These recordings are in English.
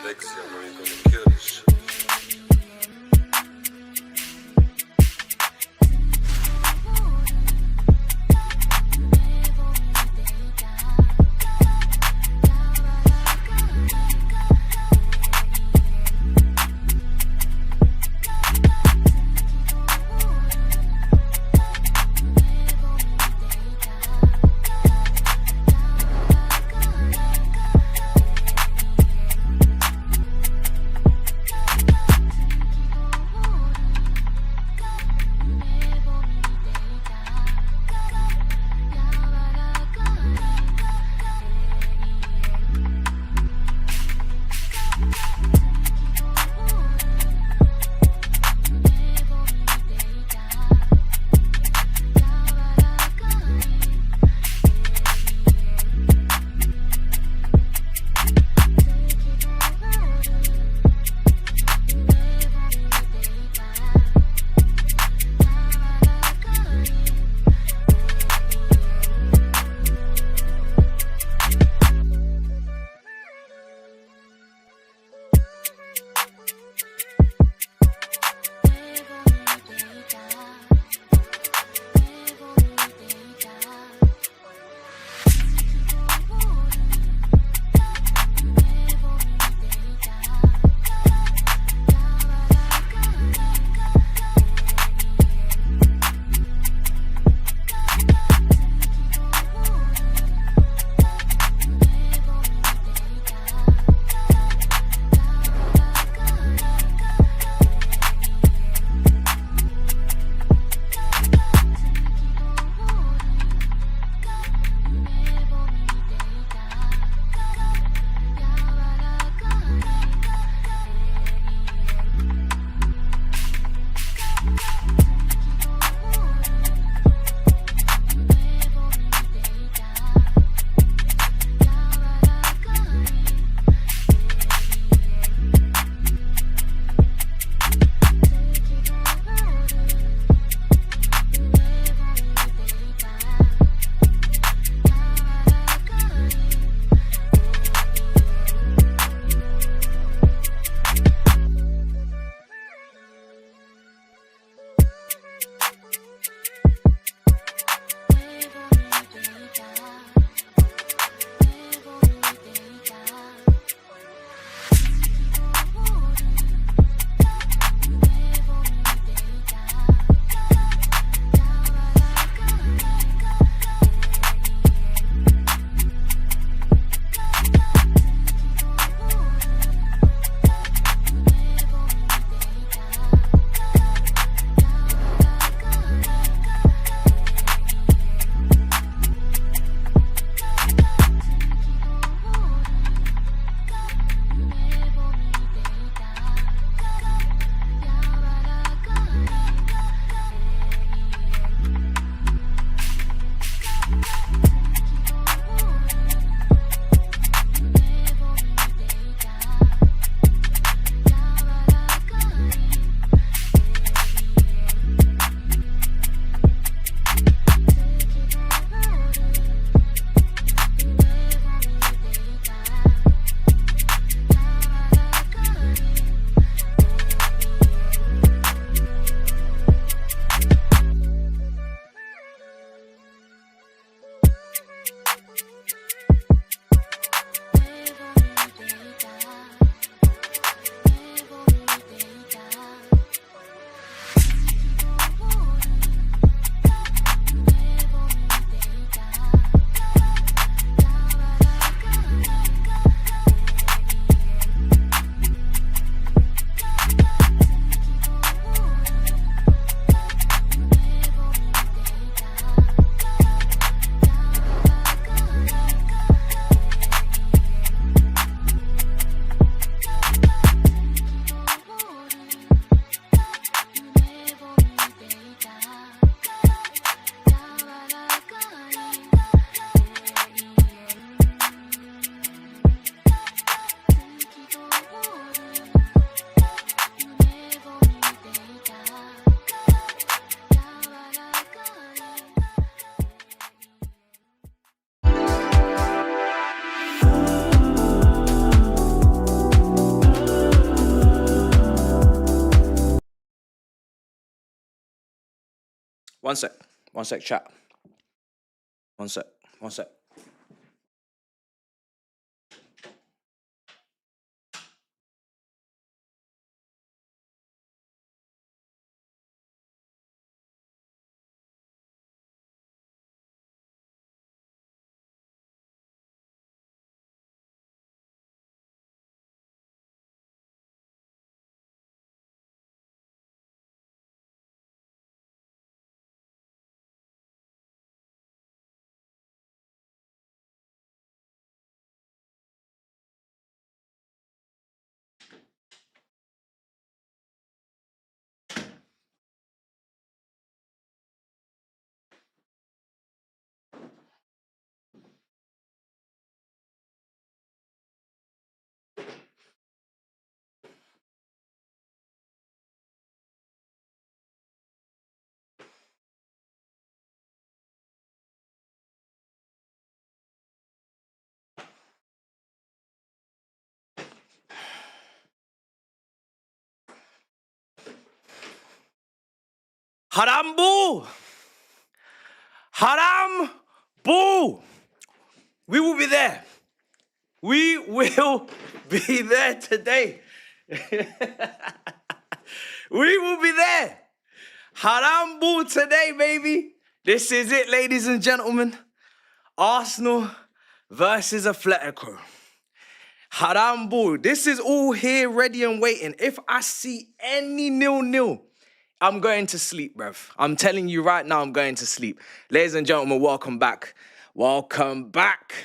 Legacy, I know you're gonna kill this shit. One sec. One sec, chat. One sec. One sec. Haram boo! Haram boo! We will be there. We will be there today. We will be there. Haram boo today, baby. This is it, ladies and gentlemen. Arsenal versus Atletico. Haram boo. This is all here, ready and waiting. If I see any 0-0, I'm going to sleep, bruv. I'm telling you right now, I'm going to sleep. Ladies and gentlemen, welcome back. Welcome back.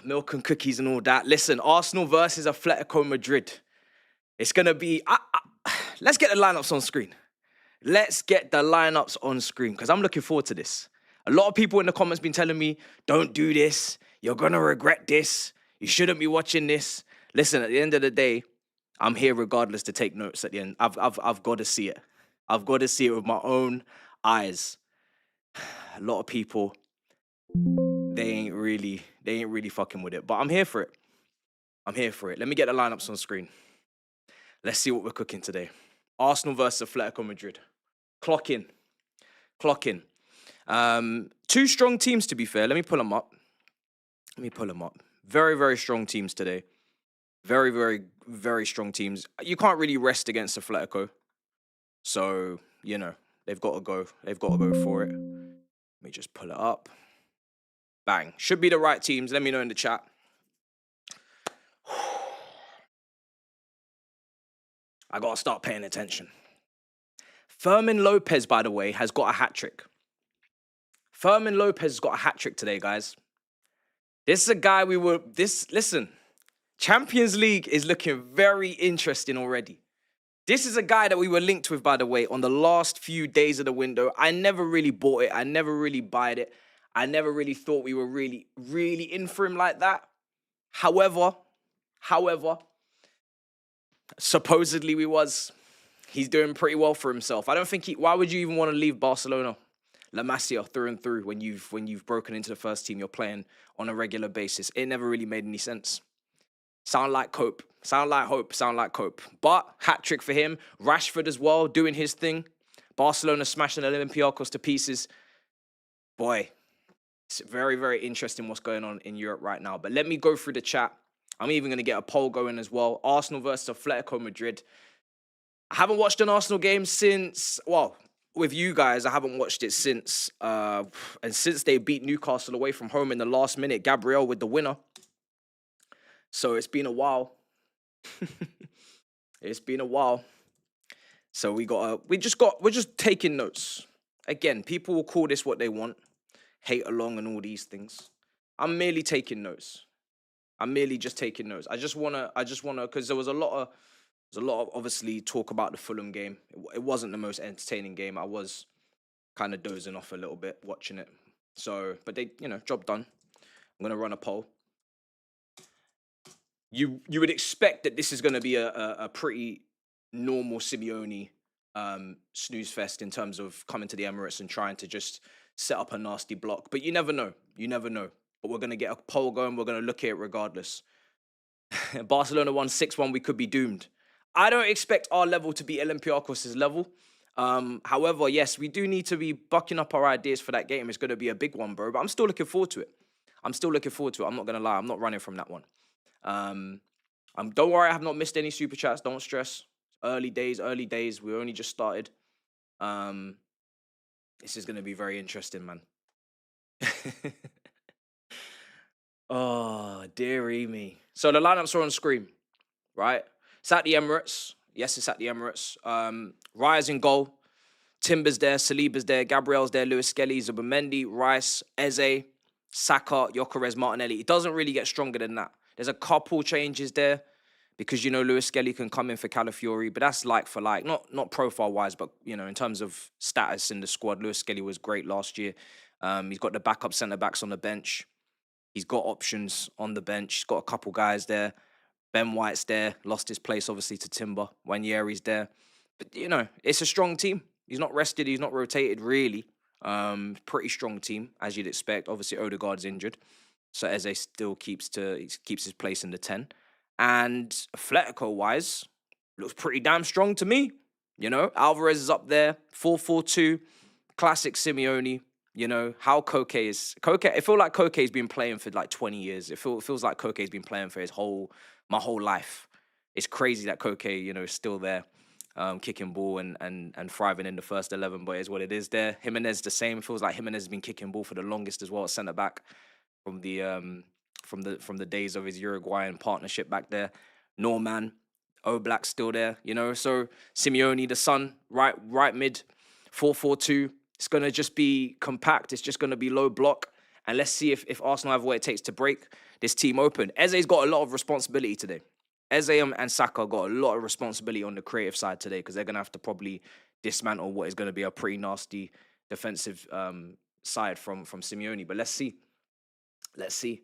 Milk and cookies and all that. Listen, Arsenal versus Atletico Madrid. It's going to be... let's get the lineups on screen. Let's get the lineups on screen because I'm looking forward to this. A lot of people in the comments been telling me, don't do this. You're going to regret this. You shouldn't be watching this. Listen, at the end of the day, I'm here regardless to take notes at the end. I've got to see it. I've got to see it with my own eyes. A lot of people, they ain't really fucking with it. But I'm here for it. I'm here for it. Let me get the lineups on screen. Let's see what we're cooking today. Arsenal versus Atletico Madrid. Clock in. Clock in. Two strong teams, to be fair. Let me pull them up. Very, very strong teams today. Very, very, very strong teams. You can't really rest against Atletico. So, you know, they've got to go. They've got to go for it. Let me just pull it up. Bang. Should be the right teams. Let me know in the chat. I got to start paying attention. Fermin Lopez, by the way, has got a hat-trick. Fermin Lopez has got a hat-trick today, guys. This is a guy listen, Champions League is looking very interesting already. This is a guy that we were linked with, by the way, on the last few days of the window. I never really bought it. I never really buyed it. I never really thought we were really, really in for him like that. However, supposedly we was. He's doing pretty well for himself. I don't think why would you even want to leave Barcelona? La Masia through and through when you've broken into the first team you're playing on a regular basis. It never really made any sense. Sound like cope. Sound like hope. Sound like cope. But hat-trick for him. Rashford as well, doing his thing. Barcelona smashing Olympiacos to pieces. Boy, it's very, very interesting what's going on in Europe right now. But let me go through the chat. I'm even going to get a poll going as well. Arsenal versus Atletico Madrid. I haven't watched an Arsenal game since, well, with you guys, I haven't watched it since, and since they beat Newcastle away from home in the last minute, Gabriel with the winner. So it's been a while. It's been a while. So we're just taking notes. Again, people will call this what they want, hate along and all these things. I'm merely taking notes. I'm merely just taking notes. I just wanna, because there was a lot of obviously talk about the Fulham game. It wasn't the most entertaining game. I was kind of dozing off a little bit watching it. So, but they, job done. I'm gonna run a poll. You would expect that this is going to be a pretty normal Simeone snooze fest in terms of coming to the Emirates and trying to just set up a nasty block. But you never know. You never know. But we're going to get a poll going. We're going to look at it regardless. Barcelona won 6-1. We could be doomed. I don't expect our level to be Olympiacos' level. However, yes, we do need to be bucking up our ideas for that game. It's going to be a big one, bro. But I'm still looking forward to it. I'm still looking forward to it. I'm not going to lie. I'm not running from that one. Don't worry. I have not missed any super chats. Don't stress. Early days. We only just started. This is going to be very interesting, man. Oh, dearie me. So the lineups are on screen, right? It's at the Emirates. Yes, it's at the Emirates. Raya's in goal. Timber's there. Saliba's there. Gabriel's there. Lewis Skelly, Zubimendi, Rice, Eze, Saka, Gyökeres, Martinelli. It doesn't really get stronger than that. There's a couple changes there because, you know, Lewis Skelly can come in for Calafiori, but that's like for like. Not profile-wise, but, you know, in terms of status in the squad, Lewis Skelly was great last year. He's got the backup centre-backs on the bench. He's got options on the bench. He's got a couple guys there. Ben White's there. Lost his place, obviously, to Timber. Wanyeri's there. But, you know, it's a strong team. He's not rested. He's not rotated, really. Pretty strong team, as you'd expect. Obviously, Odegaard's injured. So Eze still keeps his place in the 10. And Atletico-wise, looks pretty damn strong to me. You know, Alvarez is up there. 4-4-2. Classic Simeone. You know, how Koke, I feel like Koke's been playing for like 20 years. It feels like Koke's been playing for my whole life. It's crazy that Koke, you know, is still there, kicking ball and thriving in the first 11, but it's what it is there. Jimenez the same. It feels like Jimenez has been kicking ball for the longest as well at centre back from the days of his Uruguayan partnership back there. Norman, Oblak's still there, you know. So Simeone, the son, right mid, 4-4-2. It's going to just be compact. It's just going to be low block. And let's see if Arsenal have what it takes to break this team open. Eze's got a lot of responsibility today. Eze and Saka got a lot of responsibility on the creative side today because they're going to have to probably dismantle what is going to be a pretty nasty defensive side from Simeone. But let's see. Let's see.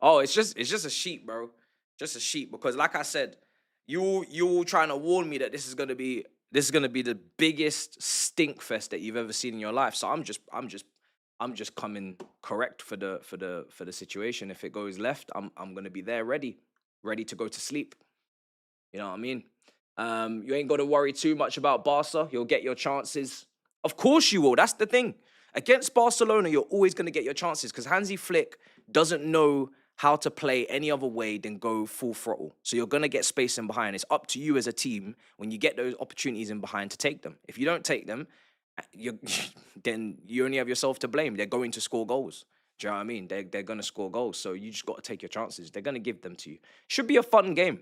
Oh, it's just a sheet, bro. Just a sheet because, like I said, you trying to warn me that this is going to be the biggest stink fest that you've ever seen in your life. So I'm just coming correct for the situation. If it goes left, I'm gonna be there ready to go to sleep. You know what I mean? You ain't got to worry too much about Barca. You'll get your chances. Of course you will. That's the thing. Against Barcelona, you're always gonna get your chances because Hansi Flick doesn't know how to play any other way than go full throttle. So you're going to get space in behind. It's up to you as a team when you get those opportunities in behind to take them. If you don't take them, then you only have yourself to blame. They're going to score goals. Do you know what I mean? They're going to score goals. So you just got to take your chances. They're going to give them to you. Should be a fun game.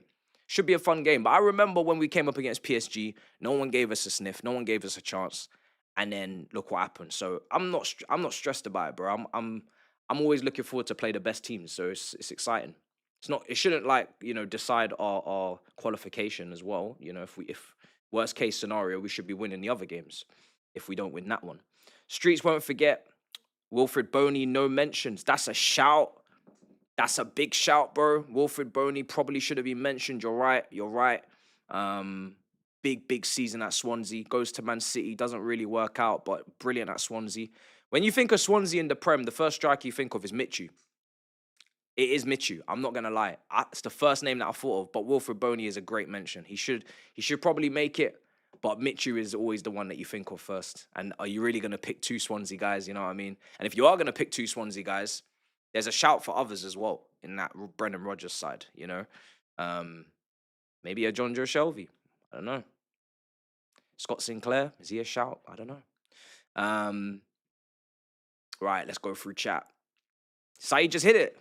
But I remember when we came up against PSG, no one gave us a sniff. No one gave us a chance. And then look what happened. So I'm not stressed about it, bro. I'm always looking forward to play the best teams, so it's exciting. It shouldn't like, you know, decide our qualification as well. You know, if worst case scenario, we should be winning the other games if we don't win that one. Streets won't forget. Wilfred Boney, no mentions. That's a shout. That's a big shout, bro. Wilfred Boney probably should have been mentioned. You're right. Big season at Swansea. Goes to Man City. Doesn't really work out, but brilliant at Swansea. When you think of Swansea in the Prem, the first striker you think of is Michu. It is Michu. I'm not gonna lie. It's the first name that I thought of. But Wilfred Boney is a great mention. He should probably make it. But Michu is always the one that you think of first. And are you really gonna pick two Swansea guys? You know what I mean? And if you are gonna pick two Swansea guys, there's a shout for others as well in that Brendan Rodgers side. You know, maybe a John Joe Shelvey. I don't know. Scott Sinclair, is he a shout? I don't know. Right, let's go through chat. Saeed just hit it.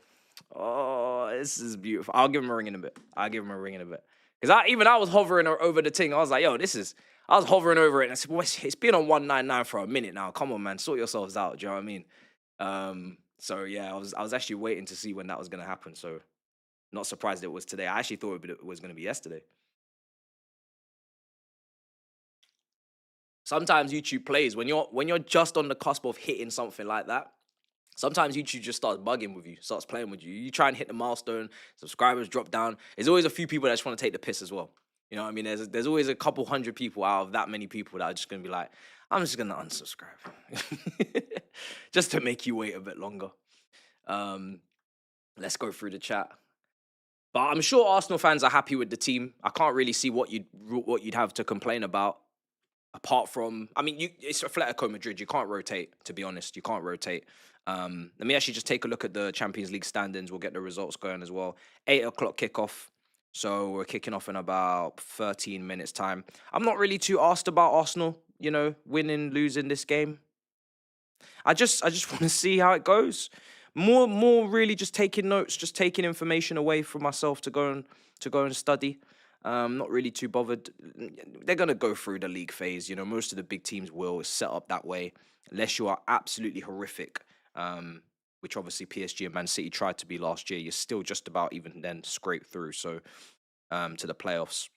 Oh, this is beautiful. I'll give him a ring in a bit. Because I was hovering over the thing. I was like, yo, I was hovering over it. And I said, well, it's been on 199 for a minute now. Come on, man. Sort yourselves out. Do you know what I mean? So, yeah, I was actually waiting to see when that was going to happen. So, not surprised it was today. I actually thought it was going to be yesterday. Sometimes YouTube plays when you're just on the cusp of hitting something like that. Sometimes YouTube just starts bugging with you, starts playing with you. You try and hit the milestone, subscribers drop down. There's always a few people that just want to take the piss as well. You know what I mean? There's always a couple hundred people out of that many people that are just going to be like, I'm just going to unsubscribe. Just to make you wait a bit longer. Let's go through the chat. But I'm sure Arsenal fans are happy with the team. I can't really see what you'd have to complain about. Apart from, I mean, it's Atletico Madrid. You can't rotate, to be honest. You can't rotate. Let me actually just take a look at the Champions League standings. We'll get the results going as well. 8 o'clock kickoff. So we're kicking off in about 13 minutes time. I'm not really too asked about Arsenal, winning, losing this game. I just want to see how it goes. More really just taking notes, just taking information away from myself to go and study. Not really too bothered. They're gonna go through the league phase. Most of the big teams will set up that way, unless you are absolutely horrific. Which obviously PSG and Man City tried to be last year. You're still just about even then scrape through. So to the playoffs.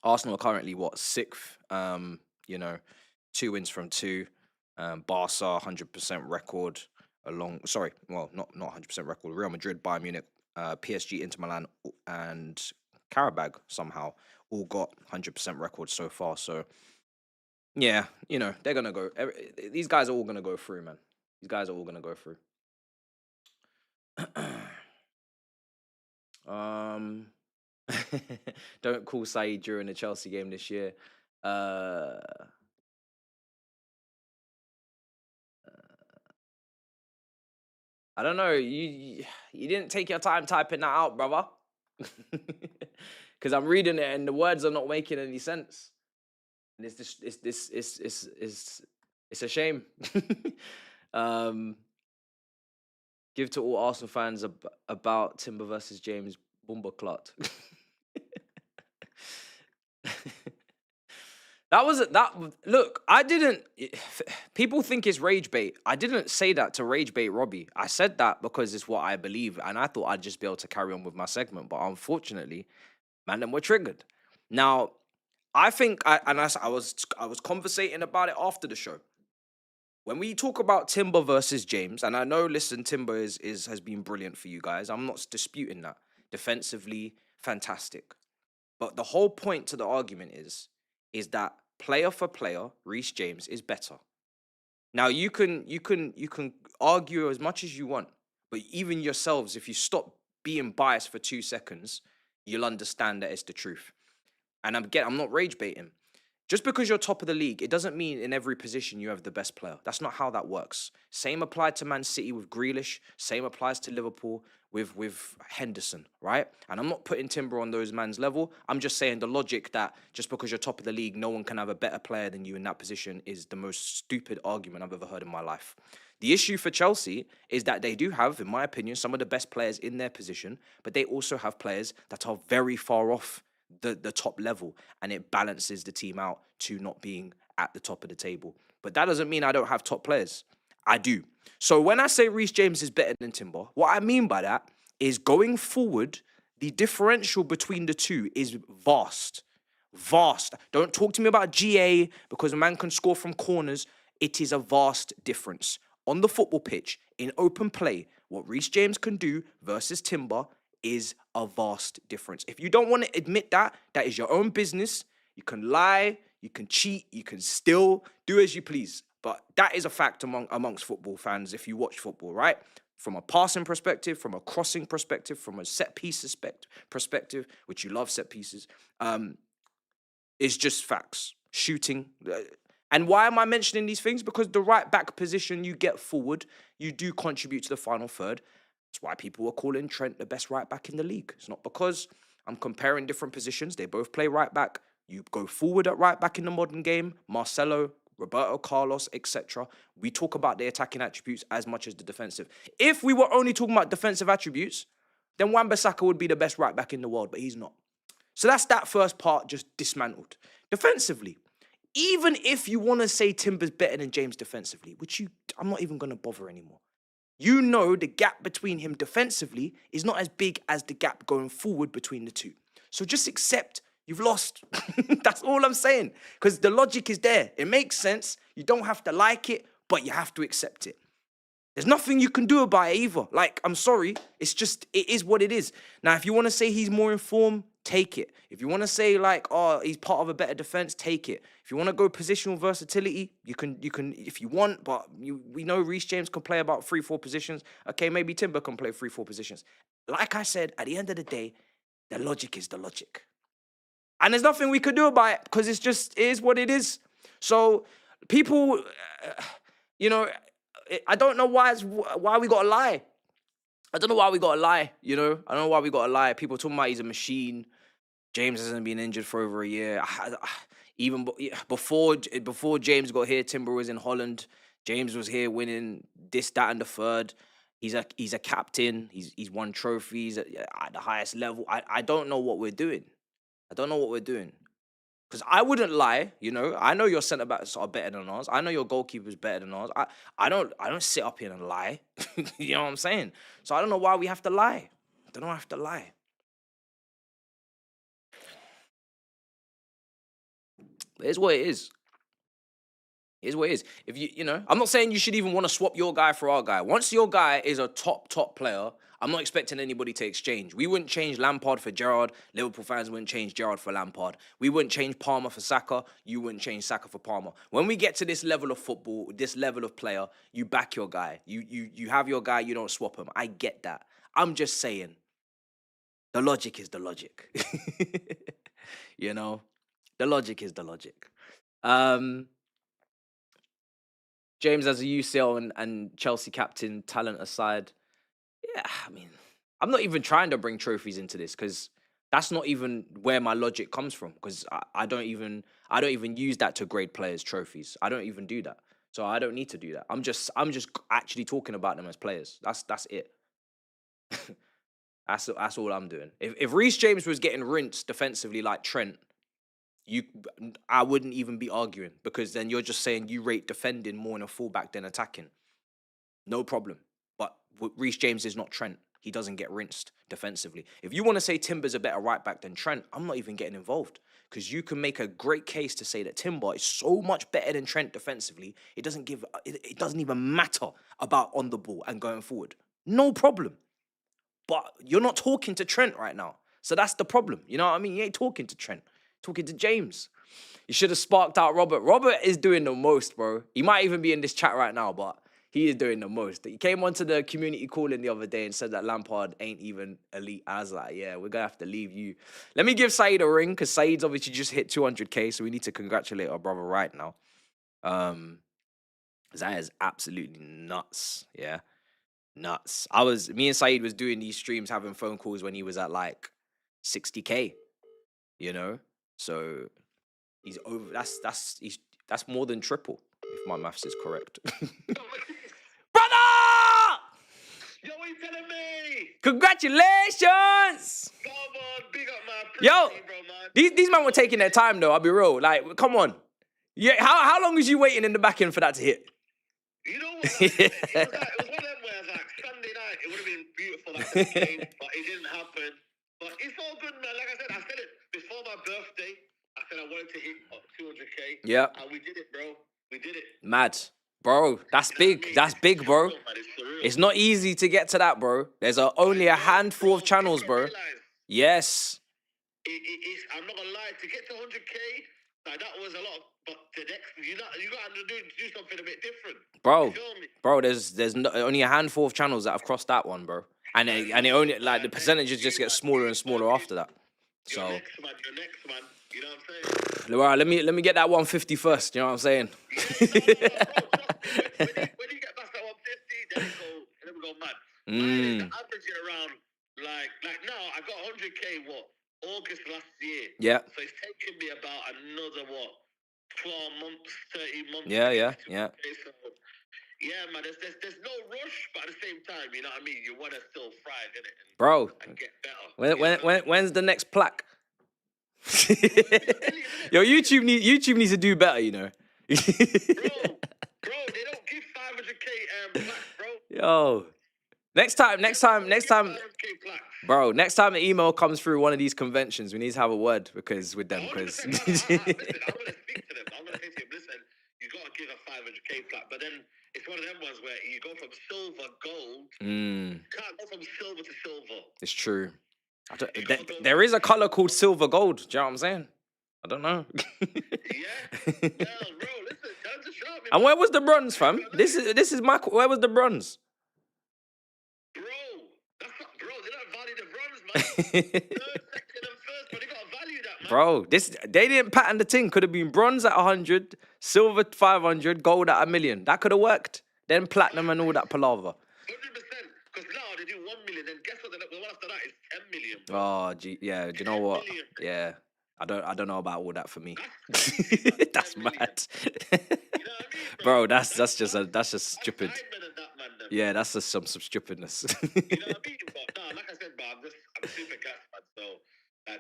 Arsenal are currently sixth? 2 wins from 2. Barca 100% record. Not 100% record. Real Madrid, Bayern Munich, PSG, Inter Milan, and Karabag somehow all got 100% records so far. So yeah, they're gonna go. These guys are all gonna go through, man. These guys are all gonna go through. Don't call Saeed during the Chelsea game this year. I don't know. You didn't take your time typing that out, brother. Because I'm reading it and the words are not making any sense. And it's a shame. Give to all Arsenal fans about Timber versus James Bumberclot. Look, I didn't. People think it's rage bait. I didn't say that to rage bait Robbie. I said that because it's what I believe, and I thought I'd just be able to carry on with my segment. But unfortunately, man, them were triggered. Now, I think I was conversating about it after the show. When we talk about Timber versus James, and I know, listen, Timber has been brilliant for you guys. I'm not disputing that. Defensively, fantastic. But the whole point to the argument is that player for player, Reece James is better. Now you can argue as much as you want, but even yourselves, if you stop being biased for 2 seconds, you'll understand that it's the truth. And I'm not rage baiting. Just because you're top of the league, it doesn't mean in every position you have the best player. That's not how that works. Same applied to Man City with Grealish. Same applies to Liverpool with Henderson, right? And I'm not putting Timber on those man's level. I'm just saying the logic that just because you're top of the league, no one can have a better player than you in that position is the most stupid argument I've ever heard in my life. The issue for Chelsea is that they do have, in my opinion, some of the best players in their position, but they also have players that are very far off the top level, and it balances the team out to not being at the top of the table. But that doesn't mean I don't have top players. I do. So when I say Reece James is better than Timber, what I mean by that is going forward, the differential between the two is vast. Vast. Don't talk to me about GA because a man can score from corners. It is a vast difference. On the football pitch, in open play, what Reece James can do versus Timber is a vast difference. If you don't want to admit that, that is your own business. You can lie, you can cheat, you can steal, do as you please. But that is a fact amongst football fans if you watch football, right? From a passing perspective, from a crossing perspective, from a set piece perspective, which you love set pieces, it's just facts. Shooting. And why am I mentioning these things? Because the right back position you get forward, you do contribute to the final third. That's why people are calling Trent the best right back in the league. It's not because I'm comparing different positions. They both play right back. You go forward at right back in the modern game. Marcelo, Roberto Carlos, etc. We talk about the attacking attributes as much as the defensive. If we were only talking about defensive attributes, then Wan-Bissaka would be the best right back in the world, but he's not. So that's that first part just dismantled. Defensively, even if you want to say Timber's better than James defensively, I'm not even going to bother anymore. You know the gap between him defensively is not as big as the gap going forward between the two. So just accept you've lost. That's all I'm saying. Because the logic is there. It makes sense. You don't have to like it, but you have to accept it. There's nothing you can do about it either. Like, I'm sorry. It is what it is. Now, if you want to say he's more informed, take it. If you want to say, like, oh, he's part of a better defense, take it. If you want to go positional versatility, you can if you want, but we know Reece James can play about 3-4 positions. Okay, maybe Timber can play 3-4 positions. Like I said, at the end of the day, the logic is the logic. And there's nothing we could do about it because it is what it is. So people, you know, I don't know why we gotta lie. I don't know why we gotta lie. You know, I don't know why we gotta lie. People talking about he's a machine. James hasn't been injured for over a year. Even before James got here, Timber was in Holland. James was here winning this, that, and the third. He's a captain. He's won trophies at the highest level. I don't know what we're doing. I don't know what we're doing. Because I wouldn't lie, you know. I know your centre backs are better than ours. I know your goalkeeper's better than ours. I don't sit up here and lie. You know what I'm saying? So I don't know why we have to lie. I don't know why I have to lie. But it's what it is. Here's what it is. If you know, I'm not saying you should even want to swap your guy for our guy. Once your guy is a top player, I'm not expecting anybody to exchange. We wouldn't change Lampard for Gerrard. Liverpool fans wouldn't change Gerrard for Lampard. We wouldn't change Palmer for Saka. You wouldn't change Saka for Palmer. When we get to this level of football, this level of player, you back your guy. You have your guy, you don't swap him. I get that. I'm just saying, the logic is the logic. You know? The logic is the logic. James as a UCL and Chelsea captain, talent aside, yeah, I mean, I'm not even trying to bring trophies into this because that's not even where my logic comes from. Because I don't even use that to grade players' trophies. I don't even do that, so I don't need to do that. I'm just actually talking about them as players. That's it. That's all I'm doing. If Reece James was getting rinsed defensively like Trent, I wouldn't even be arguing, because then you're just saying you rate defending more in a fullback than attacking. No problem. But Reece James is not Trent. He doesn't get rinsed defensively. If you want to say Timber's a better right back than Trent, I'm not even getting involved, because you can make a great case to say that Timber is so much better than Trent defensively. It doesn't even matter about on the ball and going forward. No problem. But you're not talking to Trent right now. So that's the problem. You know what I mean? You ain't talking to Trent. Talking to James. You should have sparked out Robert. Robert is doing the most, bro. He might even be in this chat right now, but he is doing the most. He came onto the community calling the other day and said that Lampard ain't even elite. I was like, yeah, we're going to have to leave you. Let me give Saeed a ring, because Saeed's obviously just hit 200K, so we need to congratulate our brother right now. That is absolutely nuts, yeah? Nuts. Me and Saeed was doing these streams, having phone calls when he was at like 60K, you know? So he's over. That's more than triple, if my maths is correct. Brother! Yo, what you telling me? Congratulations! Come on, big up my Yo, bro, man. these men were taking their time though. I'll be real. Like, come on. Yeah, how long was you waiting in the back end for that to hit? You know what? Like, it was one of them where like Sunday night, it would have been beautiful like the game, but it didn't happen. But it's all good, man. Like I said it before my birthday. I said I wanted to hit 200K. Yeah. And we did it, bro. We did it. Mad. Bro, that's big. That's big, bro. It's not easy to get to that, bro. There's only a handful of channels, bro. Yes. I'm not gonna lie, to get to 100K, like that was a lot. But the next, you got to do something a bit different. Bro, there's only a handful of channels that have crossed that one, bro. And it only, like, the percentages just get smaller and smaller after that. So. You're next, man. You know what I'm saying? Well, let me get that 150 first. You know what I'm saying? Yeah, no, bro, when you get past that 150, then we go mad. Mine is averaging around like now. I got 100K. August last year. Yeah. So it's taken me about another 12 months, 30 months. Yeah. So, yeah, man. There's no rush, but at the same time, you know what I mean. You want to still thrive in it, bro. And get better. When's the next plaque? Yo, YouTube needs to do better, you know. bro, they don't give 500K plaques, bro. Yo, next time, bro. Next time an email comes through one of these conventions, we need to have a word with them, because. Listen, I'm gonna speak to them. I'm gonna say to him, listen, you gotta give a 500K plaque, but then it's one of them ones where you go from silver, gold. You can't go from silver to silver. It's true. There is a color called silver gold. Do you know what I'm saying? I don't know. Yeah. Well, bro, listen, time to show me. And where was the bronze, fam? This is my. Where was the bronze? Bro, that's not, bro. They don't value the bronze, man. Third, second, and first, but they gotta value that, Bro, they didn't pattern the thing. Could have been bronze at 100, silver 500, gold at 1,000,000. That could have worked. Then platinum and all that palaver. 100%. Because now they do 1 million, then guess what? The one after that is 10 million, bro. Oh, yeah. Do you know what? 10 million. Yeah, I don't know about all that for me. That's crazy, man. That's 10 million. mad. You know what I mean, Bro, that's just that's stupid. diamond and that, man. Them. Yeah, that's just some stupidness. You know what I mean? But nah, like I said, bro, I'm super gassed, man. So,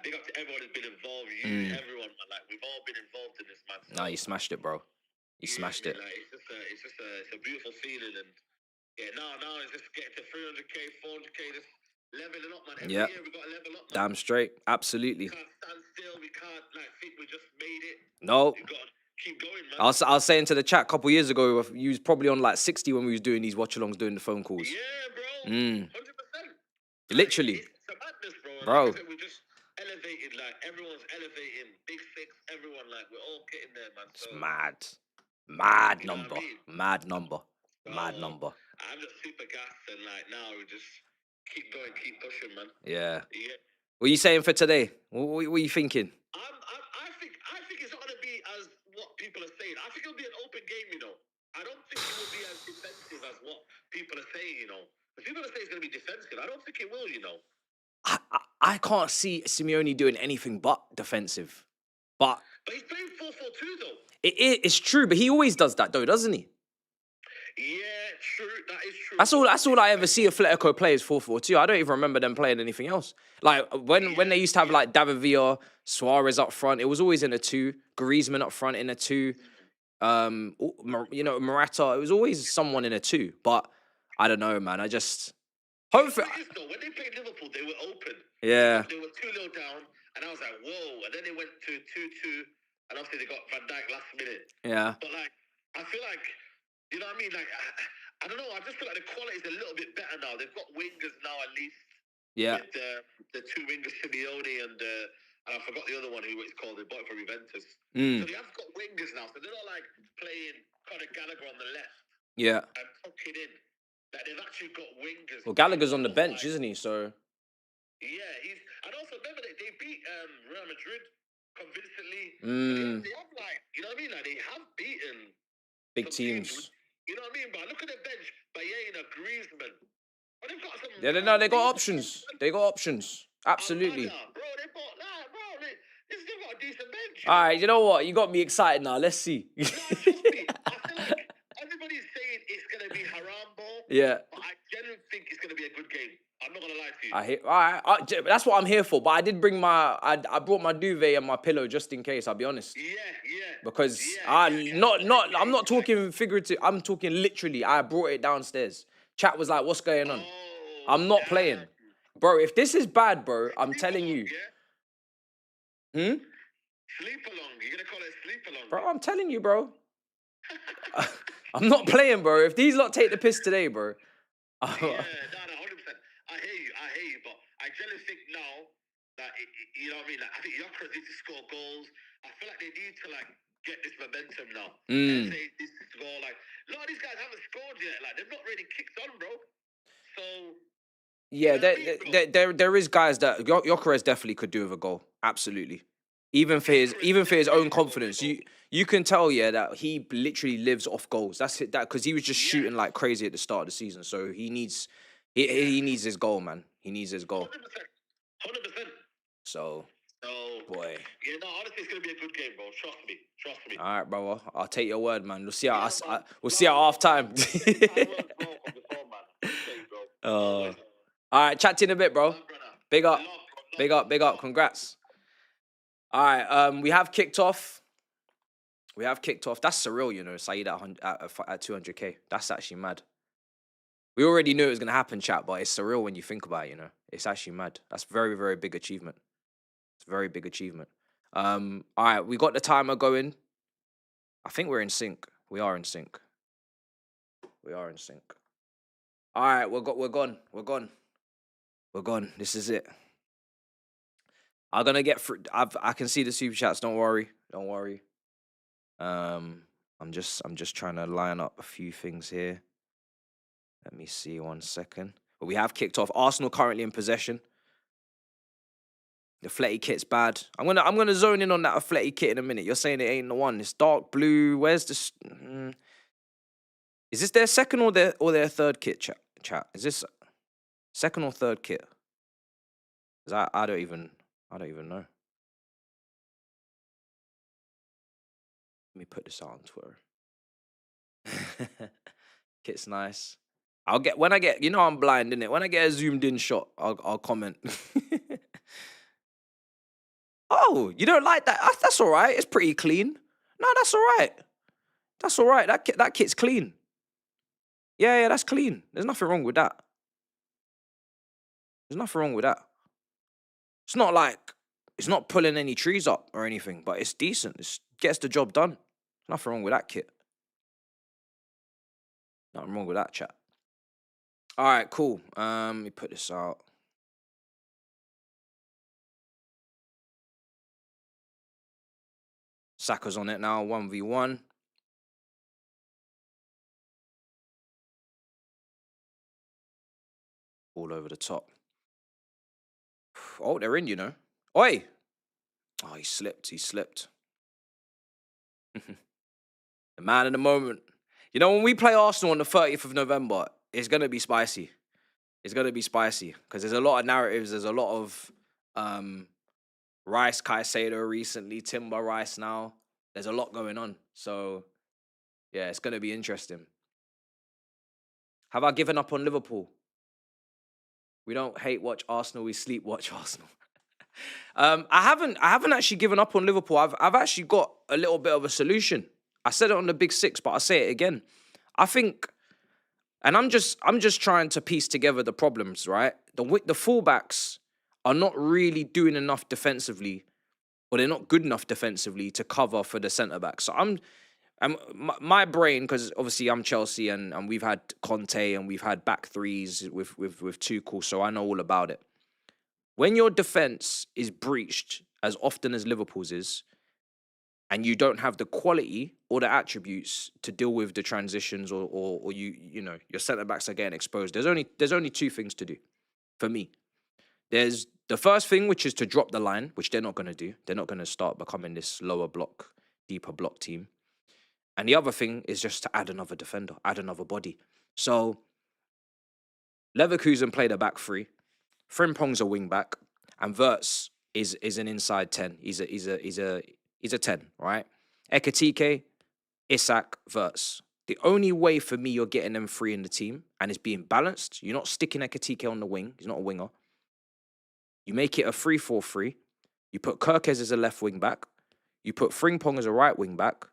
big up to everyone who's been involved. You, everyone, man. Like, we've all been involved in this, man. So, Nah, you smashed it, bro. You smashed it. Like, it's a beautiful feeling, and yeah, now it's just getting to 300k, 400k, just leveling up, man. Every year we got to level up, man. Damn straight, absolutely. We can't stand still. We can't think we just made it. No. We got to keep going, man. I was saying to the chat a couple years ago, you was probably on like 60 when we was doing these watch-alongs, doing the phone calls. Yeah, bro. 100%. Literally. It's a madness, bro. Bro. Like I said, we just elevated, like everyone's elevating. Big six, everyone, like we're all getting there, man. So, It's mad. Mad you know number. what I mean? Mad number. Mad number. I'm just super gassed, and like now we just keep going, keep pushing, man. Yeah. Yeah. What are you saying for today? What are you thinking? I think it's not gonna be as what people are saying. I think it'll be an open game, you know. I don't think it will be as defensive as what people are saying, you know. If people are saying it's gonna be defensive, I don't think it will, you know. I can't see Simeone doing anything but defensive. But he's playing 4-4-2 though. It's true, but he always does that though, doesn't he? Yeah, true. That is true. That's all I ever see Atletico play is 4-4-2. I don't even remember them playing anything else. Like when they used to have like David Villa, Suarez up front, it was always in a 2. Griezmann up front in a 2. You know, Morata, it was always someone in a 2. But I don't know, man. I just hopefully. When they played Liverpool, they were open. Yeah. They were 2-0 down, and I was like, whoa. And then they went to 2-2, and obviously they got Van Dijk last minute. Yeah. But like, I feel like, you know what I mean? Like, I don't know. I just feel like the quality is a little bit better now. They've got wingers now at least. Yeah. With the 2 wingers, Simeone and I forgot the other one who it's called. They bought it for Juventus. So they have got wingers now. So they're not like playing Conor Gallagher on the left. Yeah. And tucking in. Like they've actually got wingers. Well, Gallagher's on the bench, isn't he? So. Yeah, and also remember they beat Real Madrid convincingly. They have like, you know what I mean? Like they have beaten Big teams. You know what I mean? But look at the bench. Bayena, Griezmann. But they've got some. Yeah, they got options. They got options. Absolutely. Bro, they've got a decent bench. All right, you know what? You got me excited now. Let's see. No, trust me. I feel like everybody's saying it's gonna be haram ball. Yeah. But I genuinely think it's gonna be a good game. I'm not gonna lie to you. All right, that's what I'm here for. But I did bring I brought my duvet and my pillow just in case. I'll be honest. Yeah. Because I'm not talking figurative. I'm talking literally. I brought it downstairs. Chat was like, "What's going on?" I'm not playing, bro. If this is bad, bro, I'm telling you. Yeah? Sleep along. You're gonna call it sleep along, bro. I'm telling you, bro. I'm not playing, bro. If these lot take the piss today, bro. Yeah, no, 100%. I hear you, but I generally think now that you know what I mean. Like, I think Yokras need to score goals. I feel like they need to like get this momentum now. And say this is goal. Like a lot of these guys haven't scored yet. Like they've not really kicked on, bro. So yeah, you know there is guys that Yokras definitely could do with a goal. Absolutely. Even for his own confidence, you can tell, yeah, that he literally lives off goals. That's it, that because he was just shooting like crazy at the start of the season. So he needs his goal, man. He needs his goal. 100%. So boy. Yeah, no, honestly, it's gonna be a good game, bro. Trust me. All right, bro. I'll take your word, man. We'll see how we'll see at half time. All right, chat to you in a bit, bro. Big up. Congrats. All right, we have kicked off. That's surreal, you know, Saeed at 200k. That's actually mad. We already knew it was going to happen, chat, but it's surreal when you think about it, you know. It's actually mad. That's very, very big achievement. It's a very big achievement. All right, we got the timer going. I think we're in sync. We are in sync. All right, we're gone. This is it. I'm gonna get through. I can see the super chats. Don't worry. I'm just trying to line up a few things here. Let me see 1 second. But we have kicked off. Arsenal currently in possession. The Fletty kit's bad. I'm gonna zone in on that Fletty kit in a minute. You're saying it ain't the one. It's dark blue. Where's this? Is this their second or their third kit? Chat. Is this second or third kit? 'Cause I don't even know. Let me put this out on Twitter. Kit's nice. When I get, I'm blind, innit? When I get a zoomed in shot, I'll comment. Oh, you don't like that? That's all right. It's pretty clean. No, that's all right. That's all right. That kit's clean. Yeah, that's clean. There's nothing wrong with that. There's nothing wrong with that. It's not like it's not pulling any trees up or anything, but it's decent. It gets the job done. Nothing wrong with that kit. Nothing wrong with that, chat. All right, cool. Let me put this out. Saka's on it now, 1v1. All over the top. Oh, they're in, Oi! Oh, he slipped. The man in the moment. When we play Arsenal on the 30th of November, it's going to be spicy. It's going to be spicy because there's a lot of narratives. There's a lot of Rice Caicedo recently, Timber Rice now. There's a lot going on. So, yeah, it's going to be interesting. Have I given up on Liverpool? We don't hate watch Arsenal, we sleep watch Arsenal. I haven't actually given up on Liverpool. I've actually got a little bit of a solution. I said it on the Big Six, but I'll say it again. I think, and I'm just trying to piece together the problems, right? The fullbacks are not really doing enough defensively, or they're not good enough defensively to cover for the centre back. So my brain, because obviously I'm Chelsea and we've had Conte and we've had back threes with Tuchel, so I know all about it. When your defense is breached as often as Liverpool's is, and you don't have the quality or the attributes to deal with the transitions, or your centre backs are getting exposed, there's only two things to do for me. There's the first thing, which is to drop the line, which they're not going to do. They're not going to start becoming this lower block, deeper block team. And the other thing is just to add another defender, add another body. So Leverkusen played a back three. Frimpong's a wing back, and Wirtz is an inside 10. He's a 10, right? Ekitike, Isak, Wirtz. The only way for me you're getting them three in the team, and it's being balanced, you're not sticking Ekitike on the wing. He's not a winger. You make it a 3-4-3. You put Kerkez as a left wing back. You put Frimpong as a right wing back.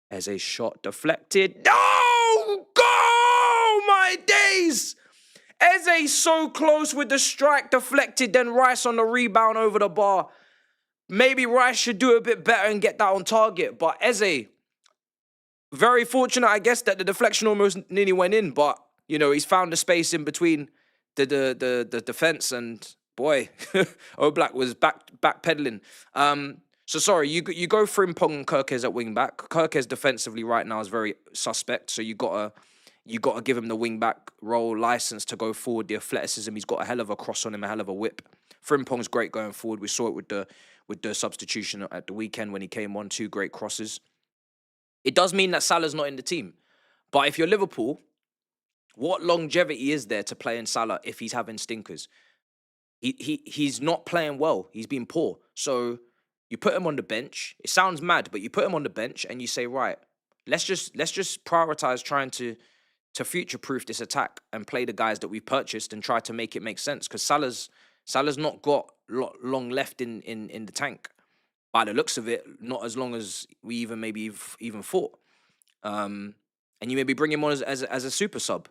As a shot deflected. No! Go! My days! Eze so close with the strike deflected, then Rice on the rebound over the bar. Maybe Rice should do a bit better and get that on target. But Eze, very fortunate, I guess, that the deflection almost nearly went in. But, he's found the space in between the defense, and boy, Oblak was backpedaling. So sorry, you go Frimpong and Kerkez at wing back. Kerkez defensively right now is very suspect, so you gotta give him the wing back role license to go forward. The athleticism, he's got a hell of a cross on him, a hell of a whip. Frimpong's great going forward. We saw it with the substitution at the weekend when he came on, 2 great crosses. It does mean that Salah's not in the team, but if you're Liverpool, what longevity is there to play in Salah if he's having stinkers? He's not playing well. He's been poor. So you put him on the bench. It sounds mad, but you put him on the bench and you say, right, let's just prioritize trying to future-proof this attack and play the guys that we purchased and try to make it make sense. Because Salah's not got long left in the tank. By the looks of it, not as long as we even thought. And you maybe bring him on as a super sub.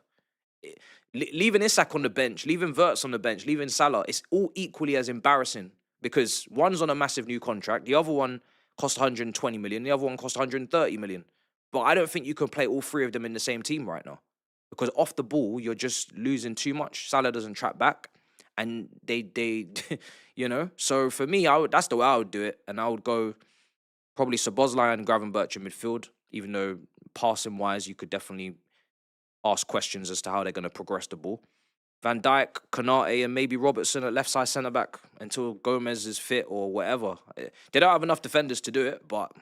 Leaving Isak on the bench, leaving Wirtz on the bench, leaving Salah, it's all equally as embarrassing because one's on a massive new contract, the other one cost 120 million, the other one cost 130 million. But I don't think you can play all three of them in the same team right now because off the ball, you're just losing too much. Salah doesn't track back and they So for me, that's the way I would do it. And I would go probably Szoboszlai and Gravenberch in midfield, even though passing-wise, you could definitely ask questions as to how they're going to progress the ball. Van Dijk, Konate, and maybe Robertson at left side centre back until Gomez is fit or whatever. They don't have enough defenders to do it, but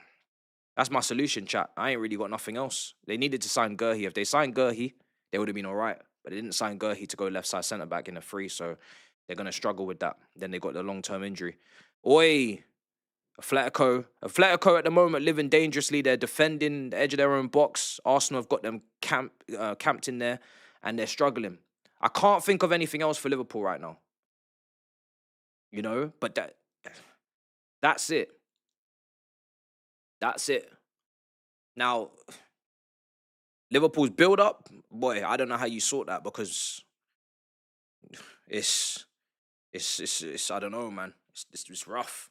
that's my solution, chat. I ain't really got nothing else. They needed to sign Gurhey. If they signed Gurhey, they would have been all right. But they didn't sign Gurhey to go left side centre back in a free, so they're gonna struggle with that. Then they got the long-term injury. Oi, Atletico at the moment living dangerously. They're defending the edge of their own box. Arsenal have got them camped in there, and they're struggling. I can't think of anything else for Liverpool right now. You know, but that's it. That's it. Now, Liverpool's build-up, boy, I don't know how you sort that because it's I don't know, man. It's rough.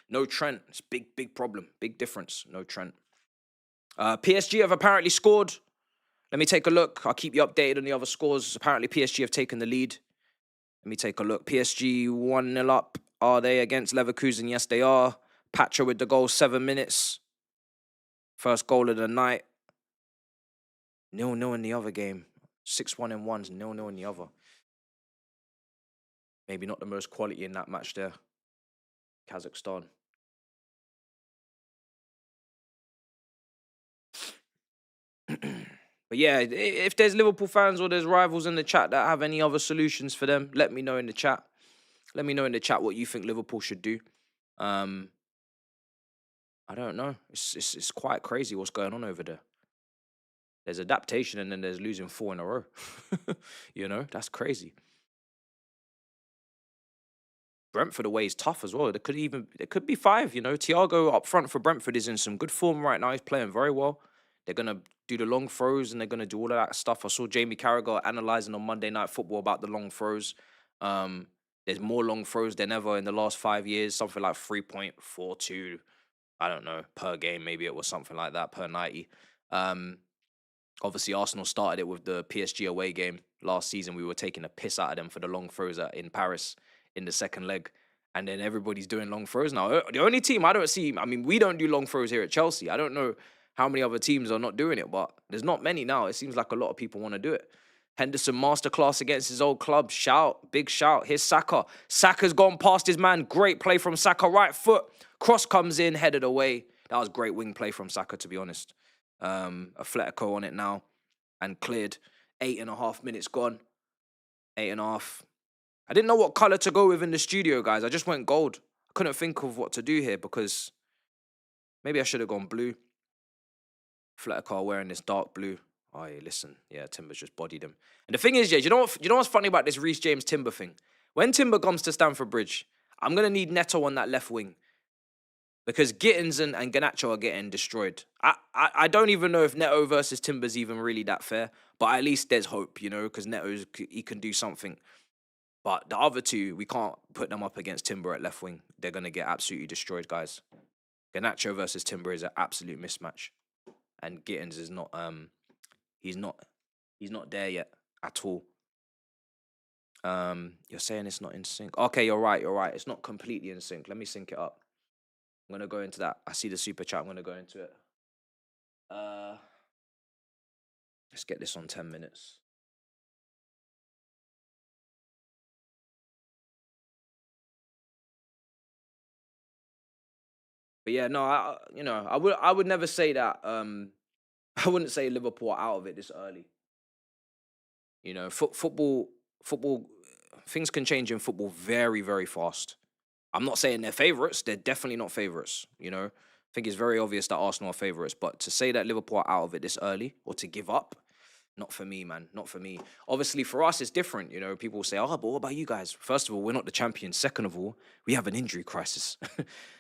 No Trent. It's big problem. Big difference. No Trent. PSG have apparently scored. Let me take a look. I'll keep you updated on the other scores. Apparently PSG have taken the lead. Let me take a look. PSG 1-0 up. Are they against Leverkusen? Yes, they are. Pacha with the goal, 7 minutes. First goal of the night. 0-0 in the other game. 6-1 in one, 0-0 in the other. Maybe not the most quality in that match there. Kazakhstan. But yeah, if there's Liverpool fans or there's rivals in the chat that have any other solutions for them, let me know in the chat. Let me know in the chat what you think Liverpool should do. I don't know. It's quite crazy what's going on over there. There's adaptation and then there's losing 4 in a row. You know, that's crazy. Brentford away is tough as well. There could be 5, you know. Thiago up front for Brentford is in some good form right now. He's playing very well. They're going to do the long throws and they're going to do all of that stuff. I saw Jamie Carragher analysing on Monday Night Football about the long throws. There's more long throws than ever in the last 5 years. Something like 3.42, I don't know, per game. Maybe it was something like that, per 90. Obviously, Arsenal started it with the PSG away game last season. We were taking a piss out of them for the long throws in Paris in the second leg. And then everybody's doing long throws now. The only team I don't see, I mean, we don't do long throws here at Chelsea. I don't know how many other teams are not doing it, but there's not many now. It seems like a lot of people want to do it. Henderson masterclass against his old club. Shout, big shout. Here's Saka. Saka's gone past his man. Great play from Saka. Right foot. Cross comes in, headed away. That was great wing play from Saka, to be honest. Atletico on it now and cleared. 8.5 minutes gone. 8.5. I didn't know what colour to go with in the studio, guys. I just went gold. I couldn't think of what to do here because maybe I should have gone blue. Atletico wearing this dark blue. Oh, yeah, listen. Yeah, Timber's just bodied him. And the thing is, yeah, you know what's funny about this Reece James Timber thing? When Timber comes to Stamford Bridge, I'm going to need Neto on that left wing. Because Gittins and Garnacho are getting destroyed. I don't even know if Neto versus Timber's even really that fair. But at least there's hope, you know, because he can do something. But the other two, we can't put them up against Timber at left wing. They're going to get absolutely destroyed, guys. Garnacho versus Timber is an absolute mismatch. And Gittins is not, he's not there yet at all. You're saying it's not in sync. Okay, you're right. It's not completely in sync. Let me sync it up. I'm going to go into that. I see the super chat. I'm going to go into it. Let's get this on 10 minutes. But yeah, no, I would never say that. I wouldn't say Liverpool are out of it this early. You know, football, things can change in football very, very fast. I'm not saying they're favourites. They're definitely not favourites, you know. I think it's very obvious that Arsenal are favourites. But to say that Liverpool are out of it this early or to give up, not for me, man. Not for me. Obviously, for us, it's different. You know, people say, oh, but what about you guys? First of all, we're not the champions. Second of all, we have an injury crisis.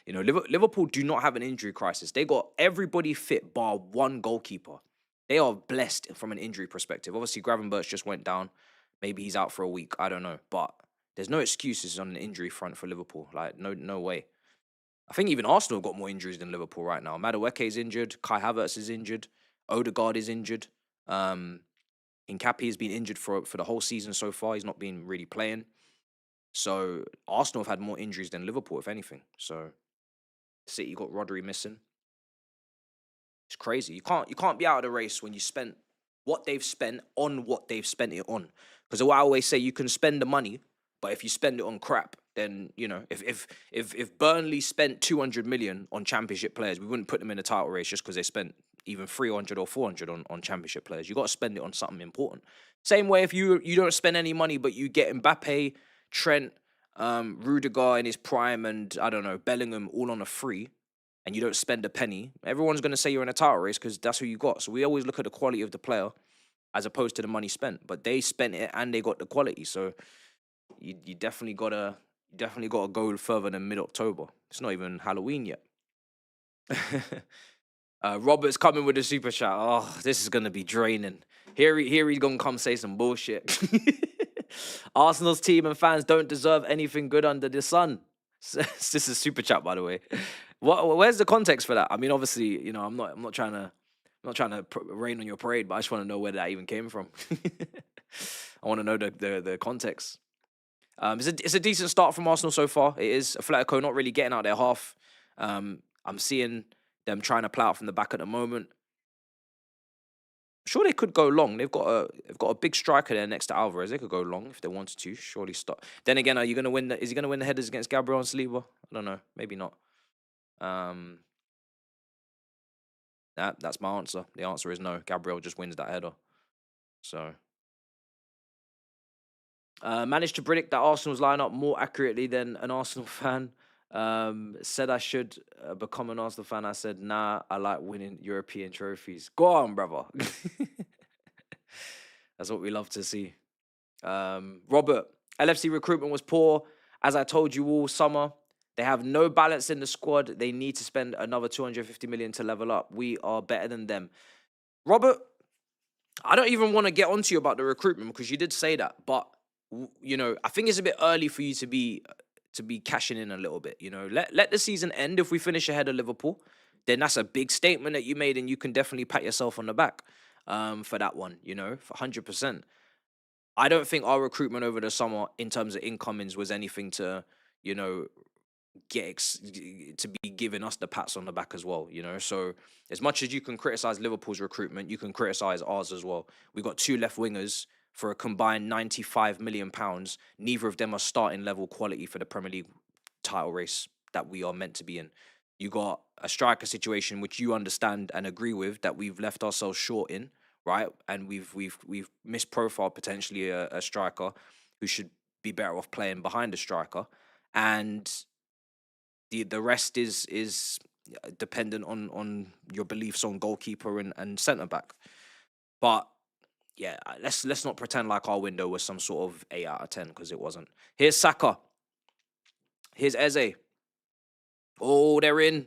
You know, Liverpool do not have an injury crisis. They got everybody fit bar one goalkeeper. They are blessed from an injury perspective. Obviously, Gravenberch just went down. Maybe he's out for a week. I don't know. But there's no excuses on the injury front for Liverpool. Like, no way. I think even Arsenal have got more injuries than Liverpool right now. Madueke is injured. Kai Havertz is injured. Odegaard is injured. Nkappi has been injured for the whole season so far. He's not been really playing. So Arsenal have had more injuries than Liverpool, if anything. So City got Rodri missing. It's crazy. You can't be out of the race when you spent what they've spent on what they've spent it on. Because I always say you can spend the money, but if you spend it on crap, then you know if Burnley spent 200 million on championship players, we wouldn't put them in a title race just because they spent even 300 or 400 on championship players. You got to spend it on something important. Same way if you don't spend any money, but you get Mbappe, Trent, Rudiger in his prime, and I don't know, Bellingham all on a free, and you don't spend a penny, everyone's going to say you're in a title race because that's who you got. So we always look at the quality of the player as opposed to the money spent. But they spent it and they got the quality. So you definitely gotta go further than mid-October. It's not even Halloween yet. Robert's coming with a super chat. Oh, this is gonna be draining. Here he's gonna come say some bullshit. Arsenal's team and fans don't deserve anything good under the sun. This is super chat, by the way. Where's the context for that? I mean, obviously, you know, I'm not trying to rain on your parade, but I just want to know where that even came from. I want to know the context. It's a decent start from Arsenal so far. It is. Atletico not really getting out their half. I'm seeing them trying to plow out from the back at the moment. Sure, they could go long. They've got a big striker there next to Alvarez. They could go long if they wanted to. Surely stop. Then again, are you going to win? Is he going to win the headers against Gabriel and Saliba? I don't know. Maybe not. That's my answer. The answer is no. Gabriel just wins that header. So, managed to predict that Arsenal's lineup more accurately than an Arsenal fan. Said I should become an Arsenal fan. I said, nah, I like winning European trophies. Go on, brother. That's what we love to see. Robert, LFC recruitment was poor. As I told you all summer, they have no balance in the squad. They need to spend another 250 million to level up. We are better than them. Robert, I don't even want to get onto you about the recruitment because you did say that. But, you know, I think it's a bit early for you to be cashing in a little bit. You know, let the season end. If we finish ahead of Liverpool, then that's a big statement that you made, and you can definitely pat yourself on the back for that one, you know, for 100%. I don't think our recruitment over the summer in terms of incomings was anything to, you know, to be giving us the pats on the back as well, you know. So as much as you can criticize Liverpool's recruitment, you can criticize ours as well. We got 2 left wingers for a combined £95 million. Neither of them are starting level quality for the Premier League title race that we are meant to be in. You got a striker situation which you understand and agree with that we've left ourselves short in, right? And we've misprofiled potentially a striker who should be better off playing behind a striker. And the rest is dependent on your beliefs on goalkeeper and centre back. But yeah, let's not pretend like our window was some sort of 8 out of 10 because it wasn't. Here's Saka. Here's Eze. Oh, they're in.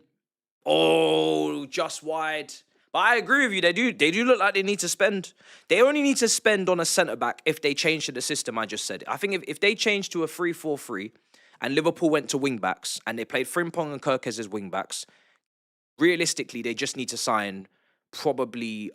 Oh, just wide. But I agree with you. They do look like they need to spend. They only need to spend on a centre back if they change to the system I just said. I think if they change to a 3-4-3 and Liverpool went to wing backs and they played Frimpong and Kirkes as wing backs, realistically they just need to sign probably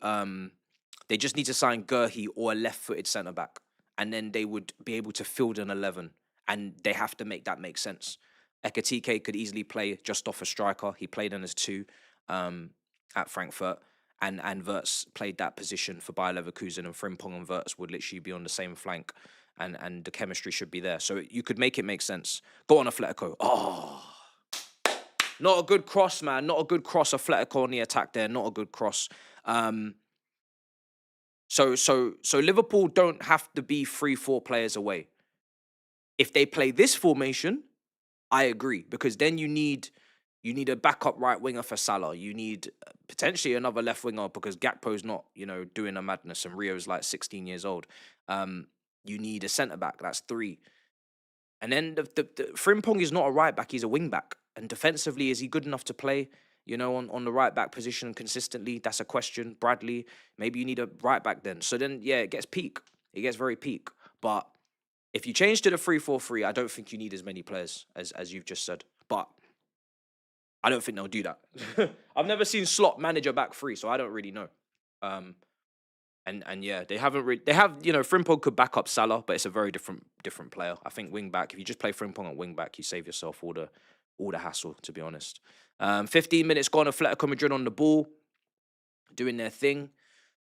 they just need to sign Gurhi or a left-footed centre back, and then they would be able to field an 11, and they have to make that make sense. Ekatike could easily play just off a striker. He played in as 2 at Frankfurt, and Wirtz played that position for Bayer Leverkusen, and Frimpong and Wirtz would literally be on the same flank, and the chemistry should be there. So you could make it make sense. Go on, Atletico. Oh, not a good cross, man. Not a good cross. Atletico on the attack there. Not a good cross. So Liverpool don't have to be 3-4 players away. If they play this formation, I agree, because then you need a backup right winger for Salah. You need potentially another left winger because Gakpo's not, you know, doing a madness, and Rio's like 16 years old. You need a centre back. That's 3. And then the Frimpong is not a right back. He's a wing back. And defensively, is he good enough to play, you know, on the right back position consistently? That's a question. Bradley, maybe you need a right back then. So then, yeah, it gets peak. It gets very peak. But if you change to the 3-4-3, I don't think you need as many players as you've just said. But I don't think they'll do that. I've never seen Slot manage a back 3, so I don't really know. And yeah, they haven't. They have, you know, Frimpong could back up Salah, but it's a very different player. I think wing back. If you just play Frimpong at wing back, you save yourself all the hassle. To be honest, 15 minutes gone. Atletico Madrid on the ball, doing their thing.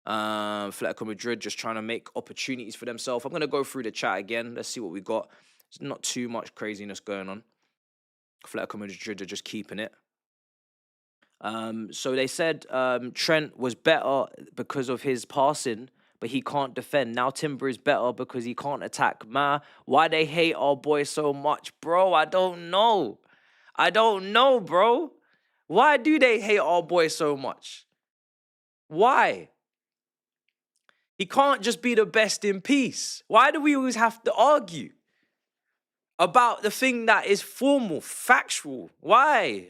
Atletico Madrid just trying to make opportunities for themselves. I'm going to go through the chat again. Let's see what we got. There's not too much craziness going on. Atletico Madrid are just keeping it. So they said Trent was better because of his passing, but he can't defend. Now Timber is better because he can't attack. Man, why they hate our boy so much, bro? I don't know. I don't know, bro. Why do they hate our boy so much? Why? He can't just be the best in peace. Why do we always have to argue about the thing that is formal, factual? Why?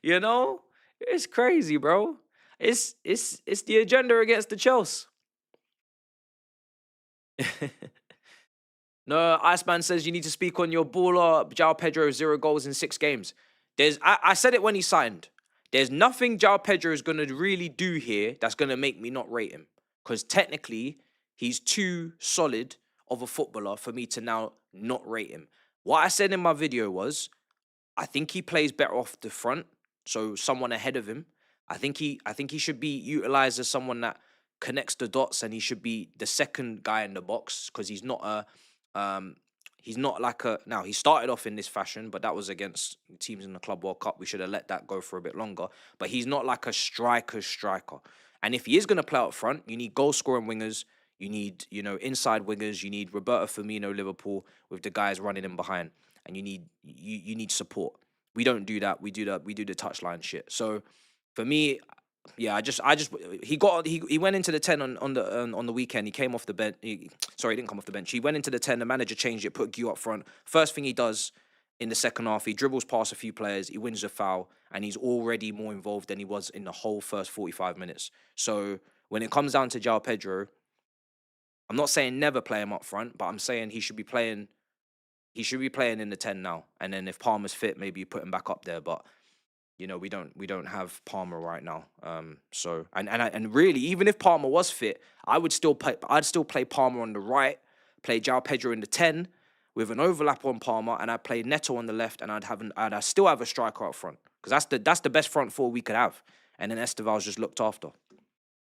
You know? It's crazy, bro. It's the agenda against the Chelsea. No, Iceman says you need to speak on your baller. João Pedro, 0 goals in 6 games. I said it when he signed. There's nothing João Pedro is going to really do here that's going to make me not rate him. Because technically, he's too solid of a footballer for me to now not rate him. What I said in my video was, I think he plays better off the front, so someone ahead of him. I think he should be utilized as someone that connects the dots, and he should be the second guy in the box because he's not like a. Now he started off in this fashion, but that was against teams in the Club World Cup. We should have let that go for a bit longer. But he's not like a striker. And if he is going to play up front, you need goal-scoring wingers. You need, inside wingers. You need Roberto Firmino, Liverpool, with the guys running in behind. And you need support. We don't do that. We do the touchline shit. So for me, yeah, he went into the 10 on the weekend. He came off the bench. He didn't come off the bench. He went into the 10. The manager changed it, put Gu up front. First thing he does in the second half, he dribbles past a few players, he wins a foul, and he's already more involved than he was in the whole first 45 minutes. So when it comes down to João Pedro, I'm not saying never play him up front, but I'm saying he should be playing in the 10 now. And then if Palmer's fit, maybe you put him back up there. But we don't have Palmer right now. So really, even if Palmer was fit, I'd still play Palmer on the right, play João Pedro in the 10 with an overlap on Palmer, and I'd play Neto on the left, and I'd still have a striker up front because that's the best front four we could have. And then Esteval's just looked after,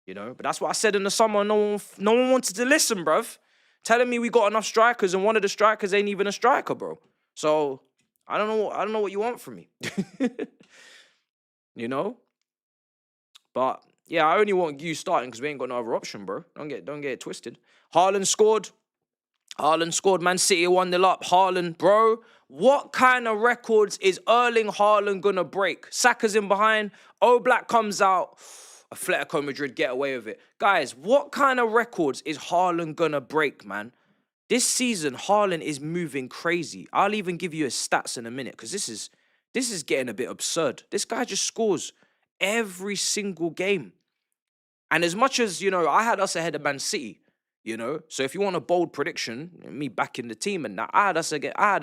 But that's what I said in the summer. No one wanted to listen, bruv. Telling me we got enough strikers, and one of the strikers ain't even a striker, bro. So I don't know what you want from me. But yeah, I only want you starting because we ain't got no other option, bro. Don't get it twisted. Haaland scored. Man City 1-0 up. Haaland, bro. What kind of records is Erling Haaland gonna break? Saka's in behind. Oblak comes out. Atletico Madrid get away with it. Guys, what kind of records is Haaland gonna break, man? This season, Haaland is moving crazy. I'll even give you his stats in a minute because this is getting a bit absurd. This guy just scores every single game. And as much as, I had us ahead of Man City, So if you want a bold prediction, me backing the team and that, I had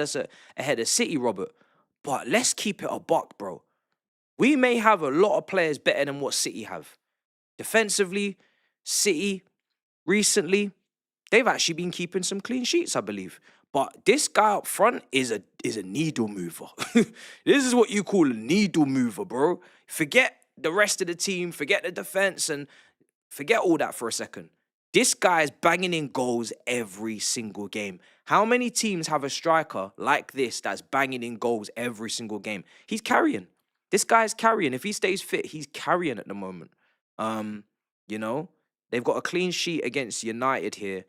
us ahead of City, Robert. But let's keep it a buck, bro. We may have a lot of players better than what City have. Defensively, City, recently, they've actually been keeping some clean sheets, I believe. But this guy up front is a needle mover. This is what you call a needle mover, bro. Forget the rest of the team, forget the defense, and forget all that for a second. This guy is banging in goals every single game. How many teams have a striker like this that's banging in goals every single game? He's carrying. This guy's carrying. If he stays fit, he's carrying at the moment. They've got a clean sheet against United here,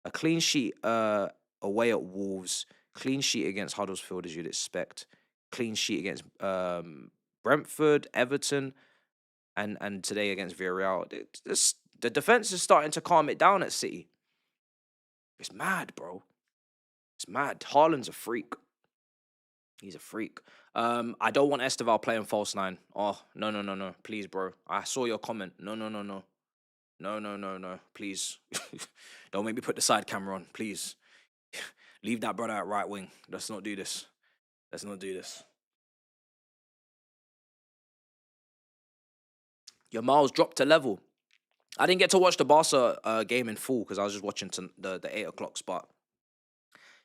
a clean sheet away at Wolves, clean sheet against Huddersfield, as you'd expect, clean sheet against Brentford, Everton, and today against Villarreal. The defense is starting to calm it down at City. It's mad, bro. It's mad. Haaland's a freak. He's a freak. I don't want Esteval playing false 9. Oh, no. Please, bro. I saw your comment. No. No. Please. Don't make me put the side camera on, please. Leave that brother at right wing. Let's not do this. Your Miles dropped a level. I didn't get to watch the Barca game in full because I was just watching the 8 o'clock spot.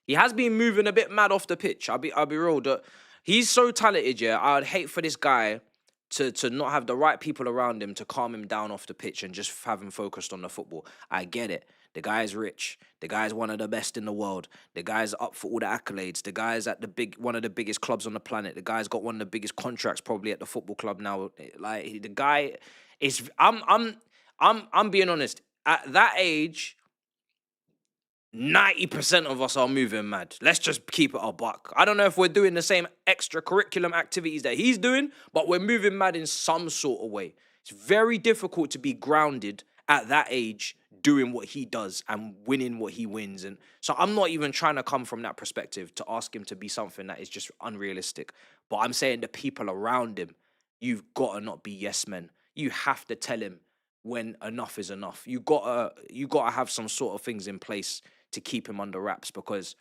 He has been moving a bit mad off the pitch. I'll be real. He's so talented, yeah. I would hate for this guy to not have the right people around him to calm him down off the pitch and just have him focused on the football. I get it. The guy's rich. The guy's one of the best in the world. The guy's up for all the accolades. The guy's at one of the biggest clubs on the planet. The guy's got one of the biggest contracts probably at the football club now. Like the guy is. I'm being honest. At that age, 90% of us are moving mad. Let's just keep it a buck. I don't know if we're doing the same extracurriculum activities that he's doing, but we're moving mad in some sort of way. It's very difficult to be grounded at that age doing what he does and winning what he wins. And so I'm not even trying to come from that perspective to ask him to be something that is just unrealistic. But I'm saying the people around him, you've got to not be yes men. You have to tell him when enough is enough. You gotta have some sort of things in place to keep him under wraps, because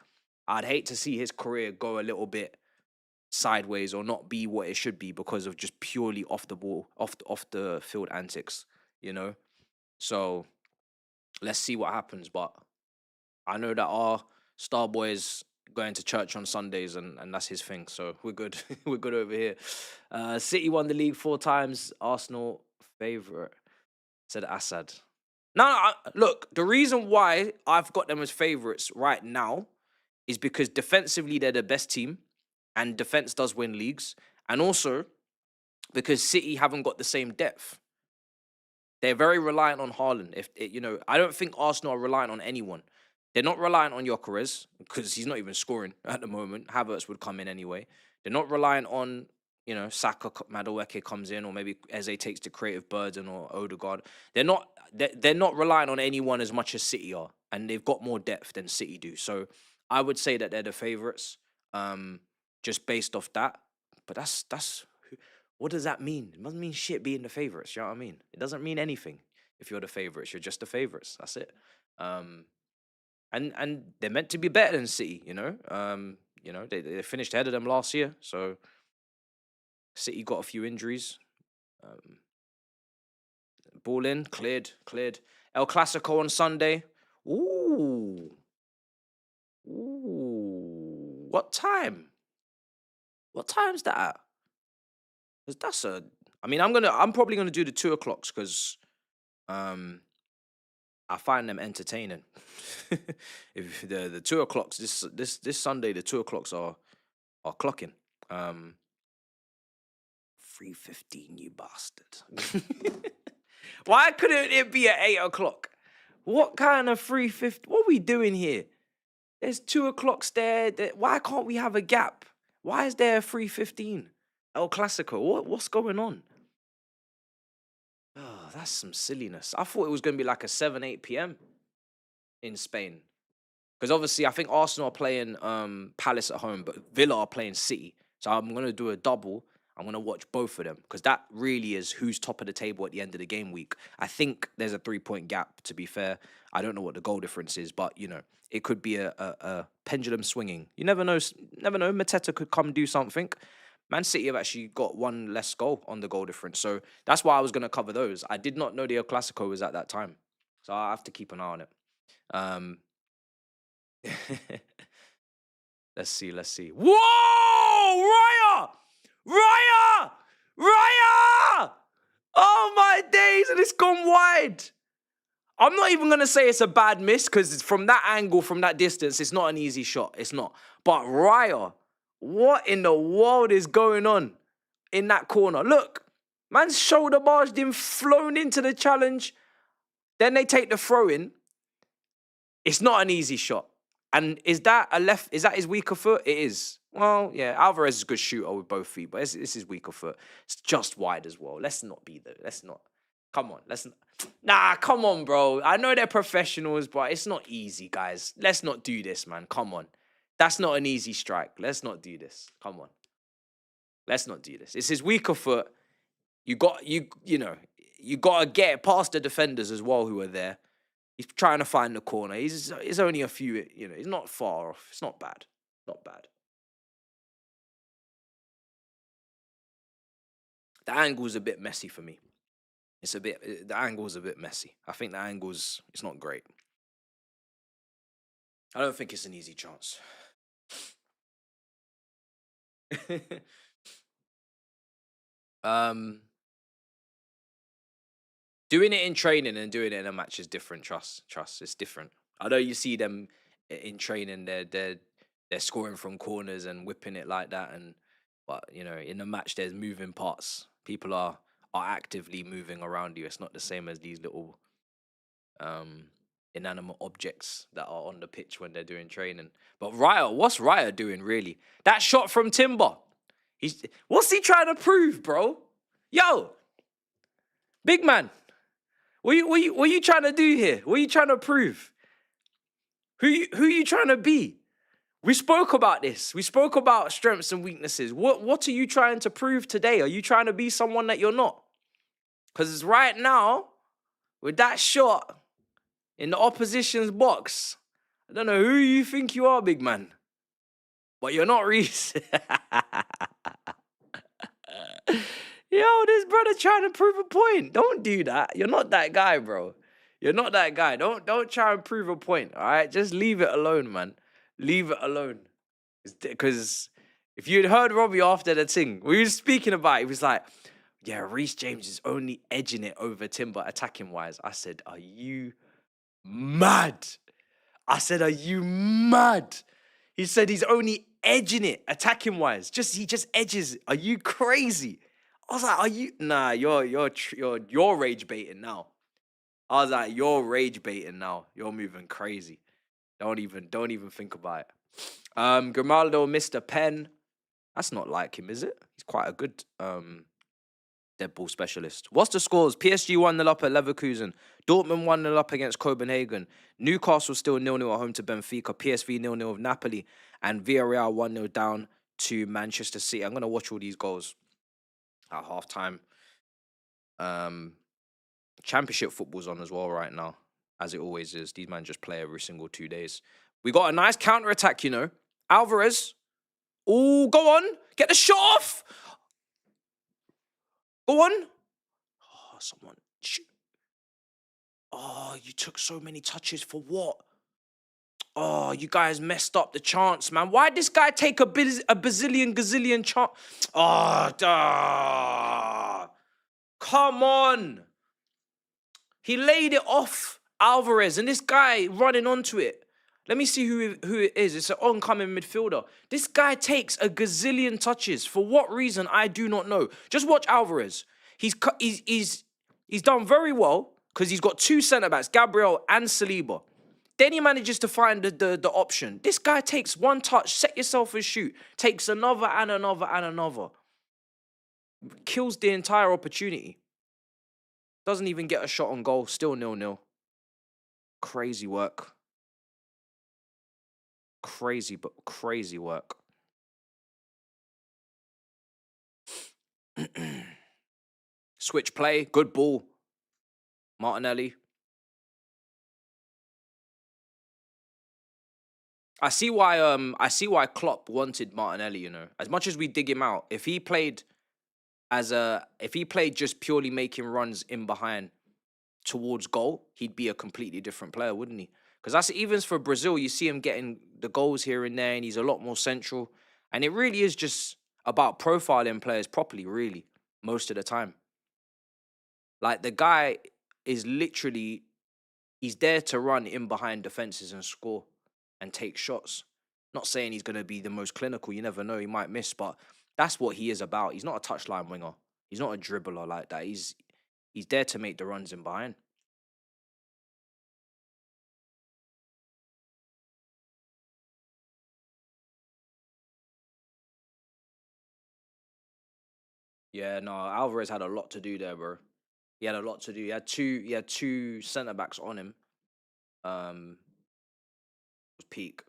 I'd hate to see his career go a little bit sideways or not be what it should be because of just purely off the ball, off the field antics, you know? So let's see what happens. But I know that our star boy is going to church on Sundays and that's his thing. So we're good. We're good over here. City won the league 4 times. Arsenal favourite, said Assad. No, look, the reason why I've got them as favourites right now is because defensively they're the best team and defence does win leagues. And also because City haven't got the same depth. They're very reliant on Haaland. I don't think Arsenal are reliant on anyone. They're not reliant on Gyökeres because he's not even scoring at the moment. Havertz would come in anyway. They're not reliant on, Saka, Madueke comes in, or maybe Eze takes the creative burden, or Odegaard. They're not reliant on anyone as much as City are, and they've got more depth than City do. So I would say that they're the favourites, just based off that. But that's what does that mean? It doesn't mean shit being the favourites. You know what I mean? It doesn't mean anything if you're the favourites. You're just the favourites. That's it. And they're meant to be better than City. They finished ahead of them last year, so City got a few injuries. Ball in, cleared. El Clasico on Sunday. Ooh. What time? What time's that at? 'Cause I'm probably gonna do the 2 o'clocks because I find them entertaining. If the 2 o'clocks this Sunday, the 2 o'clocks are clocking. 3:15, you bastard. Why couldn't it be at 8 o'clock? What kind of 3:50? What are we doing here? There's 2 o'clocks there. Why can't we have a gap? Why is there a 3:15? El Clasico. What's going on? Oh, that's some silliness. I thought it was going to be like a 7, 8 p.m. in Spain. Because obviously, I think Arsenal are playing Palace at home, but Villa are playing City. So I'm going to do a double. I'm going to watch both of them because that really is who's top of the table at the end of the game week. I think there's a 3-point gap, to be fair. I don't know what the goal difference is, but, it could be a pendulum swinging. You never know. Mateta could come do something. Man City have actually got one less goal on the goal difference. So that's why I was going to cover those. I did not know the El Clasico was at that time. So I have to keep an eye on it. Let's see. Whoa! Raya! Oh, my days. And it's gone wide. I'm not even going to say it's a bad miss because from that angle, from that distance, it's not an easy shot. It's not. But Raya, what in the world is going on in that corner? Look, man's shoulder barged him, flown into the challenge. Then they take the throw in. It's not an easy shot. And is that his weaker foot? It is. Well, yeah, Alvarez is a good shooter with both feet, but this is weaker foot. It's just wide as well. Let's not be there. Let's not. Come on. Nah, come on, bro. I know they're professionals, but it's not easy, guys. Let's not do this, man. Come on. That's not an easy strike. Let's not do this. Come on. Let's not do this. It's his weaker foot. You got to get it past the defenders as well who are there. He's trying to find the corner. He's only a few, he's not far off. It's not bad. Not bad. The angle's a bit messy for me. The angle's a bit messy. I think it's not great. I don't think it's an easy chance. Um, Doing it in training and doing it in a match is different. Trust, it's different. I know you see them in training, they're scoring from corners and whipping it like that, but you know, in the match there's moving parts. People are actively moving around you. It's not the same as these little inanimate objects that are on the pitch when they're doing training. But Raya, what's Raya doing really? That shot from Timber. What's he trying to prove, bro? Yo, big man. What you trying to do here? What are you trying to prove? Who you trying to be? We spoke about this. We spoke about strengths and weaknesses. What are you trying to prove today? Are you trying to be someone that you're not? Because right now, with that shot in the opposition's box, I don't know who you think you are, big man. But you're not Reese. Yo, this brother trying to prove a point. Don't do that. You're not that guy, bro. You're not that guy. Don't try and prove a point, all right? Just leave it alone, man. Leave it alone. Because if you'd heard Robbie after the thing, we were speaking about it, he was like, yeah, Reece James is only edging it over Timber attacking-wise. I said, are you mad? I said, are you mad? He said he's only edging it attacking-wise. He just edges it. Are you crazy? I was like, are you? Nah, you're rage baiting now. I was like, you're rage baiting now. You're moving crazy. Don't even think about it. Grimaldo missed a pen. That's not like him, is it? He's quite a good dead ball specialist. What's the scores? PSG 1-0 up at Leverkusen. Dortmund 1-0 up against Copenhagen. Newcastle still 0-0 at home to Benfica. PSV 0-0 with Napoli. And Villarreal 1-0 down to Manchester City. I'm going to watch all these goals at halftime. Championship football's on as well right now, as it always is. These men just play every single 2 days. We got a nice counter-attack, you know. Alvarez. Oh, go on. Get the shot off. Go on. Oh, someone. Shoot. Oh, you took so many touches for what? Oh, you guys messed up the chance, man. Why'd this guy take a bazillion chance? Oh, duh. Come on. He laid it off Alvarez, and this guy running onto it. Let me see who it is. It's an oncoming midfielder. This guy takes a gazillion touches. For what reason, I do not know. Just watch Alvarez. He's done very well because he's got two centre-backs, Gabriel and Saliba. Then he manages to find the option. This guy takes one touch, set yourself a shoot, takes another and another and another. Kills the entire opportunity. Doesn't even get a shot on goal. Still 0-0. Crazy work. Crazy work. Switch play. Good ball. Martinelli. I see why Klopp wanted Martinelli, you know. As much as we dig him out, if he played just purely making runs in behind towards goal, he'd be a completely different player, wouldn't he? Because that's even for Brazil, you see him getting the goals here and there, and he's a lot more central. And it really is just about profiling players properly, really, most of the time. Like, the guy is literally, he's there to run in behind defenses and score and take shots. Not saying he's going to be the most clinical. You never know, he might miss, but that's what he is about. He's not a touchline winger. He's not a dribbler like that. He's there to make the runs in behind. Yeah, no, Alvarez had a lot to do there, bro. He had a lot to do. He had two centre backs on him. It was peak.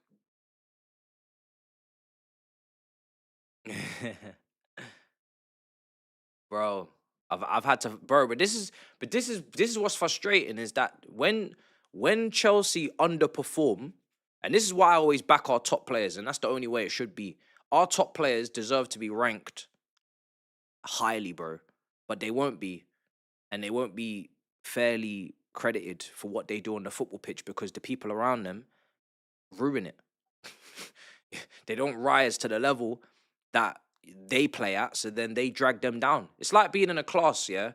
Bro, I've had to, bro, but this is what's frustrating is that when Chelsea underperform, and this is why I always back our top players, and that's the only way it should be. Our top players deserve to be ranked highly, bro, but they won't be, and they won't be fairly credited for what they do on the football pitch because the people around them ruin it. They don't rise to the level that they play at, so then they drag them down. It's like being in a class, yeah,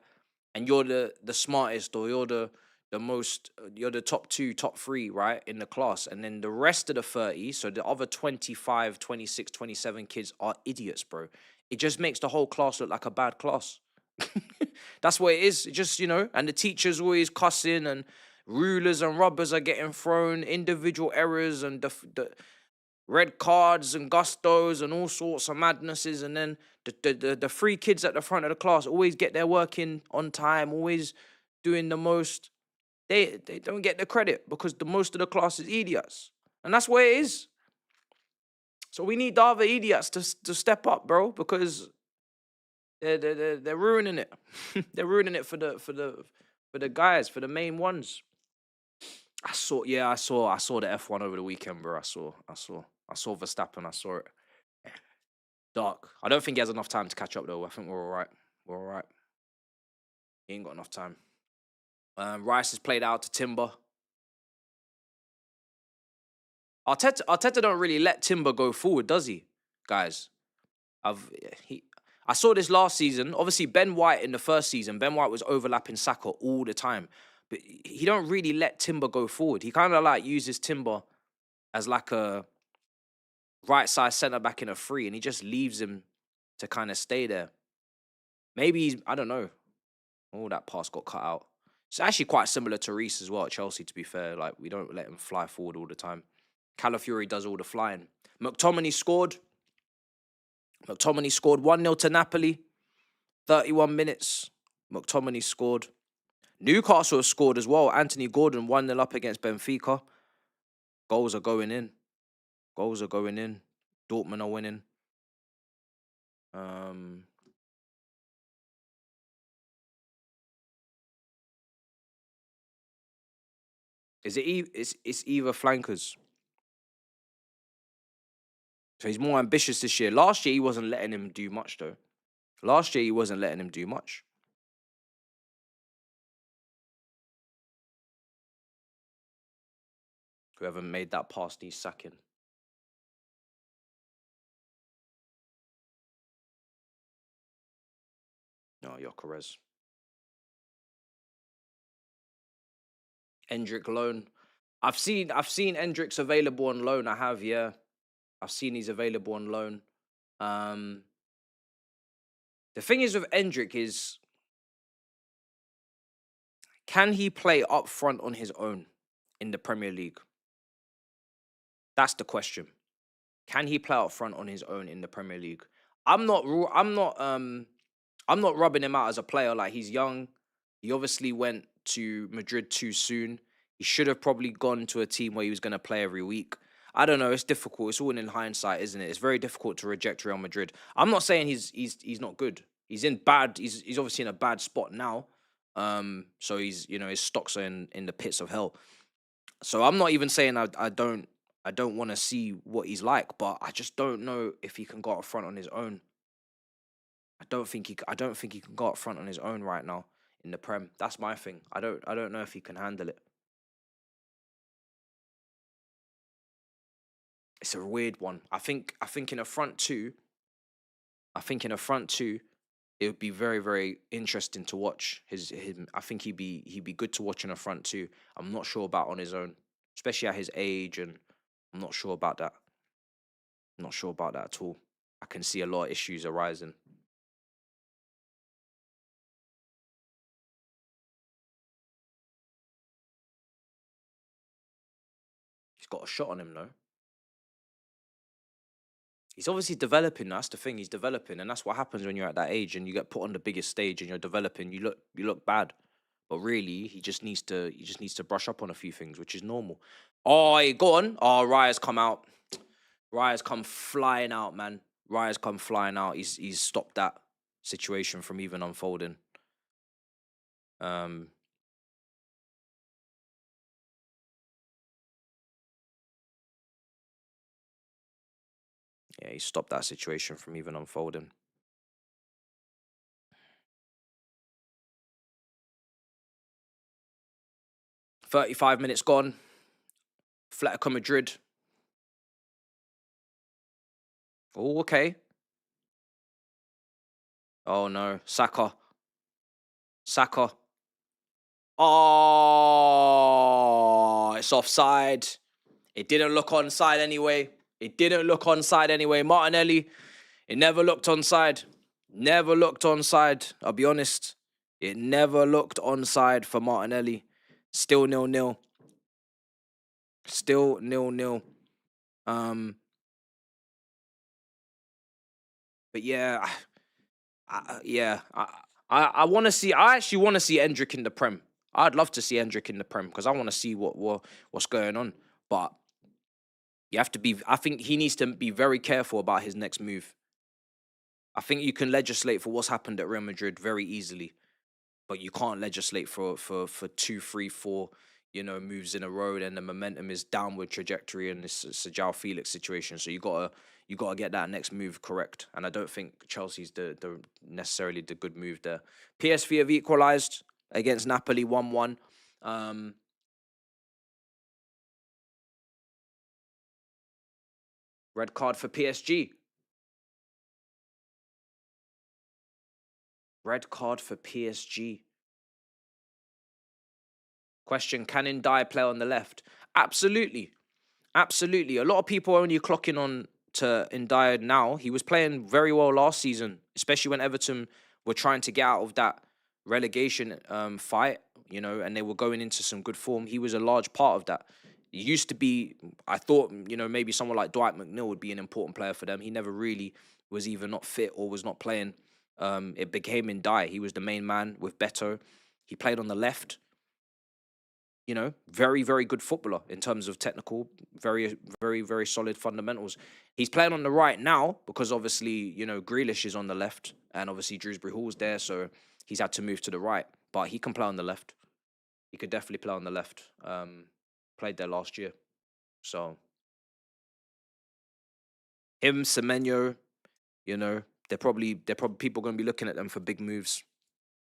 and you're the smartest, or you're the most, you're the top 2, top 3, right, in the class, and then the rest of the 30, so the other 25, 26, 27 kids are idiots, bro. It just makes the whole class look like a bad class. That's what it is. It just, and the teacher's always cussing, and rulers and rubbers are getting thrown, individual errors, and the red cards and gustos and all sorts of madnesses, and then the 3 kids at the front of the class always get their work in on time, always doing the most. They don't get the credit because the most of the class is idiots, and that's what it is. So we need the other idiots to step up, bro, because they're ruining it. They're ruining it for the guys, for the main ones. I saw the F1 over the weekend, bro. I saw Verstappen. I saw it. Dark. I don't think he has enough time to catch up though. I think we're all right. We're all right. He ain't got enough time. Rice has played out to Timber. Arteta don't really let Timber go forward, does he, guys? I saw this last season. Obviously, Ben White in the first season, Ben White was overlapping Saka all the time, but he don't really let Timber go forward. He kind of like uses Timber as like a right side centre back in a free, and he just leaves him to kind of stay there. Maybe I don't know. Oh, that pass got cut out. It's actually quite similar to Reece as well at Chelsea, to be fair. Like, we don't let him fly forward all the time. Calafiori does all the flying. McTominay scored. McTominay scored 1-0 to Napoli. 31 minutes. McTominay scored. Newcastle has scored as well. Anthony Gordon 1-0 up against Benfica. Goals are going in. Goals are going in. Dortmund are winning. It's either flankers. So he's more ambitious this year. Last year, he wasn't letting him do much, though. Last year, he wasn't letting him do much. Whoever made that pass needs sacking. No, Gyökeres. Endrick loan. I've seen Endrick's available on loan. I have, yeah. I've seen he's available on loan. The thing is with Endrick is, can he play up front on his own in the Premier League? That's the question. Can he play up front on his own in the Premier League? I'm not rubbing him out as a player. Like, he's young. He obviously went to Madrid too soon. He should have probably gone to a team where he was going to play every week. I don't know. It's difficult. It's all in hindsight, isn't it? It's very difficult to reject Real Madrid. I'm not saying he's not good. He's in bad. He's obviously in a bad spot now. So he's, his stocks are in the pits of hell. So I'm not even saying I don't want to see what he's like, but I just don't know if he can go up front on his own. I don't think he can go up front on his own right now in the Prem. That's my thing. I don't know if he can handle it. It's a weird one. I think in a front two. It would be very, very interesting to watch him. I think he'd be good to watch in a front two. I'm not sure about on his own, especially at his age, and I'm not sure about that. I'm not sure about that at all. I can see a lot of issues arising. He's got a shot on him, though. He's obviously developing. That's the thing. He's developing, and that's what happens when you're at that age and you get put on the biggest stage and you're developing. You look bad, but really, he just needs to brush up on a few things, which is normal. Oh, go on. Oh, Raya's come out. Raya's come flying out, man. Raya's come flying out. He's stopped that situation from even unfolding. Yeah, he stopped that situation from even unfolding. "35 minutes gone. Atletico Madrid." Oh, okay. Oh no, Saka. Saka. Oh, it's offside. It didn't look onside anyway. It didn't look onside anyway. Martinelli, it never looked onside. Never looked onside. I'll be honest. It never looked onside for Martinelli. Still 0-0. Still 0-0. But yeah, I want to see. I actually want to see Endrick in the Prem. I'd love to see Endrick in the Prem because I want to see what's going on. But you have to be. I think he needs to be very careful about his next move. I think you can legislate for what's happened at Real Madrid very easily, but you can't legislate for 2, 3, 4, moves in a row, and the momentum is downward trajectory, and it's a João Felix situation. So you gotta get that next move correct. And I don't think Chelsea's the necessarily the good move there. PSV have equalised against Napoli 1-1. Red card for PSG. Red card for PSG. Question, can Ndai play on the left? Absolutely. Absolutely. A lot of people are only clocking on to Ndai now. He was playing very well last season, especially when Everton were trying to get out of that relegation fight, and they were going into some good form. He was a large part of that. It used to be, I thought, maybe someone like Dwight McNeil would be an important player for them. He never really was either not fit or was not playing. It became Ndai. He was the main man with Beto. He played on the left. Very, very good footballer in terms of technical, very, very, very solid fundamentals. He's playing on the right now because obviously, Grealish is on the left and obviously Dewsbury Hall's there, so he's had to move to the right. But he can play on the left. He could definitely play on the left. Played there last year. So him, Semenyo, they're probably people going to be looking at them for big moves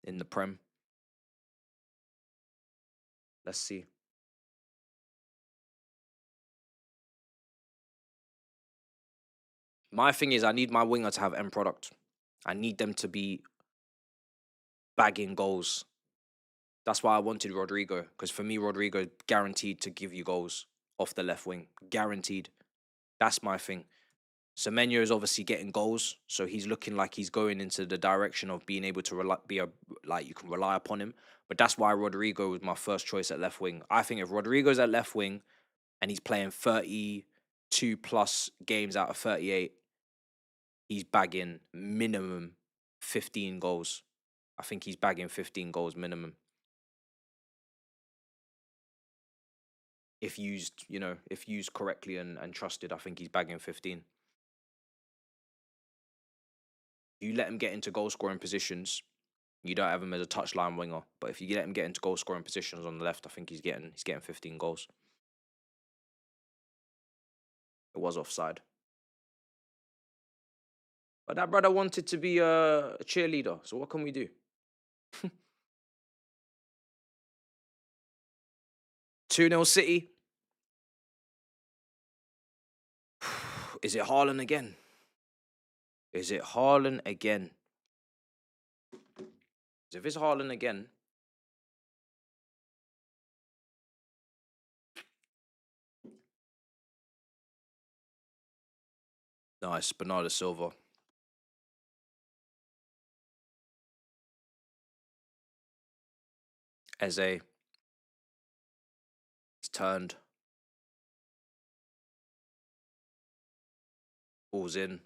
in the Prem. Let's see. My thing is I need my winger to have end product. I need them to be bagging goals. That's why I wanted Rodrigo, because for me, Rodrigo guaranteed to give you goals off the left wing. Guaranteed. That's my thing. Semenyo is obviously getting goals, so he's looking like he's going into the direction of being able to you can rely upon him. But that's why Rodrigo was my first choice at left wing. I think if Rodrigo's at left wing and he's playing 32 plus games out of 38, he's bagging minimum 15 goals. I think he's bagging 15 goals minimum. If used, if used correctly and trusted, I think he's bagging 15. You let him get into goal scoring positions, you don't have him as a touchline winger. But if you let him get into goal scoring positions on the left, I think he's getting 15 goals. It was offside. But that brother wanted to be a cheerleader, so what can we do? 2-0 City. Is it Hairline again? Is it Hairline again? If it's Hairline again, nice, Bernardo Silva. Eze. He's turned. Ball's in.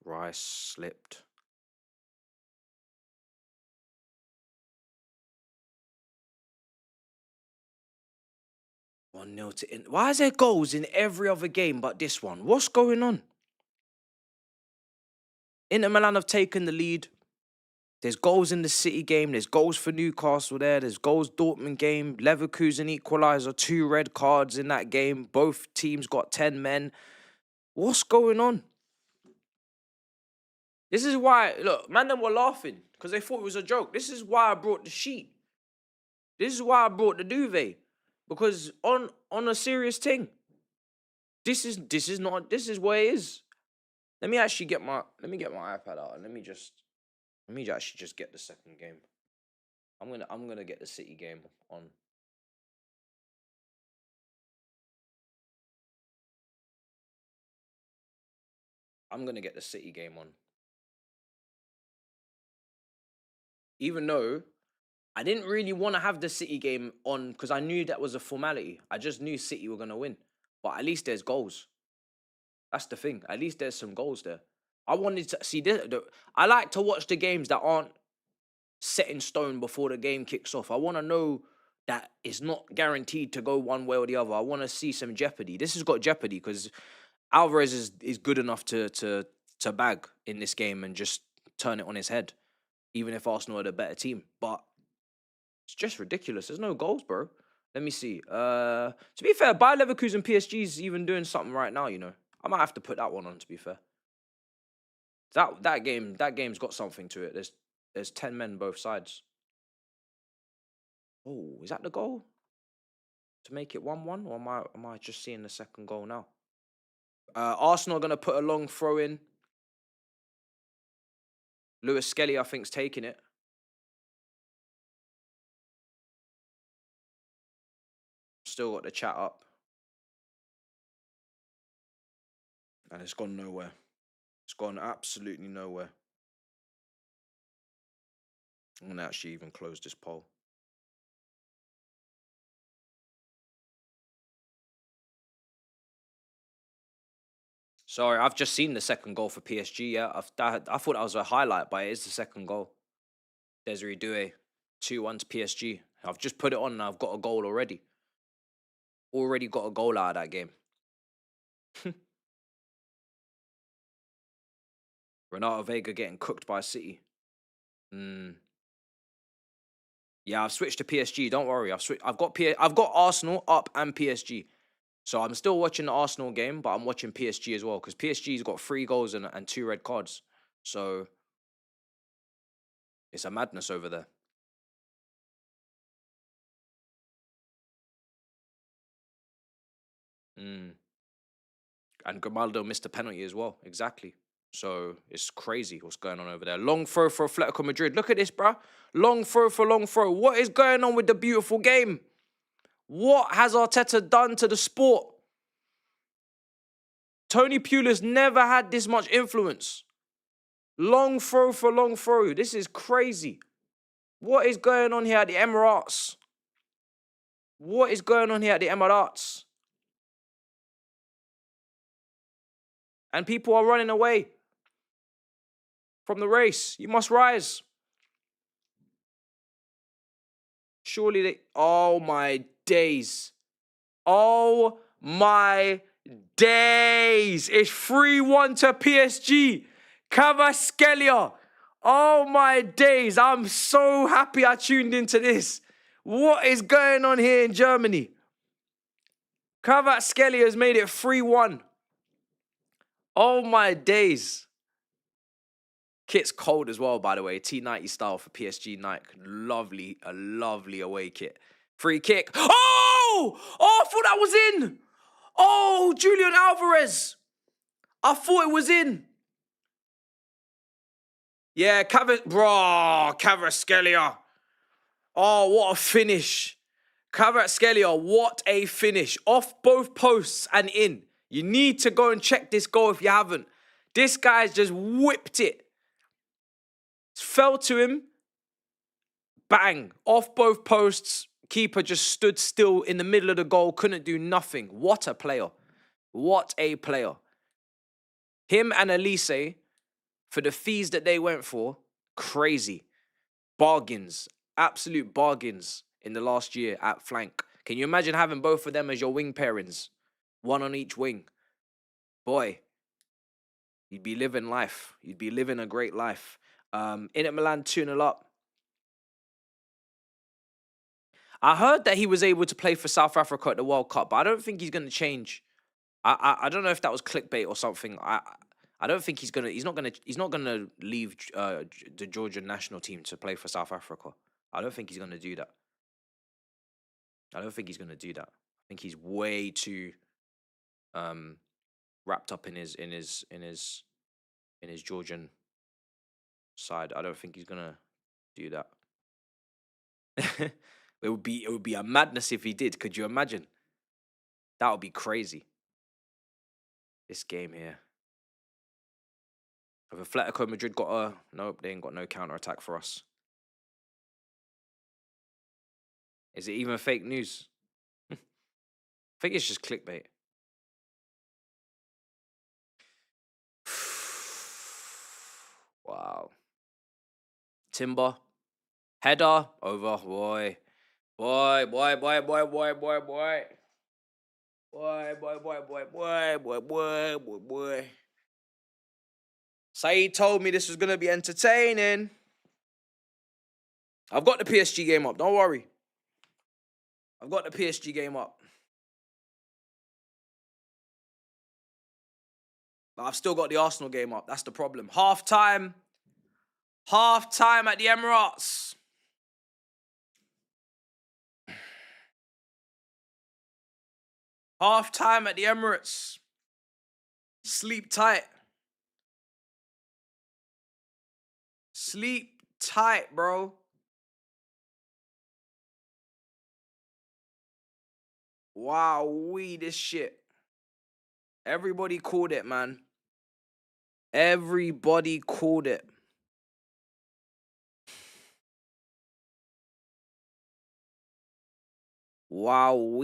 Rice slipped. One 0 to in. Why is there goals in every other game but this one? What's going on? Inter Milan have taken the lead. There's goals in the City game. There's goals for Newcastle there. There's goals Dortmund game. Leverkusen equaliser. 2 red cards in that game. Both teams got 10 men. What's going on? This is why, look, man, them were laughing because they thought it was a joke. This is why I brought the sheet. This is why I brought the duvet. Because on a serious thing, this is what it is. Let me actually get my iPad out and let me actually just get the second game. I'm gonna get the City game on. I'm gonna get the City game on. Even though I didn't really want to have the City game on because I knew that was a formality. I just knew City were gonna win. But at least there's goals. That's the thing. At least there's some goals there. I wanted to see I like to watch the games that aren't set in stone before the game kicks off. I want to know that it's not guaranteed to go one way or the other. I want to see some jeopardy. This has got jeopardy because Alvarez is good enough to bag in this game and just turn it on his head, even if Arsenal are the better team. But it's just ridiculous. There's no goals, bro. Let me see. To be fair, Bayer Leverkusen PSG's even doing something right now, you know. I might have to put that one on, to be fair. That game's got something to it. There's 10 men both sides. Oh, is that the goal? To make it 1-1? Or am I just seeing the second goal now? Arsenal are gonna put a long throw in. Lewis Skelly, I think, is taking it. Still got the chat up. And it's gone nowhere. It's gone absolutely nowhere. I'm gonna actually even close this poll. Sorry, I've just seen the second goal for PSG. Yeah, I thought that was a highlight, but it is the second goal. Desiree Doué, 2-1 to PSG. I've just put it on and I've got a goal already. Already got a goal out of that game. Renato Vega getting cooked by City. Yeah, I've switched to PSG. Don't worry, I've got Arsenal up and PSG. So I'm still watching the Arsenal game, but I'm watching PSG as well because PSG's got 3 goals and 2 red cards. So it's a madness over there. And Grimaldo missed a penalty as well. Exactly. So it's crazy what's going on over there. Long throw for Atletico Madrid. Look at this, bruh. Long throw for long throw. What is going on with the beautiful game? What has Arteta done to the sport? Tony Pulis never had this much influence. Long throw for long throw. This is crazy. What is going on here at the Emirates? What is going on here at the Emirates? And people are running away from the race. You must rise. Surely they... Oh, my days. Oh, my days. It's 3-1 to PSG. Cavaskelia. Oh, my days. I'm so happy I tuned into this. What is going on here in Germany? Kvaratskhelia has made it 3-1. Oh, my days. Kit's cold as well, by the way. T90 style for PSG Nike. Lovely, a lovely away kit. Free kick. Oh! Oh, I thought that was in. Oh, Julian Alvarez. I thought it was in. Yeah, Kvaratskhelia. Oh, what a finish. Kvaratskhelia, what a finish. Off both posts and in. You need to go and check this goal if you haven't. This guy's just whipped it. Fell to him. Bang. Off both posts. Keeper just stood still in the middle of the goal. Couldn't do nothing. What a player. What a player. Him and Elise, for the fees that they went for, crazy. Bargains. Absolute bargains in the last year at flank. Can you imagine having both of them as your wing pairings? One on each wing. Boy, you'd be living life. You'd be living a great life. Inter Milan 2-0 up. I heard that he was able to play for South Africa at the World Cup, but I don't think he's going to change. I don't know if that was clickbait or something. I don't think he's not gonna leave the Georgian national team to play for South Africa. I don't think he's gonna do that. I think he's way too wrapped up in his in his Georgian side. I don't think he's gonna do that. it would be a madness if he did. Could you imagine? That would be crazy. This game here. Have Atletico Madrid got a... Nope, they ain't got no counter-attack for us. Is it even fake news? I think it's just clickbait. Wow. Timber. Header. Over. Boy. Boy. Saeed told me this was going to be entertaining. I've got the PSG game up. Don't worry. I've got the PSG game up. But I've still got the Arsenal game up. That's the problem. Half time. Half time at the Emirates. Half time at the Emirates. Sleep tight. Sleep tight, bro. Wow, this shit. Everybody called it, man. Everybody called it. Wow,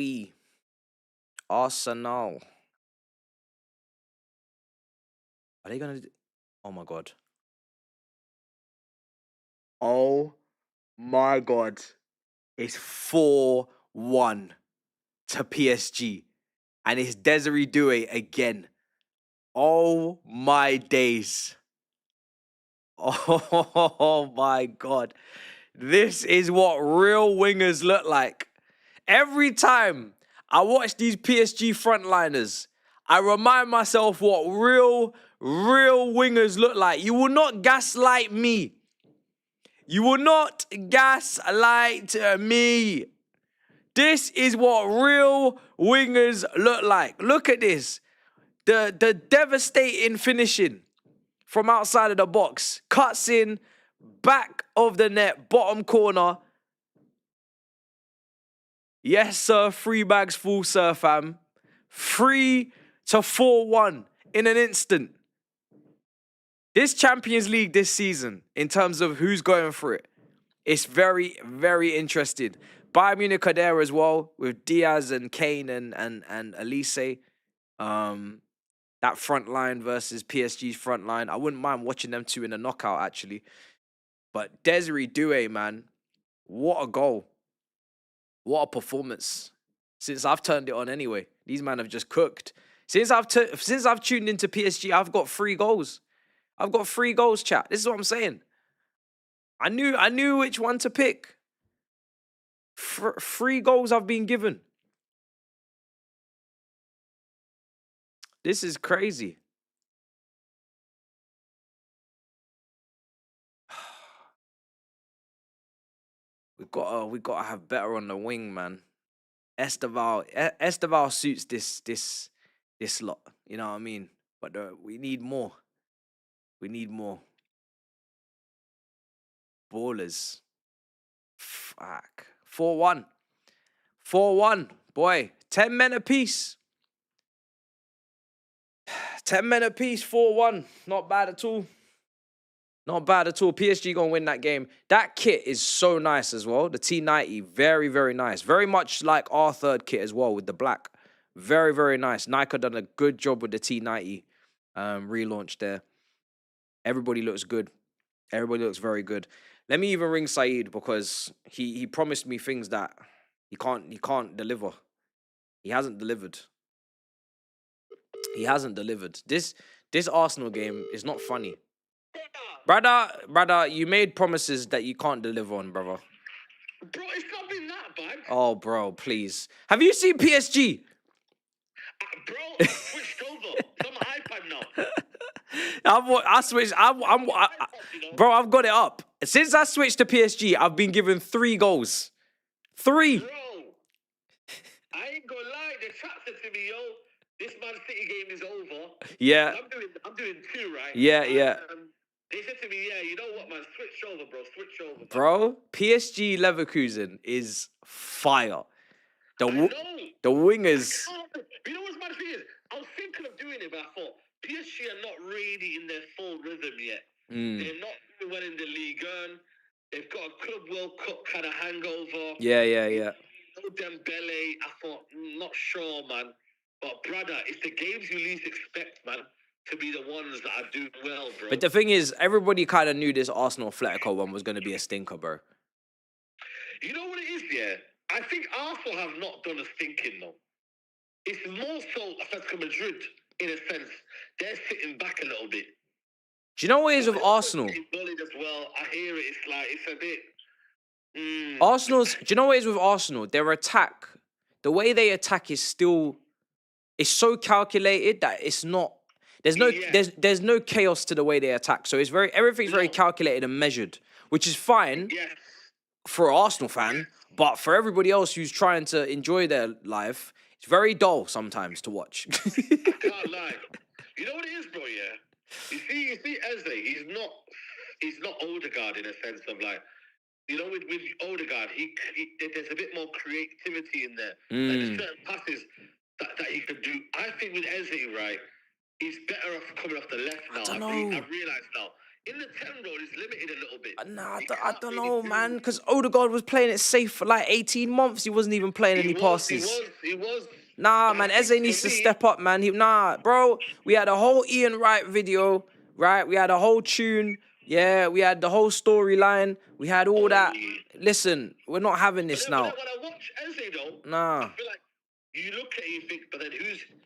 Arsenal. Are they gonna... Oh my god. Oh my god. It's 4-1 to PSG. And it's Desiree Doué again. Oh my days. Oh my god. This is what real wingers look like. Every time I watch these PSG frontliners, I remind myself what real wingers look like. You will not gaslight me. You will not gaslight me. This is what real wingers look like. Look at this. The devastating finishing from outside of the box. Cuts in, back of the net, bottom corner. Yes, sir. 3 bags full, sir, fam. 3 to 4-1 in an instant. This Champions League this season, in terms of who's going for it, it's very, very interesting. Bayern Munich are there as well, with Diaz and KiiND and Elise. That front line versus PSG's front line. I wouldn't mind watching them two in a knockout, actually. But Desiree Doué, man, what a goal. What a performance. Since I've turned it on anyway. These men have just cooked. Since I've tuned into PSG, I've got 3 goals. I've got 3 goals, chat. This is what I'm saying. I knew which one to pick. 3 goals I've been given. This is crazy. We gotta have better on the wing, man. Esteval suits this lot. You know what I mean? But we need more. We need more. Ballers. Fuck. 4-1. 4-1. Boy, 10 men apiece. 10 men apiece, 4-1. Not bad at all. Not bad at all. PSG gonna win that game. That kit is so nice as well. The T90, very, very nice. Very much like our third kit as well with the black. Very, very nice. Nike done a good job with the T90 relaunch there. Everybody looks good. Everybody looks very good. Let me even ring Saeed because he promised me things that he can't deliver. He hasn't delivered. He hasn't delivered. This Arsenal game is not funny. Brother, you made promises that you can't deliver on, brother. Bro, it's not been that bad. Oh, bro, please. Have you seen PSG? Bro, I switched over. It's on my iPad now. I switched. Bro, I've got it up. Since I switched to PSG, I've been given 3 goals. 3. Bro, I ain't gonna lie. The chat said to me, yo, this Man City game is over. Yeah. I'm doing 2, right? Yeah, And, yeah. they said to me, yeah, you know what, man? Switch over, bro. Switch over, man. Bro, PSG Leverkusen is fire. The I know. the wingers. You know what's my thing is? I was thinking of doing it, but I thought PSG are not really in their full rhythm yet. They're not doing well in the Ligue 1. They've got a Club World Cup kind of hangover. Yeah. No Dembele. I thought, not sure, man. But brother, it's the games you least expect, man, to be the ones that are doing well, bro. But the thing is, everybody kind of knew this Arsenal Atletico one was going to be a stinker, bro. You know what it is, yeah? I think Arsenal have not done a stinking, though. It's more so Atletico Madrid, in a sense. They're sitting back a little bit. Do you know what it is with Arsenal? Bullied as well. I hear it. It's like, it's a bit... Do you know what it is with Arsenal? Their attack, the way they attack is still... It's so calculated that it's not... There's no chaos to the way they attack. So it's everything's very calculated and measured, which is fine for an Arsenal fan, but for everybody else who's trying to enjoy their life, it's very dull sometimes to watch. I can't lie. You know what it is, bro, yeah? You see Eze, he's not Odegaard in a sense of like, you know, with Odegaard, there's a bit more creativity in there. Like there's certain passes that he could do. I think with Eze, right, he's better off coming off the left now. I've realised now. In the 10 role, he's limited a little bit. I don't know, man, because Odegaard was playing it safe for like 18 months. He wasn't even playing any passes. He was. Nah, man, Eze needs to step up, man. Bro, we had a whole Ian Wright video, right? We had a whole tune. Yeah, we had the whole storyline. We had all that. Listen, we're not having this now. When I watch Eze, though, nah. I feel like you look at it, you think, but then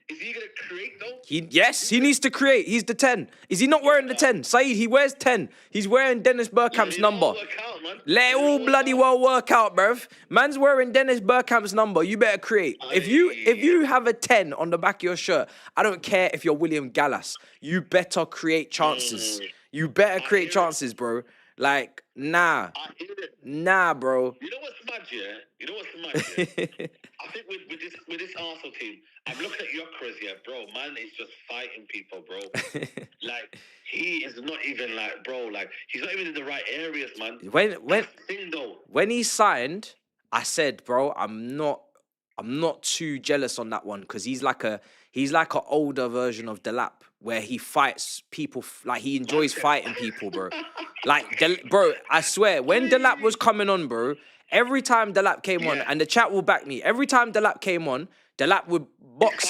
is he going to create, though? He needs to create. He's the 10. Is he not wearing the 10? Saeed, he wears 10. He's wearing Dennis Bergkamp's number. Let it all bloody well work out, bruv. Man's wearing Dennis Bergkamp's number. You better create. If you have a 10 on the back of your shirt, I don't care if you're William Gallas. You better create chances. You better create chances, bro. Like, nah. Nah, bro. You know what's mad, yeah? I think with this Arsenal team, I'm looking at Gyökeres, yeah, bro. Man is just fighting people, bro. Like, he is not even like, bro, like, he's not even in the right areas, man. When he signed, I said, bro, I'm not too jealous on that one because he's like an older version of Delap where he fights people like he enjoys fighting people, bro. Like, bro, I swear, when Delap was coming on, bro, every time Delap came on, and the chat will back me, every time Delap came on, Delap would box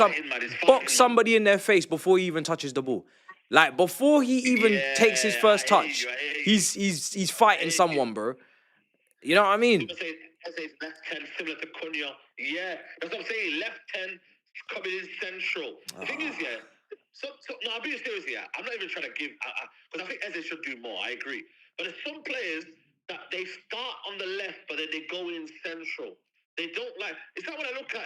somebody in their face before he even touches the ball. Like, before he even takes his first touch, he's fighting someone, bro. You know what I mean? People say left 10 similar to Cunha. Yeah, that's what I'm saying. Left 10 coming in central. The thing is, yeah. No, I'm being serious here. I'm not even trying to give, because I think Eze should do more. I agree. But there's some players that they start on the left, but then they go in central. They don't like. It's like when I look at,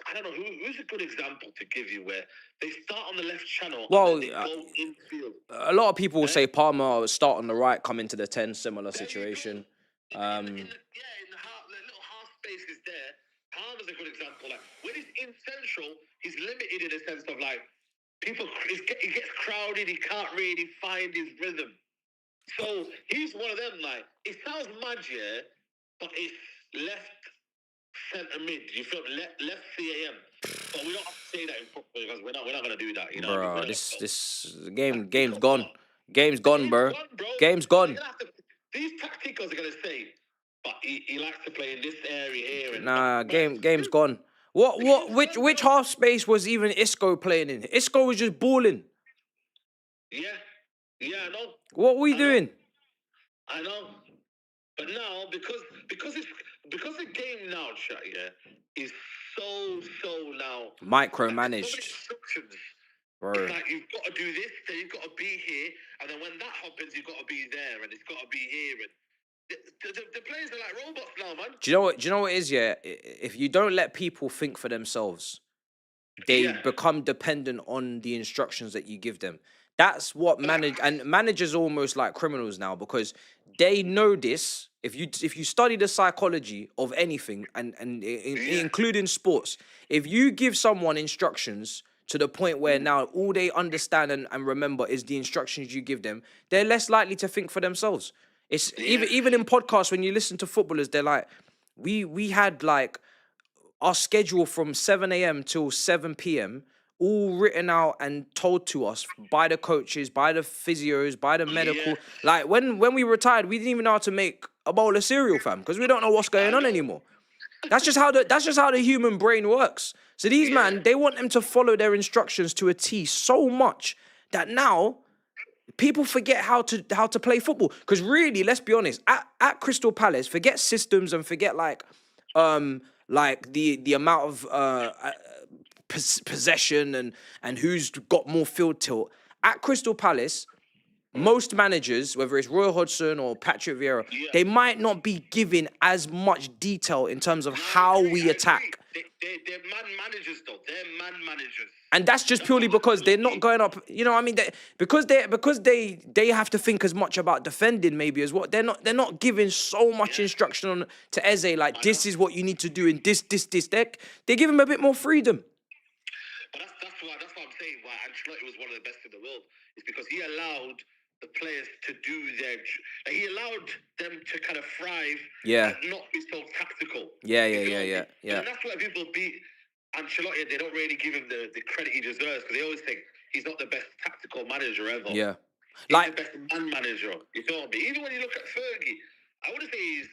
I don't know who's a good example to give you where they start on the left channel. Well, and then they go infield. A lot of people will say Palmer start on the right, come into the 10, similar situation. In the little half space is there. Palmer's a good example. Like when he's in central, he's limited in the sense of like people. He gets crowded. He can't really find his rhythm. So he's one of them. Like it sounds mad, yeah, but it's left centre mid. You feel left CAM. But we don't have to say that in football because we're not gonna do that. You know, bro. This game's gone. Game's gone, bro. Game's gone. These tacticals are gonna say, but he likes to play in this area here. And nah, game's gone. Which half space was even Isco playing in? Isco was just balling. Yeah, I know. What were we doing? I know, but now because the game now, chat, yeah, is so now micromanaged. Like, so many instructions. Bro. It's like you've got to do this, then you've got to be here, and then when that happens, you've got to be there, and it's got to be here, and the players are like robots now, man. Do you know what it is? Yeah, if you don't let people think for themselves, they become dependent on the instructions that you give them. that's what managers are almost like criminals now, because they know this. If you study the psychology of anything, including sports, if you give someone instructions to the point where now all they understand and remember is the instructions you give them, they're less likely to think for themselves. It's even in podcasts, when you listen to footballers, they're like, we had like our schedule from 7 a.m. till 7 p.m. all written out and told to us by the coaches, by the physios, by the medical. Like when we retired, we didn't even know how to make a bowl of cereal, fam, because we don't know what's going on anymore. That's just how the human brain works. So these man, they want them to follow their instructions to a T so much that now people forget how to play football. Because really, let's be honest, at Crystal Palace, forget systems and forget like the amount of possession and who's got more field tilt. At Crystal Palace, most managers, whether it's Roy Hodgson or Patrick Vieira, they might not be given as much detail in terms of how we attack. They're man managers, though. They're man managers. And that's just purely because they're not going up. You know what I mean? Because they have to think as much about defending maybe as what they're not giving so much instruction to Eze, like this is what you need to do in this. They give him a bit more freedom. But that's what I'm saying. Why Ancelotti was one of the best in the world is because he allowed the players to do he allowed them to kind of thrive and not be so tactical. Yeah. And that's why people beat Ancelotti. They don't really give him the credit he deserves, because they always think he's not the best tactical manager ever. Yeah. He's the best man manager. You feel me? Even when you look at Fergie, I wouldn't say he's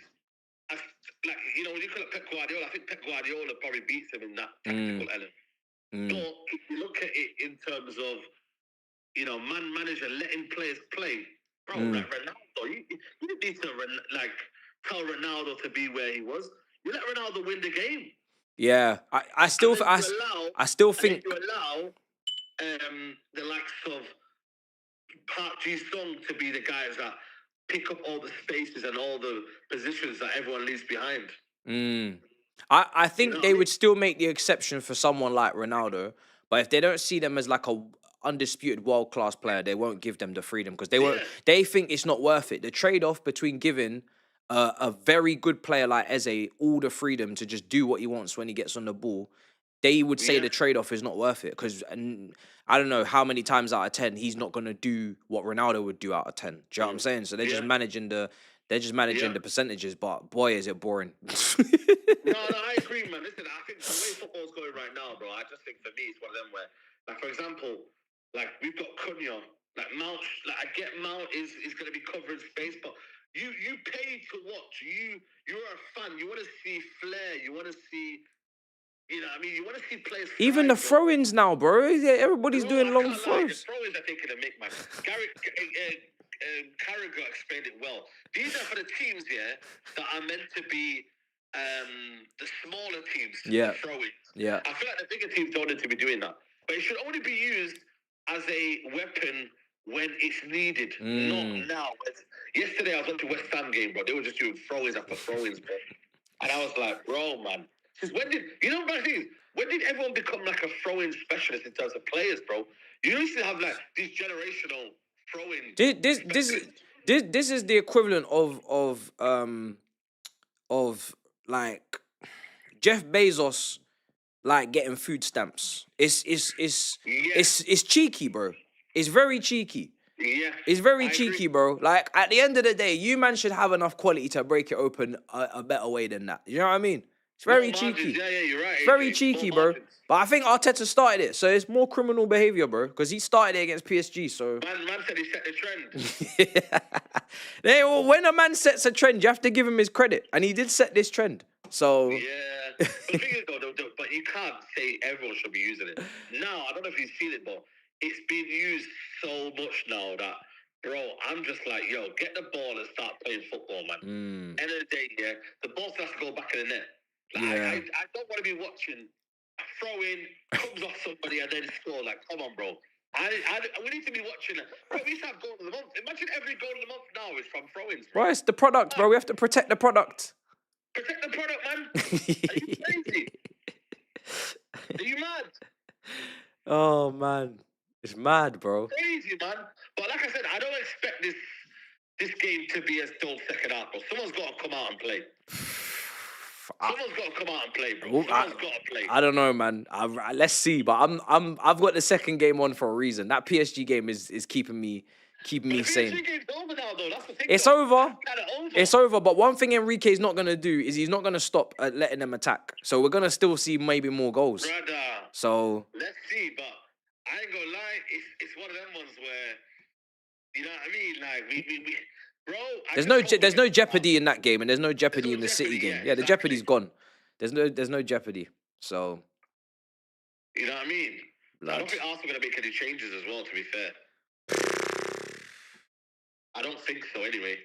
when you look at Pep Guardiola, I think Pep Guardiola probably beats him in that tactical element. But if you look at it in terms of man manager letting players play, bro, like Ronaldo, you didn't need to tell Ronaldo to be where he was. You let Ronaldo win the game. Yeah, I still think you allow the likes of Park Ji-sung to be the guys that pick up all the spaces and all the positions that everyone leaves behind. I think they would still make the exception for someone like Ronaldo, but if they don't see them as like a undisputed world-class player, they won't give them the freedom, because they think it's not worth it. The trade-off between giving a very good player like Eze all the freedom to just do what he wants when he gets on the ball, they would say the trade-off is not worth it, because I don't know how many times out of 10 he's not going to do what Ronaldo would do out of 10. Do you know what I'm saying? So they're just managing the percentages, but boy, is it boring. No, I agree, man. Listen, I think the way football's going right now, bro, I just think for me it's one of them where, like, for example, like we've got Cunha, like Mount, like I get Mount is going to be covering space, but you pay to watch. You're a fan. You want to see flair. You want to see, you want to see players. Even the throw-ins now, bro. Everybody's doing long throws. The throw-ins are taking a mick, man. Carragher explained it well. These are for the teams, that are meant to be the smaller teams. Yeah. Throw-ins. Yeah. I feel like the bigger teams don't need to be doing that, but it should only be used as a weapon when it's needed, not now. Yesterday I was watching West Ham game, bro. They were just doing throw-ins after throw-ins, bro. And I was like, bro, man. Since when did everyone become like a throw-in specialist in terms of players, bro? You used to have like these generational throw-in. This is the equivalent of like Jeff Bezos like getting food stamps. It's cheeky, bro. It's very cheeky. Yeah. It's very cheeky, bro. Like, at the end of the day, you man should have enough quality to break it open a better way than that. You know what I mean? It's very cheeky. Yeah, you're right. It's very cheeky, bro. But I think Arteta started it, so it's more criminal behavior, bro. Because he started it against PSG, so... Man said he set the trend. When a man sets a trend, you have to give him his credit. And he did set this trend, so... Yeah. But the thing is, though, but you can't say everyone should be using it. Now, I don't know if you've seen it, but it's been used so much now that, bro, I'm just like, yo, get the ball and start playing football, man. End of the day, the ball has to go back in the net. Like, I don't want to be watching a throw-in, comes off somebody and then score. Like, come on, bro. We need to be watching it. Bro, we used to have goal of the month. Imagine every goal of the month now is from throw-ins. Bro, it's the product, bro. We have to protect the product. Protect the product, man. Are you crazy? Are you mad? Oh, man. It's mad, bro. Crazy, man. But like I said, I don't expect this game to be as dull second half, bro. Someone's got to come out and play. Someone's got to come out and play, bro. Someone's got to play. I don't know, man. Let's see, but I've got the second game on for a reason. That PSG game is keeping me sane. The game's over now, though. That's the thing. It's though. over. Kinda over. It's over. But one thing Enrique's not gonna do is he's not gonna stop at letting them attack. So we're gonna still see maybe more goals. Brother, So let's see, but I ain't gonna lie, it's one of them ones where, you know what I mean? Like we bro. there's no jeopardy in that game, and there's no jeopardy in the City game. Yeah, the jeopardy's gone. There's no jeopardy. So you know what I mean? I don't lads. think Arsenal are gonna make any changes as well. To be fair, I don't think so. Anyway,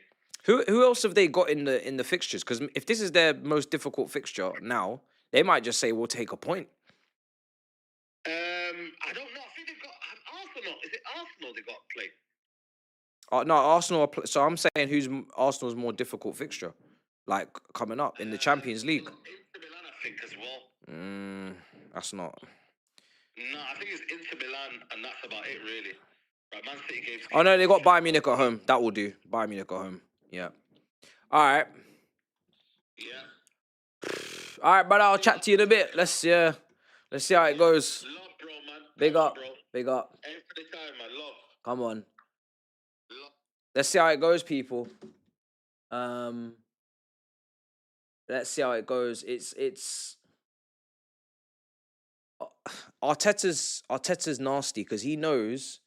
Who else have they got in the fixtures? Because if this is their most difficult fixture now, they might just say we'll take a point. I don't know. I think they've got Arsenal. Is it Arsenal they got to play? No, Arsenal. So I'm saying who's Arsenal's more difficult fixture, like coming up in the Champions League. Inter Milan, I think, as well. That's not. No, I think it's Inter Milan, and that's about it, really. Right, Man City games. Oh no, they got Bayern Munich at home. That will do. Bayern Munich at home. Yeah. All right. Yeah. All right, brother. I'll chat to you in a bit. Let's see how it goes. Love, bro, man. Big Love, up. bro. Big up. Aim for the time, man. Love. Come on. Love. Let's see how it goes, people. Let's see how it goes. It's Arteta's nasty because he knows.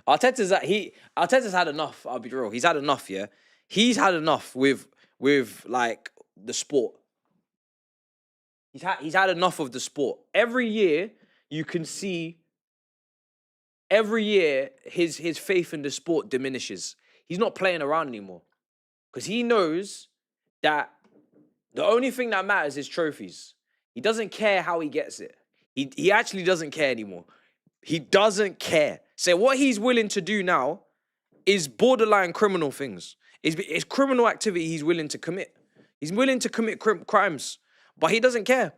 Arteta's had enough. I'll be real. He's had enough. Yeah, he's had enough with like the sport. He's had enough of the sport. Every year you can see. Every year his faith in the sport diminishes. He's not playing around anymore because he knows that the only thing that matters is trophies. He doesn't care how he gets it. He actually doesn't care anymore. He doesn't care. So what he's willing to do now is borderline criminal things. It's criminal activity he's willing to commit. He's willing to commit crimes, but he doesn't care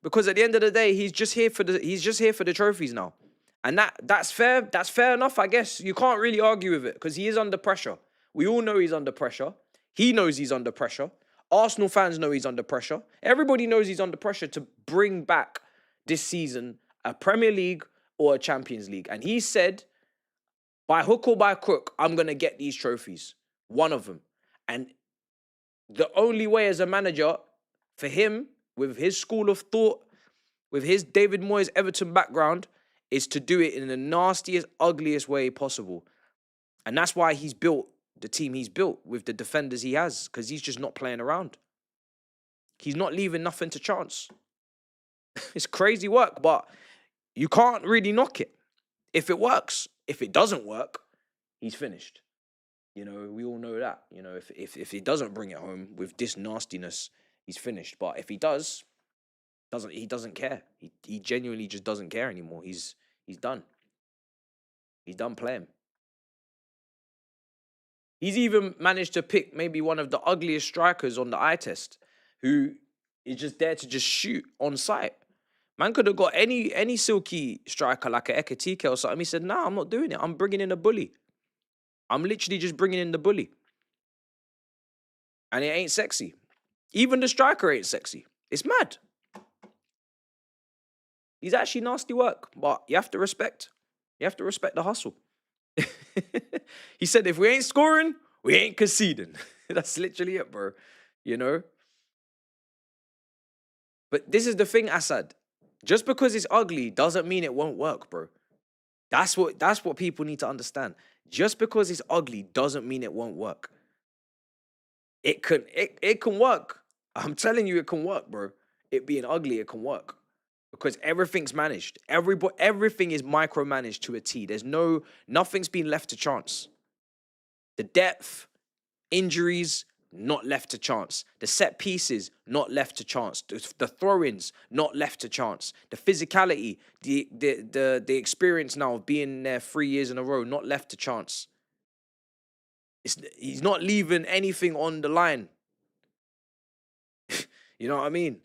because at the end of the day, he's just here for the trophies now, and that's fair. That's fair enough, I guess. You can't really argue with it because he is under pressure. We all know he's under pressure. He knows he's under pressure. Arsenal fans know he's under pressure. Everybody knows he's under pressure to bring back this season a Premier League or a Champions League. And he said, by hook or by crook, I'm going to get these trophies. One of them. And the only way as a manager for him, with his school of thought, with his David Moyes Everton background, is to do it in the nastiest, ugliest way possible. And that's why he's built the team he's built with the defenders he has, because he's just not playing around. He's not leaving nothing to chance. It's crazy work, but you can't really knock it. If it works, if it doesn't work, he's finished. You know, we all know that. You know, if he doesn't bring it home with this nastiness, he's finished. But if he does, he doesn't care. He genuinely just doesn't care anymore. He's done. He's done playing. He's even managed to pick maybe one of the ugliest strikers on the eye test, who is just there to just shoot on sight. Man could have got any silky striker like a Atletico or something. He said, "Nah, I'm not doing it. I'm bringing in a bully. I'm literally just bringing in the bully." And it ain't sexy. Even the striker ain't sexy. It's mad. He's actually nasty work, but you have to respect. You have to respect the hustle. He said, if we ain't scoring, we ain't conceding. That's literally it, bro. You know? But this is the thing, Assad. Just because it's ugly doesn't mean it won't work, bro. That's what people need to understand. Just because it's ugly doesn't mean it won't work. It can work. I'm telling you, it can work, bro. It being ugly, it can work. Because everything's managed. Everything is micromanaged to a T. Nothing's been left to chance. The depth, injuries, not left to chance. The set pieces, not left to chance. The throw-ins, not left to chance. The physicality, the experience now of being there 3 years in a row, not left to chance. He's not leaving anything on the line. You know what I mean?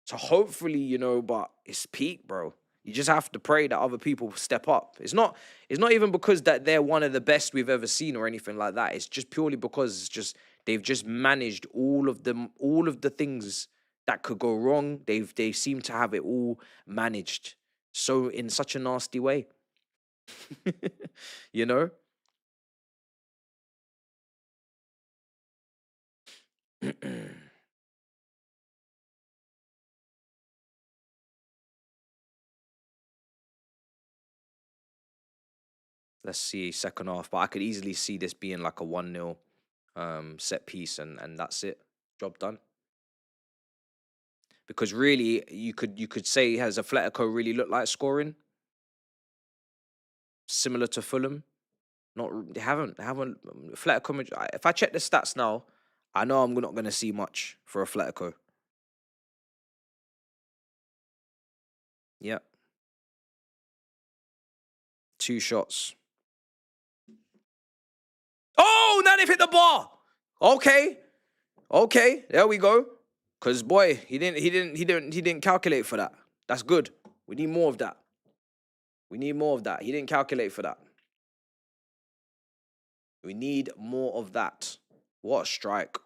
So hopefully, but it's peak, bro. You just have to pray that other people step up. It's not even because that they're one of the best we've ever seen or anything like that. It's just purely because it's just they've just managed all of the things that could go wrong. They seem to have it all managed so in such a nasty way. You know? Let's see second half, but I could easily see this being like a 1-0 set piece and that's it. Job done. Because really you could say, has Atletico really looked like scoring? Similar to Fulham? Not, they haven't Atletico. If I check the stats now, I know I'm not going to see much for Atletico. Yep. 2 shots. Oh, now they've hit the bar. Okay, there we go. Cause boy, he didn't calculate for that. That's good. We need more of that. He didn't calculate for that. We need more of that. What a strike.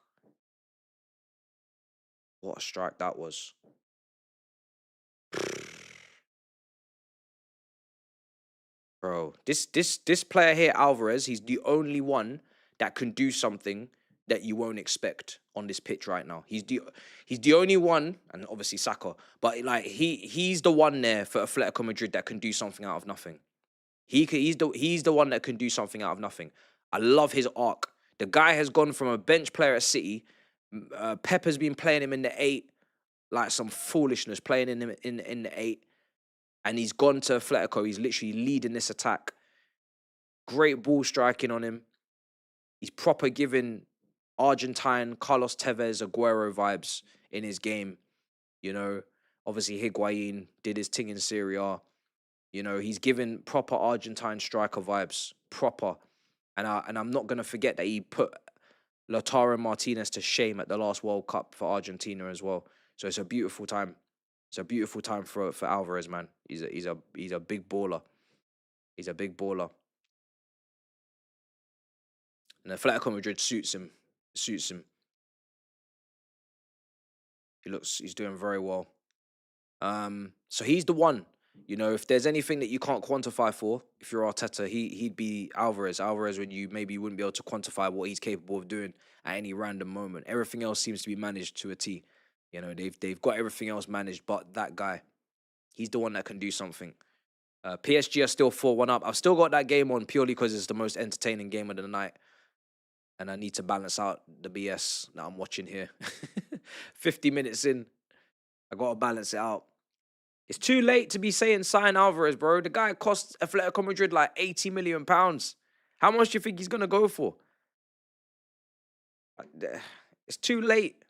What a strike that was. Bro, this player here, Alvarez, he's the only one that can do something that you won't expect on this pitch right now. He's the only one, and obviously Saka, but like he's the one there for Atletico Madrid that can do something out of nothing. He's the one that can do something out of nothing. I love his arc. The guy has gone from a bench player at City. Pep has been playing him in the 8, like some foolishness, playing him in the 8. And he's gone to Atletico. He's literally leading this attack. Great ball striking on him. He's proper giving Argentine Carlos Tevez, Aguero vibes in his game. You know, obviously Higuain did his thing in Serie A. You know, he's giving proper Argentine striker vibes. Proper. And I'm not going to forget that he put Lautaro Martinez to shame at the last World Cup for Argentina as well. So it's a beautiful time. It's a beautiful time for Alvarez, man. He's a big baller. He's a big baller. And Atletico Madrid suits him. He's doing very well. So he's the one. You know, if there's anything that you can't quantify for, if you're Arteta, he'd be Alvarez. Alvarez, when you maybe wouldn't be able to quantify what he's capable of doing at any random moment. Everything else seems to be managed to a T. You know, they've got everything else managed, but that guy, he's the one that can do something. PSG are still 4-1 up. I've still got that game on purely because it's the most entertaining game of the night. And I need to balance out the BS that I'm watching here. 50 minutes in, I got to balance it out. It's too late to be saying sign Alvarez, bro. The guy cost Atletico Madrid like £80 million. How much do you think he's going to go for? It's too late.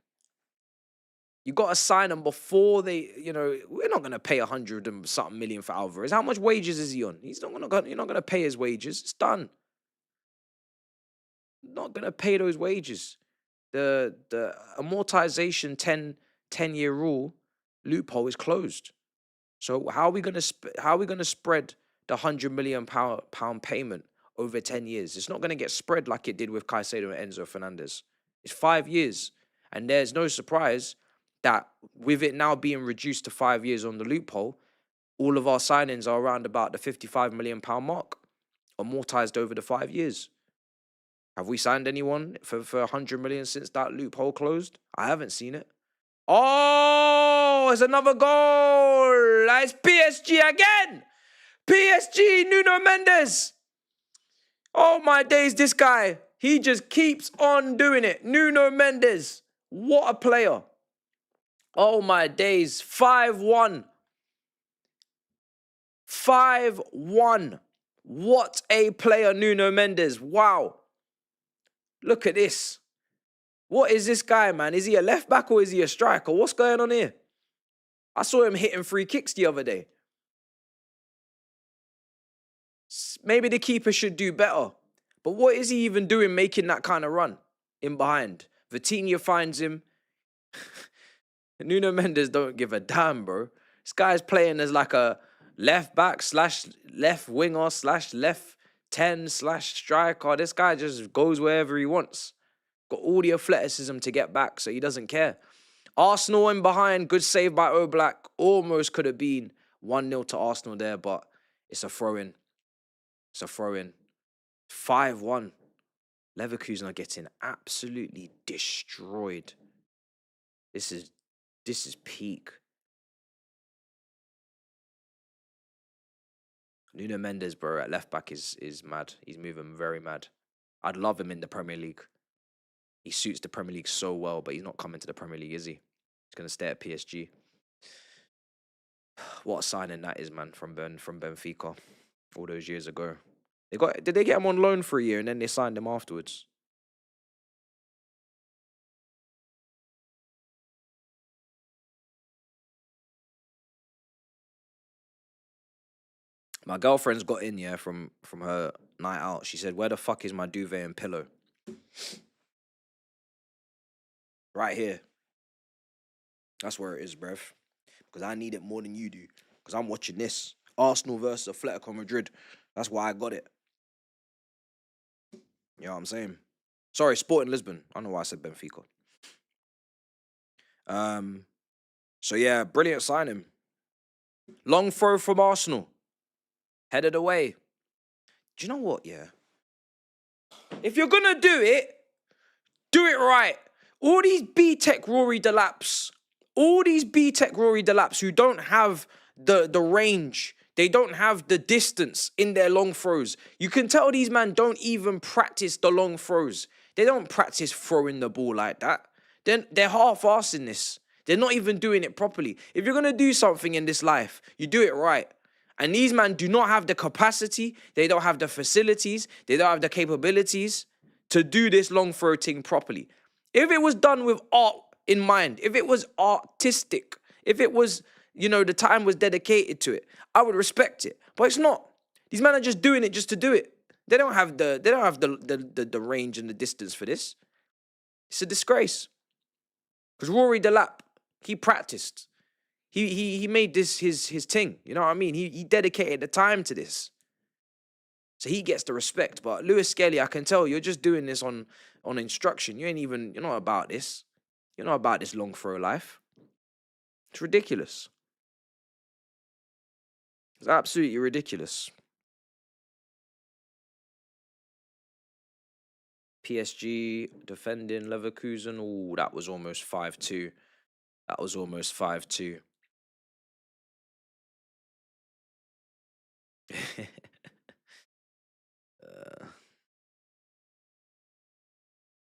You got to sign him before they, you know, we're not going to pay 100 and something million for Alvarez. How much wages is he on? You're not going to pay his wages. It's done. Not going to pay those wages. The amortization 10-year rule loophole is closed. So how are we going to spread the £100 million payment over 10 years? It's not going to get spread like it did with Caicedo and Enzo Fernandez. It's 5 years. And there's no surprise that with it now being reduced to 5 years on the loophole, all of our signings are around about the £55 million mark, amortized over the 5 years. Have we signed anyone for 100 million since that loophole closed? I haven't seen it. Oh, it's another goal. It's PSG again. PSG, Nuno Mendes. Oh my days, this guy. He just keeps on doing it. Nuno Mendes. What a player. Oh my days. 5-1. 5-1. What a player, Nuno Mendes. Wow. Look at this. What is this guy, man? Is he a left back or is he a striker? What's going on here? I saw him hitting free kicks the other day. Maybe the keeper should do better. But what is he even doing making that kind of run in behind? Vitinha finds him. Nuno Mendes don't give a damn, bro. This guy's playing as like a left back slash left winger slash left 10 slash striker. This guy just goes wherever he wants. Got all the athleticism to get back, so he doesn't care. Arsenal in behind. Good save by Oblak. Almost could have been 1-0 to Arsenal there, but it's a throw-in. It's a throw-in. 5-1. Leverkusen are getting absolutely destroyed. This is peak. Nuno Mendes, bro, at left back is mad. He's moving very mad. I'd love him in the Premier League. He suits the Premier League so well, but he's not coming to the Premier League, is he? He's going to stay at PSG. What a signing that is, man, from Benfica all those years ago. Did they get him on loan for a year and then they signed him afterwards? My girlfriend's got in, yeah, from her night out. She said, "Where the fuck is my duvet and pillow?" Right here. That's where it is, bruv. Because I need it more than you do. Because I'm watching this. Arsenal versus Atletico Madrid. That's why I got it. You know what I'm saying? Sorry, Sporting Lisbon. I don't know why I said Benfica. So yeah, brilliant signing. Long throw from Arsenal. Headed away. Do you know what, yeah? If you're gonna do it right. All these B-Tech Rory Delaps, who don't have the range, they don't have the distance in their long throws. You can tell these men don't even practice the long throws. They don't practice throwing the ball like that. They're half-assing this. They're not even doing it properly. If you're gonna do something in this life, you do it right. And these men do not have the capacity, they don't have the facilities, they don't have the capabilities to do this long throw thing properly. If it was done with art in mind, if it was artistic, if it was, the time was dedicated to it, I would respect it. But it's not. These men are just doing it just to do it. They don't have the range and the distance for this. It's a disgrace. Because Rory Delap, he practiced. He made this his thing. You know what I mean? He dedicated the time to this. So he gets the respect. But Lewis Skelly, I can tell you're just doing this on instruction. You're not about this. You're not about this long throw life. It's ridiculous. It's absolutely ridiculous. PSG defending Leverkusen. Ooh, that was almost 5-2. That was almost 5-2.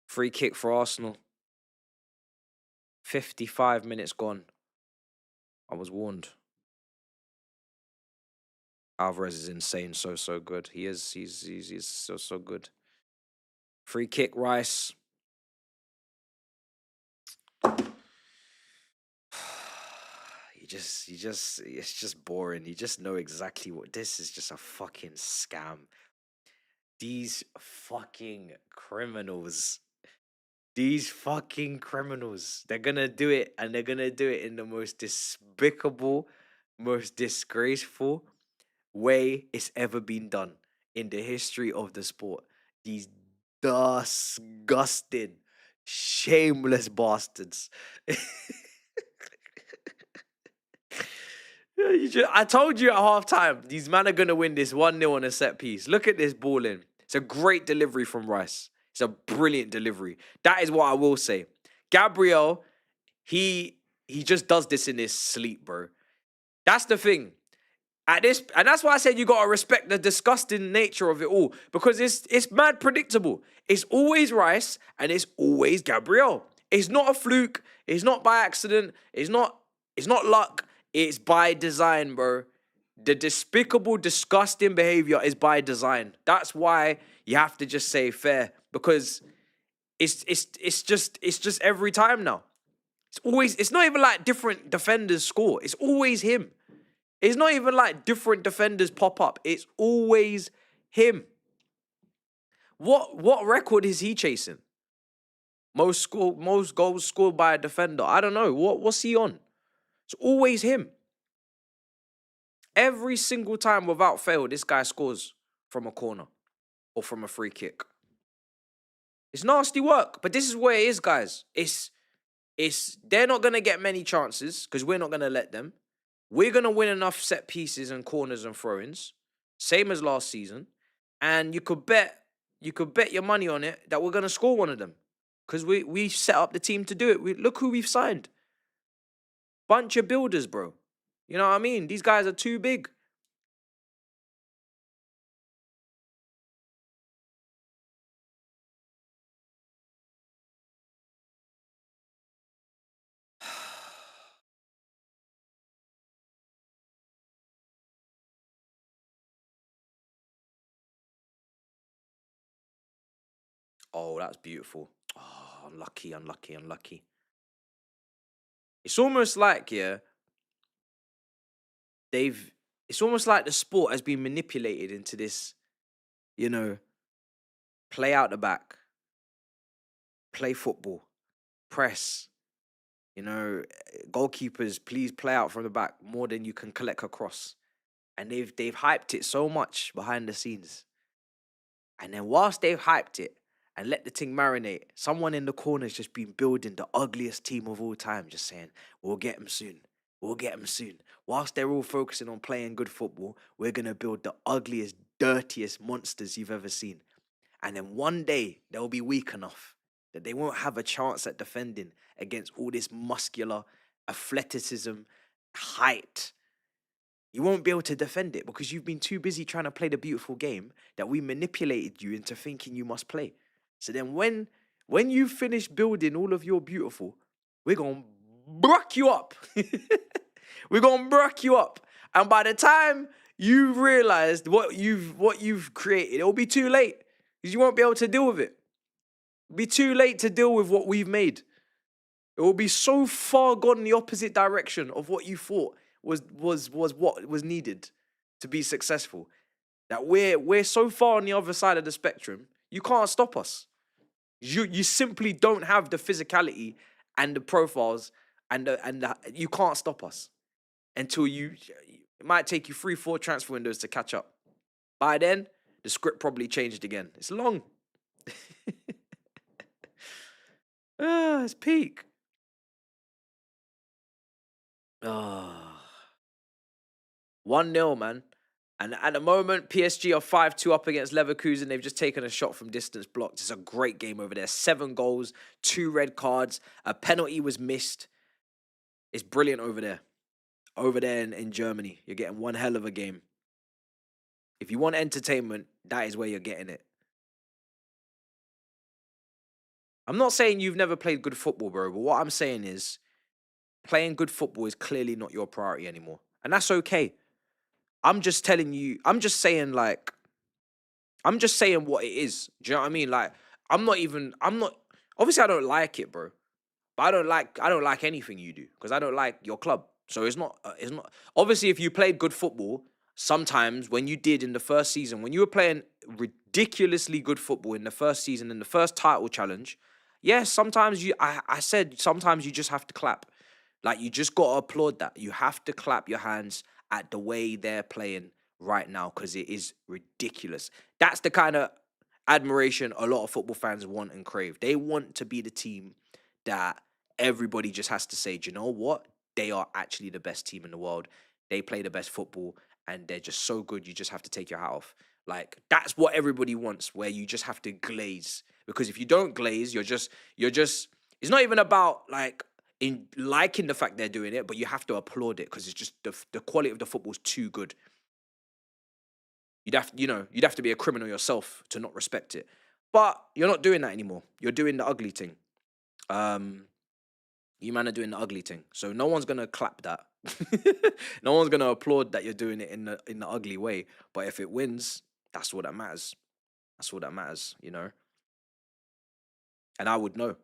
Free kick for Arsenal. 55 minutes gone. I was warned. Alvarez is insane, so good. He's so good. Free kick, Rice. It's just boring. You just know exactly what this is. Just a fucking scam. These fucking criminals. They're gonna do it, and they're gonna do it in the most despicable, most disgraceful way it's ever been done in the history of the sport. These disgusting, shameless bastards. I told you at halftime, these men are going to win this 1-0 on a set piece. Look at this ball in. It's a great delivery from Rice. It's a brilliant delivery. That is what I will say. Gabriel, he just does this in his sleep, bro. That's the thing. And that's why I said you got to respect the disgusting nature of it all, because it's mad predictable. It's always Rice and it's always Gabriel. It's not a fluke. It's not by accident. It's not luck. It's by design, bro. The despicable, disgusting behavior is by design. That's why you have to just say fair, because it's just every time now. It's not even like different defenders score. It's always him. It's not even like different defenders pop up. It's always him. What record is he chasing? Most goals scored by a defender. I don't know. What's he on? It's always him. Every single time without fail, this guy scores from a corner or from a free kick. It's nasty work, but this is where it is, guys. They're not gonna get many chances because we're not gonna let them. We're gonna win enough set pieces and corners and throw-ins, same as last season. And you could bet your money on it that we're gonna score one of them. Because we set up the team to do it. Look who we've signed. Bunch of builders, bro. You know what I mean? These guys are too big. Oh, that's beautiful. Oh, unlucky, unlucky, unlucky. It's almost like, yeah, it's almost like the sport has been manipulated into this, you know, play out the back, play football, press, goalkeepers, please play out from the back more than you can collect across. And they've hyped it so much behind the scenes. And then whilst they've hyped it and let the thing marinate, someone in the corner's just been building the ugliest team of all time, just saying, we'll get them soon. We'll get them soon. Whilst they're all focusing on playing good football, we're going to build the ugliest, dirtiest monsters you've ever seen. And then one day, they'll be weak enough that they won't have a chance at defending against all this muscular athleticism, height. You won't be able to defend it because you've been too busy trying to play the beautiful game that we manipulated you into thinking you must play. So then when you finish building all of your beautiful, we're going to bruck you up. We're going to bruck you up. And by the time you've realized what you've created, it'll be too late because you won't be able to deal with it. It'll be too late to deal with what we've made. It will be so far gone in the opposite direction of what you thought was what was needed to be successful. That we're so far on the other side of the spectrum, you can't stop us. You simply don't have the physicality and the profiles and you can't stop us until it might take you 3-4 transfer windows to catch up. By then, the script probably changed again. It's long. It's peak. 1-0, man. And at the moment, PSG are 5-2 up against Leverkusen. They've just taken a shot from distance blocked. It's a great game over there. 7 goals, 2 red cards. A penalty was missed. It's brilliant over there. Over there in Germany. You're getting one hell of a game. If you want entertainment, that is where you're getting it. I'm not saying you've never played good football, bro. But what I'm saying is playing good football is clearly not your priority anymore. And that's okay. I'm just telling you, I'm just saying what it is. Do you know what I mean? Like, obviously I don't like it, bro. But I don't like anything you do because I don't like your club. So it's not, obviously if you played good football, sometimes when you did in the first season, when you were playing ridiculously good football in the first season, in the first title challenge, yes, sometimes I said sometimes you just have to clap. Like, you just got to applaud that. You have to clap your hands at the way they're playing right now because it is ridiculous. That's the kind of admiration a lot of football fans want and crave. They want to be the team that everybody just has to say, do you know what? They are actually the best team in the world. They play the best football and they're just so good. You just have to take your hat off. Like, that's what everybody wants, where you just have to glaze. Because if you don't glaze, you're just, it's not even about like, in liking the fact they're doing it, but you have to applaud it because it's just the quality of the football's too good. You'd have to be a criminal yourself to not respect it. But you're not doing that anymore. You're doing the ugly thing. You man are doing the ugly thing. So no one's gonna clap that. No one's gonna applaud that you're doing it in the ugly way. But if it wins, that's what that matters. That's what that matters, And I would know.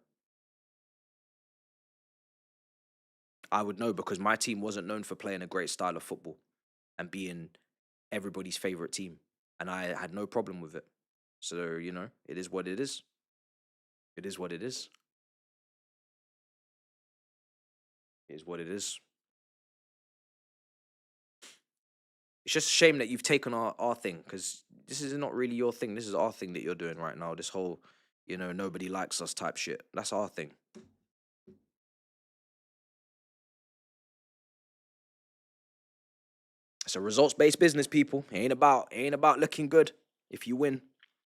I would know because my team wasn't known for playing a great style of football and being everybody's favorite team. And I had no problem with it. So, it is what it is. It is what it is. It is what it is. It's just a shame that you've taken our thing, because this is not really your thing. This is our thing that you're doing right now. This whole, you know, nobody likes us type shit. That's our thing. It's a results-based business, people. It ain't about looking good if you win.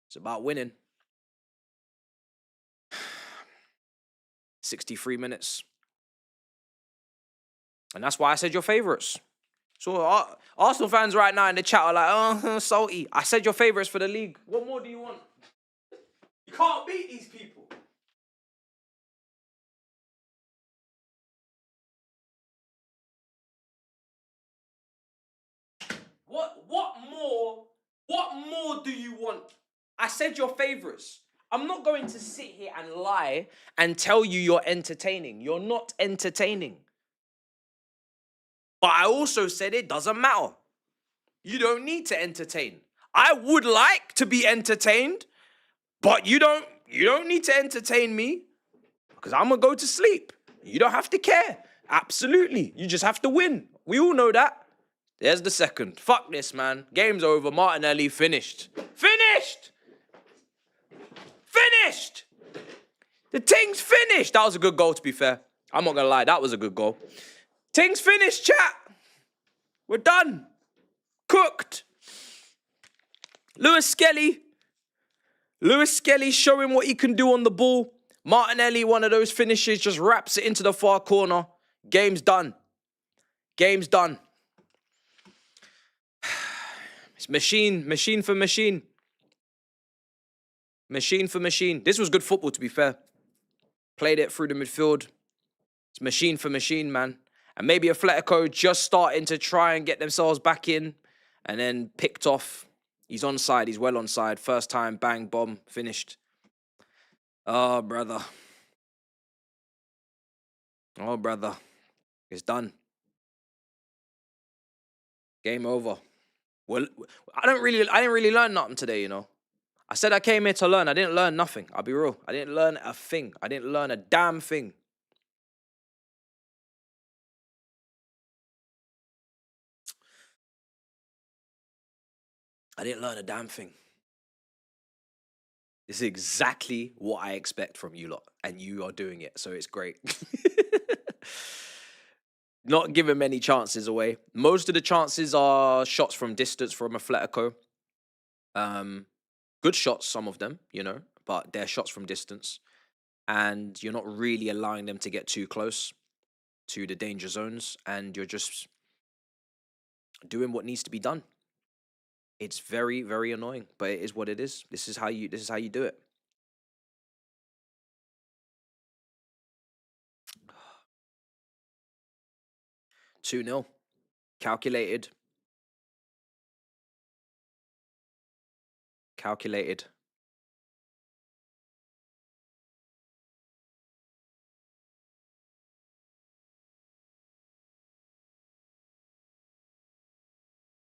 It's about winning. 63 minutes. And that's why I said your favourites. So Arsenal fans right now in the chat are like, oh, salty. I said your favourites for the league. What more do you want? You can't beat these people. What more do you want? I said your favourites. I'm not going to sit here and lie and tell you you're entertaining. You're not entertaining. But I also said it doesn't matter. You don't need to entertain. I would like to be entertained, but you don't need to entertain me, because I'm going to go to sleep. You don't have to care. Absolutely. You just have to win. We all know that. There's the second. Fuck this, man. Game's over. Martinelli finished. Finished! Finished! The thing's finished. That was a good goal, to be fair. I'm not going to lie. That was a good goal. Thing's finished, chat. We're done. Cooked. Lewis Skelly showing what he can do on the ball. Martinelli, one of those finishes, just wraps it into the far corner. Game's done. Game's done. It's machine for machine. Machine for machine. This was good football, to be fair. Played it through the midfield. It's machine for machine, man. And maybe Atletico just starting to try and get themselves back in, and then picked off. He's onside. He's well onside. First time, bang, bomb, finished. Oh, brother. Oh, brother. It's done. Game over. Well, I didn't really learn nothing today, you know. I said I came here to learn. I didn't learn nothing. I'll be real. I didn't learn a thing. I didn't learn a damn thing. I didn't learn a damn thing. This is exactly what I expect from you lot, and you are doing it, so it's great. Not giving many chances away. Most of the chances are shots from distance from Atletico. Good shots, some of them, you know, but they're shots from distance. And you're not really allowing them to get too close to the danger zones, and you're just doing what needs to be done. It's very, very annoying, but it is what it is. This is how you do it. Two 2-0. Calculated.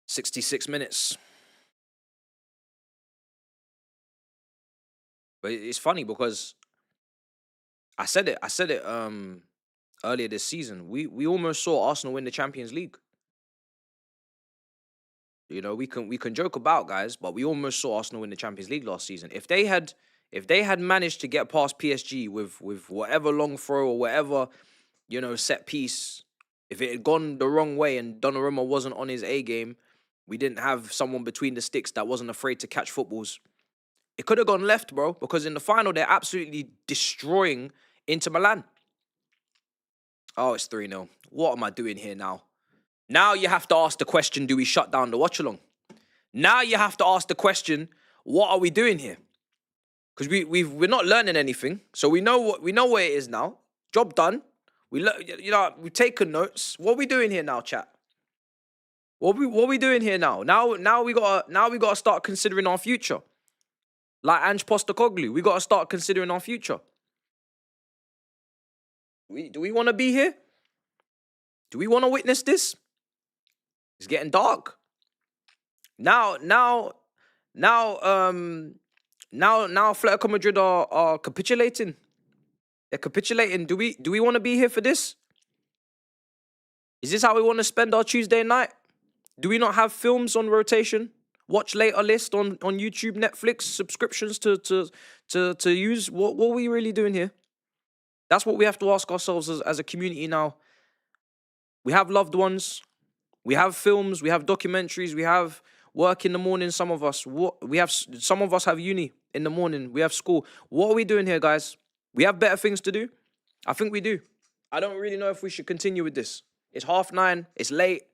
66 minutes. But it's funny because I said it earlier this season. We almost saw Arsenal win the Champions League. You know, we can joke about, guys, but we almost saw Arsenal win the Champions League last season. If they had managed to get past PSG with whatever long throw or whatever, you know, set piece, if it had gone the wrong way and Donnarumma wasn't on his A game, we didn't have someone between the sticks that wasn't afraid to catch footballs, it could have gone left, bro, because in the final, they're absolutely destroying Inter Milan. Oh, it's 3-0. What am I doing here now? Now you have to ask the question, do we shut down the watch-along? Now you have to ask the question, what are we doing here? Because we're not learning anything, so we know what it is now. Job done. We've taken notes. What are we doing here now, chat? What we doing here now? Now we gotta start considering our future. Like Ange Postecoglou, we gotta start considering our future. Do we want to be here? Do we want to witness this? It's getting dark. Now, Atletico Madrid are capitulating. They're capitulating. Do we want to be here for this? Is this how we want to spend our Tuesday night? Do we not have films on rotation? Watch later list on YouTube, Netflix, subscriptions to use? What are we really doing here? That's what we have to ask ourselves as a community now. We have loved ones. We have films. We have documentaries. We have work in the morning. Some of us. Some of us have uni in the morning. We have school. What are we doing here, guys? We have better things to do. I think we do. I don't really know if we should continue with this. It's 9:30. It's late.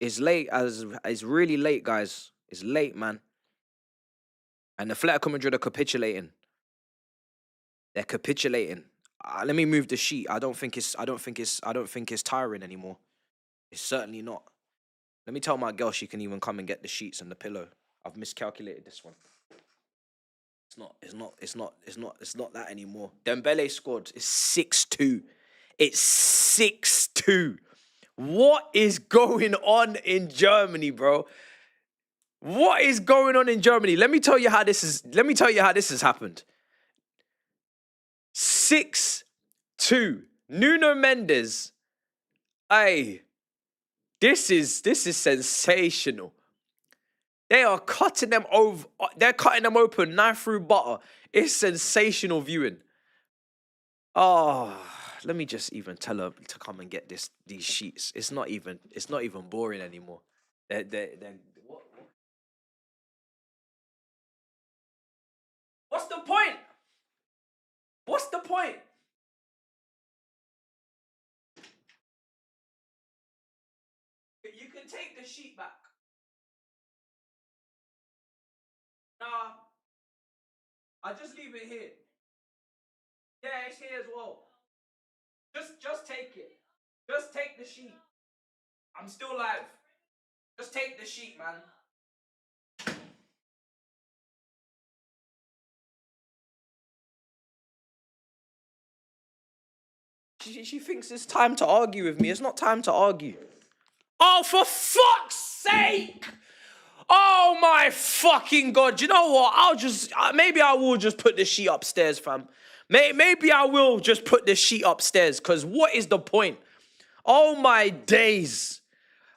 It's late. It's really late, guys. It's late, man. And the Atletico Madrid are capitulating. They're capitulating. Let me move the sheet. I don't think it's tiring anymore. It's certainly not. Let me tell my girl she can even come and get the sheets and the pillow. I've miscalculated this one. It's not that anymore. Dembele scored. It's 6-2. It's 6-2. What is going on in Germany, bro? What is going on in Germany? Let me tell you how this has happened. 6-2. Nuno Mendes. Hey, this is sensational. They are cutting them over. They're cutting them open, knife through butter. It's sensational viewing. Oh, let me just even tell her to come and get these sheets. It's not even boring anymore. What? What's the point? What's the point? You can take the sheet back. Nah, I just leave it here. Yeah, it's here as well. Just take it. Just take the sheet. I'm still live. Just take the sheet, man. She thinks it's time to argue with me. It's not time to argue. Oh, for fuck's sake! Oh my fucking God. You know what? Maybe I will just put the sheet upstairs, fam. Maybe I will just put the sheet upstairs, because what is the point? Oh my days.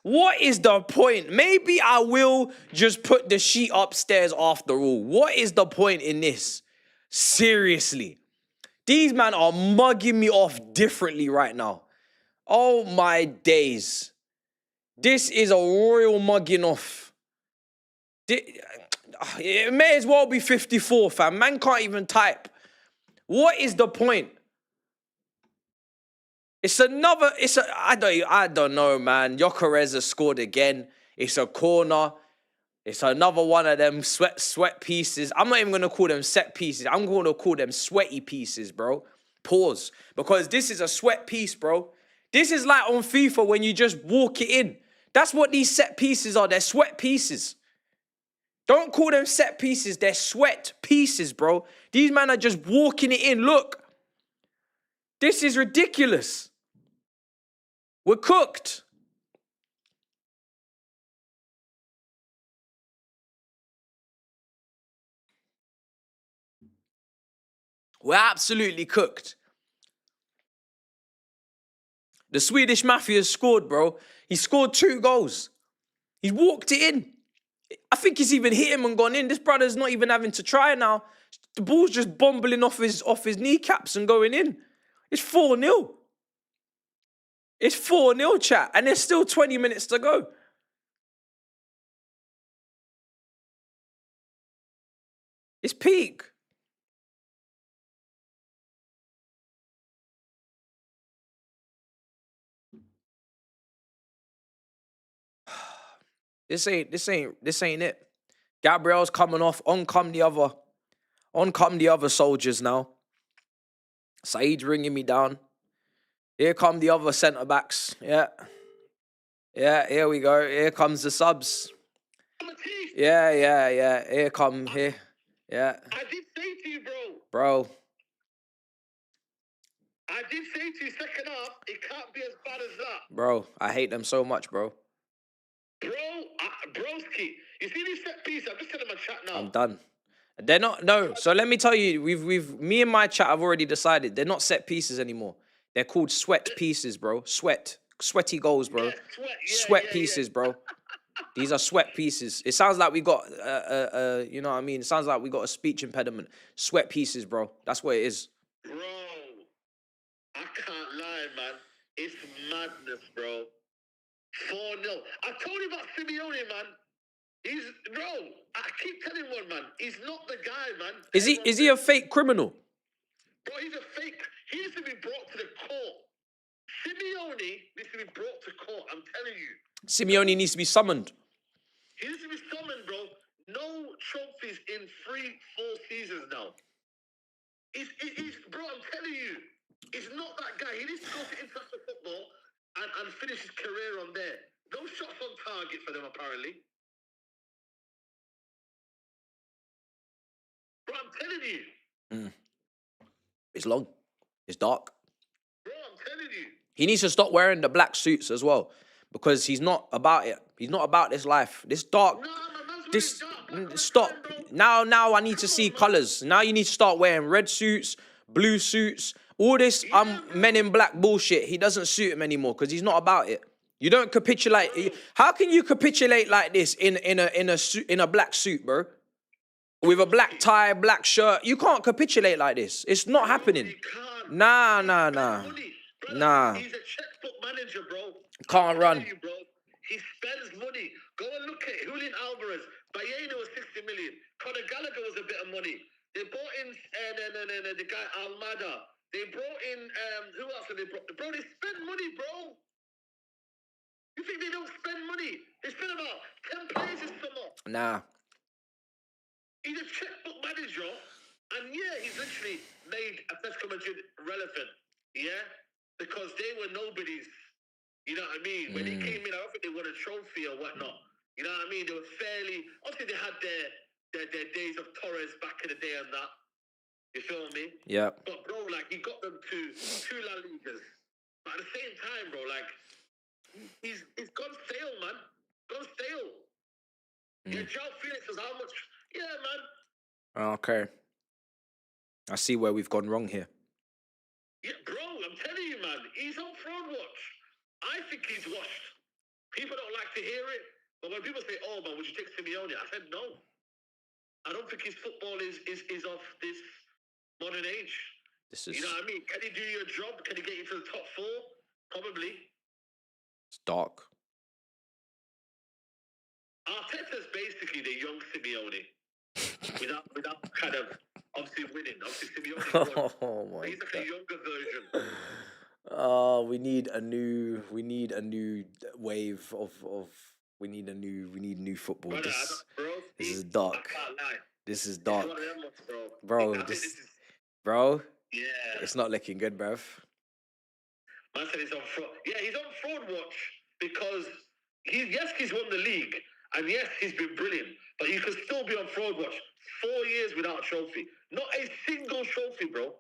What is the point? Maybe I will just put the sheet upstairs after all. What is the point in this? Seriously. These men are mugging me off differently right now. Oh my days. This is a royal mugging off. It may as well be 54, fam. Man can't even type. What is the point? I don't know, man. Jokerez has scored again. It's a corner. It's another one of them sweat pieces. I'm not even going to call them set pieces. I'm going to call them sweaty pieces, bro. Pause. Because this is a sweat piece, bro. This is like on FIFA when you just walk it in. That's what these set pieces are. They're sweat pieces. Don't call them set pieces. They're sweat pieces, bro. These men are just walking it in. Look. This is ridiculous. We're cooked. We're absolutely cooked. The Swedish Mafia has scored, bro. He scored 2 goals. He's walked it in. I think he's even hit him and gone in. This brother's not even having to try now. The ball's just bumbling off his kneecaps and going in. It's 4-0. It's 4-0, chat. And there's still 20 minutes to go. It's peak. This ain't it. Gabriel's coming off. On come the other soldiers now. Saeed's ringing me down. Here come the other centre backs. Yeah. Yeah, here we go. Here comes the subs. Yeah. Here. Yeah. I did say to you, bro. Bro. I did say to you, second half, it can't be as bad as that. Bro, I hate them so much, bro. Bro, broski, you see this set piece? I'm just telling my chat now. I'm done. They're not, no. So let me tell you, me and my chat have already decided they're not set pieces anymore. They're called sweat pieces, bro. Sweat. sweaty goals, bro. Yeah, Sweat pieces, bro. These are sweat pieces. It sounds like we got, you know what I mean? It sounds like we got a speech impediment. Sweat pieces, bro. That's what it is. Bro, I can't lie, man. It's madness, bro. 4-0. I told you about Simeone, man. Bro, I keep telling one, man. He's not the guy, man. Is he a fake criminal? Bro, he's a fake. He needs to be brought to the court. Simeone needs to be brought to court, I'm telling you. Simeone needs to be summoned. He needs to be summoned, bro. No trophies in 3-4 seasons now. He's, bro, I'm telling you, he's not that guy. He needs to go to international football and finish his career on there. No shots on target for them, apparently. Bro, I'm telling you. It's long. It's dark. Bro, I'm telling you. He needs to stop wearing the black suits as well, because he's not about it. He's not about this life. This dark. Nah, man, that's This dark, stop. Time, Now I need to see colors. Now you need to start wearing red suits, blue suits, all this Men in Black bullshit. He doesn't suit him anymore because he's not about it. You don't capitulate. How can you capitulate like this in a black suit, bro? With a black tie, black shirt. You can't capitulate like this. It's not happening. Nah. Nah. He's a checkbook manager, bro. Can't run. You, bro. He spends money. Go and look at Julian Alvarez. Bayena was 60 million. Conor Gallagher was a bit of money. They brought in the guy Almada. They brought in who else did they brought? Bro, they spend money, bro. You think they don't spend money? They spend about 10 players this summer. Nah. He's a checkbook manager, and yeah, he's literally made Atletico Madrid relevant. Yeah, because they were nobodies. You know what I mean? When he came in, I don't think they won a trophy or whatnot. You know what I mean? They were fairly. Obviously, they had their days of Torres back in the day and that. You feel me? Yeah. But bro, like he got them to 2 La Ligas. But at the same time, bro, like he's gone stale, man. Gone stale. Yeah, João Felix was how much? Yeah, man. Okay. I see where we've gone wrong here. Yeah, bro, I'm telling you, man. He's on fraud watch. I think he's washed. People don't like to hear it, but when people say, "Oh, man, would you take Simeone?" I said no. I don't think his football is of this modern age. This is. You know what I mean? Can he do your job? Can he get you to the top 4? Probably. It's dark. Arteta's basically the young Simeone. without kind of obviously winning. Obviously Simeone won. Oh my He's like God. a younger version. Oh, we need a new wave of we need new football. Brother, This is I dark. can't lie. This is It's dark. one of them ones, Bro, I think this is bro, yeah. it's not looking good, bruv. Man said he's on fraud. Yeah, he's on fraud watch because he's won the league, and yes, he's been brilliant. But you can still be on fraud watch 4 years without a trophy. Not a single trophy, bro.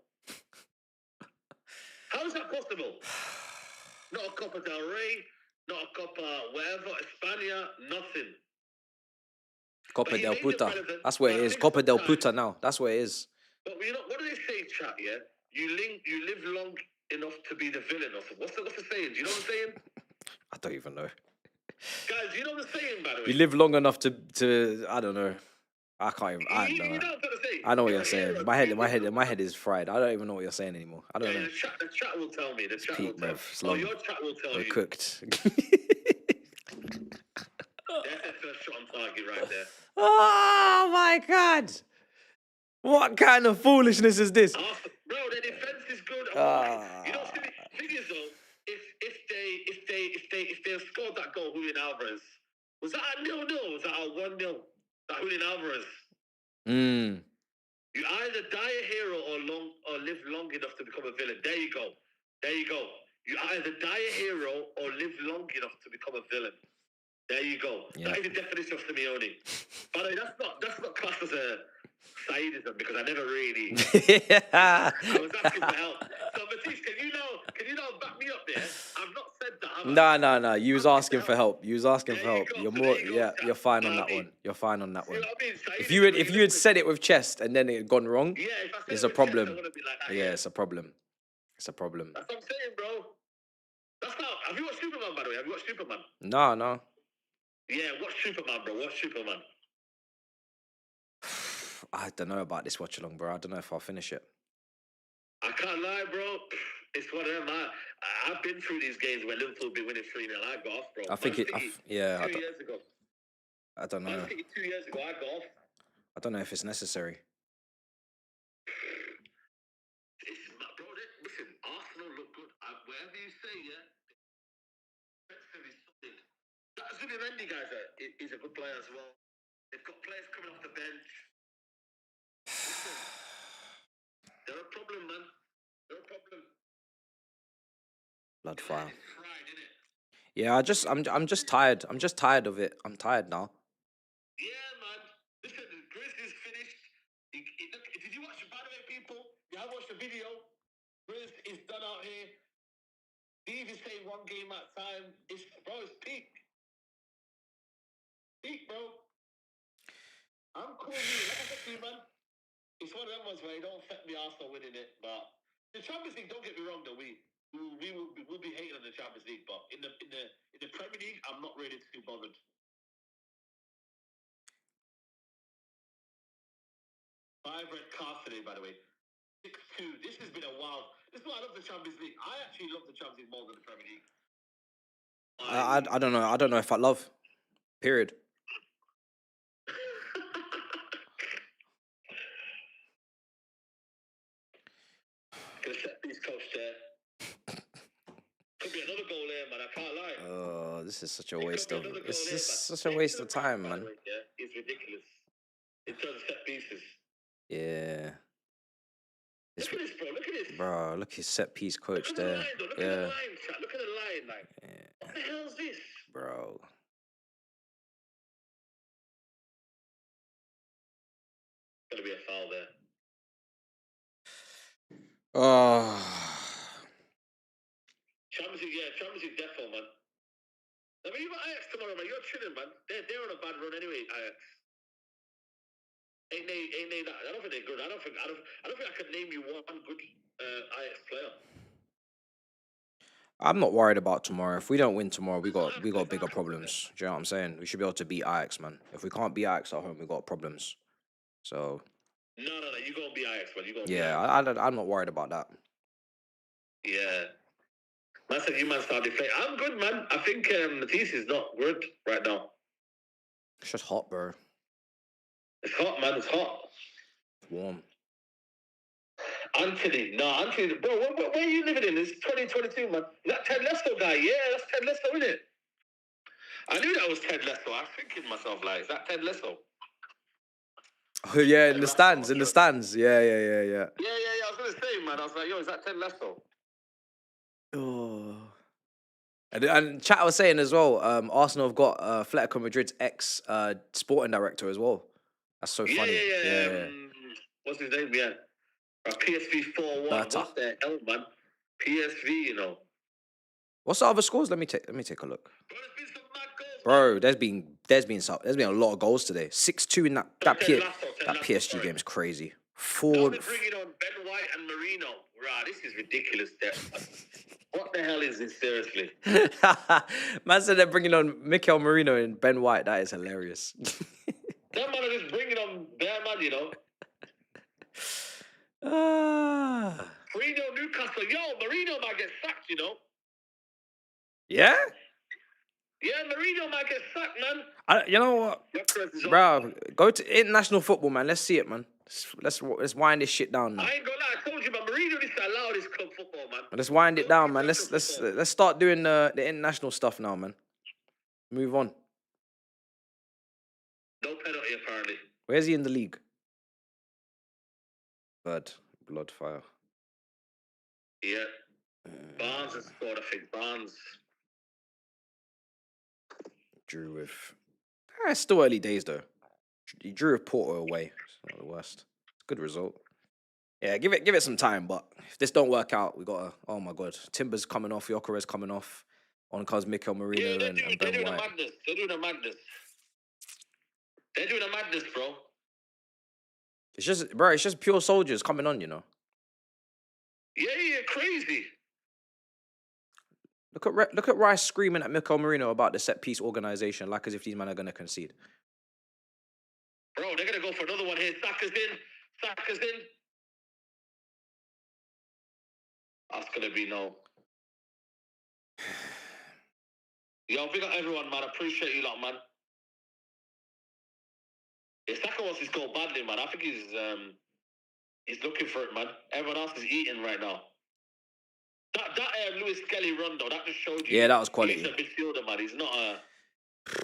How is that possible? Not a Copa del Rey, not a Copa whatever, España, nothing. Copa But he del made it Puta. relevant. That's where But it I is. think Copa del sometimes- Puta now. That's where it is. But you know, what do they say, chat? Yeah, you live long enough to be the villain. Or something. What's the saying? Do you know what I'm saying? I don't even know. Guys, you know the saying, by the way. You live long enough to I don't know. I can't even. I You don't know know. what I'm trying to say? I know what You're you're a saying. hero. My head is fried. I don't even know what you're saying anymore. I don't Yeah, know. the chat will tell me. The chat peak, will tell me. bruv. It's Oh, long. your chat will tell We're you. cooked. That's the first shot on target right there. Oh my God! What kind of foolishness is this? Bro, their defense is good. You know, the thing is though, if they scored that goal, Julian Alvarez, was that a 0-0? Was that a 1-0? That Julian Alvarez. You either die a hero or live long enough to become a villain. There you go. You either die a hero or live long enough to become a villain. There you go. Yeah. That is the definition of Simeone. By the way, that's not classed as a Saidism because I never really. I was asking for help. So Matisse, can you now back me up there? I've not said that. No. You was asking for help. You was asking for help. go. You're So more. there you go, Yeah, Sam. you're fine on You know that what I one. mean? You're fine on that You one. know what I mean? If you had said it with chest and then it had gone wrong, Yeah, if I said it's it a with chest, problem. I wouldn't be like that, Yeah, it's a problem. It's a problem. That's what I'm saying, bro. That's how. Have you watched Super Superman? No. Yeah, watch Superman, bro. Watch Superman. I don't know about this watch along, bro. I don't know if I'll finish it. I can't lie, bro. It's one of them. I've been through these games where Liverpool be winning 3-0. I got off, bro. I think Man City, 2 years ago. I don't know. Man City 2 years ago, I got off. I don't know if it's necessary. Bro, listen, Arsenal look good. Whatever you say, yeah. Defensively solid. That Zubimendi guys is a good player as well. They've got players coming off the bench. Listen, they're a problem, man. They're a problem. Blood fire. It's fried, innit? Yeah, I'm just tired. I'm just tired of it. I'm tired now. Yeah, man. Listen, the Grizz is finished. Did you watch, by the way, people? You have watched the video? Grizz is done out here. Steve is saying 1 game at a time. It's peak. Peak, bro. I'm cool with it. Like I said to you, man, it's one of them ones where it don't affect me Arsenal winning it. But the Champions League, don't get me wrong, though, we'll be hating on the Champions League. But in the Premier League, I'm not really too bothered. 5 red cards today, by the way. 6-2. This has been a wild. This is why I love the Champions League. I actually love the Champions League more than the Premier League. I don't know. I don't know if I love. Period. Gonna set piece coach there. Could be another goal there, man. I can't lie. Oh, this is such a waste of. It's just such a waste of time, man. Yeah, it's ridiculous. In terms of set pieces. Yeah. Look at this, bro. Look at this. Bro, look at his set piece coach Look at there. the line, though. Look at the line, chat. Look at the line, like. Yeah. What the hell's this? Bro. Gonna be a foul there. Oh. Champions League defo, man. I mean, you got Ajax tomorrow, man. You're chilling, man. They're on a bad run anyway, Ajax. Ain't they that? I don't think they're good. I don't think I can name you one good Ajax player. I'm not worried about tomorrow. If we don't win tomorrow, we got bigger problems. Do you know what I'm saying? We should be able to beat Ajax, man. If we can't beat Ajax at home, we got problems. So. No. You gonna be Ajax, man. You gonna. Yeah, I'm not worried about that. Yeah. Man said you man started playing. I'm good, man. I think Matisse is not good right now. It's just hot, bro. It's hot, man. It's hot. It's warm. Anthony, bro, where are you living in? It's 2022, man. Is that Ted Lasso guy? Yeah, that's Ted Lasso, isn't it? I knew that was Ted Lasso. I was thinking to myself, like, is that Ted Lasso? Oh, yeah, in the stands. Yeah. Yeah. I was going to say, man. I was like, yo, is that Ted Lasso? Oh. And chat was saying as well, Arsenal have got Atletico Madrid's ex sporting director as well. That's so funny. Yeah. What's his name? Yeah. PSV 4-1. What the hell, man? PSV, you know. What's the other scores? Let me take a look. Bro, there's been some mad goals. Bro, there's been a lot of goals today. 6-2 in that PSG game is crazy. Now they're bringing on Ben White and Marino. Rah, this is ridiculous. What the hell is this, seriously? Man said they're bringing on Mikel Marino and Ben White. That is hilarious. That man are just bringing on bare man, you know. Marino, Newcastle. Yo, Marino might get sacked, you know. Yeah? Yeah, Marino might get sacked, man. You know what? Bro, go to international football, man. Let's see it, man. Let's wind this shit down now. I ain't gonna lie, I told you, man. Marino needs to allow this club football, man. Let's wind it down, man. Let's start doing the international stuff now, man. Move on. No penalty, apparently. Where's he in the league? Blood fire. Yeah. Barnes has scored, I think. Barnes. Drew with... it's still early days, though. He drew with Porto away. It's not the worst. It's a good result. Yeah, give it some time, but if this don't work out, we got to... Oh, my God. Timber's coming off. Yokere's coming off. On comes Mikel Marino and Ben White. They're doing a madness. They're doing a madness, bro. It's just pure soldiers coming on, you know. Yeah, crazy. Look at Rice screaming at Mikel Merino about the set piece organization, like as if these men are gonna concede. Bro, they're gonna go for another one here. Saka's in. Saka's in. That's gonna be no. Yo, big up everyone, man. I appreciate you lot, man. Yeah, Saka wants his goal badly, man. I think he's looking for it, man. Everyone else is eating right now. That Lewis Kelly run though, that just showed you. Yeah, that was quality. He's a midfielder, man. He's not a.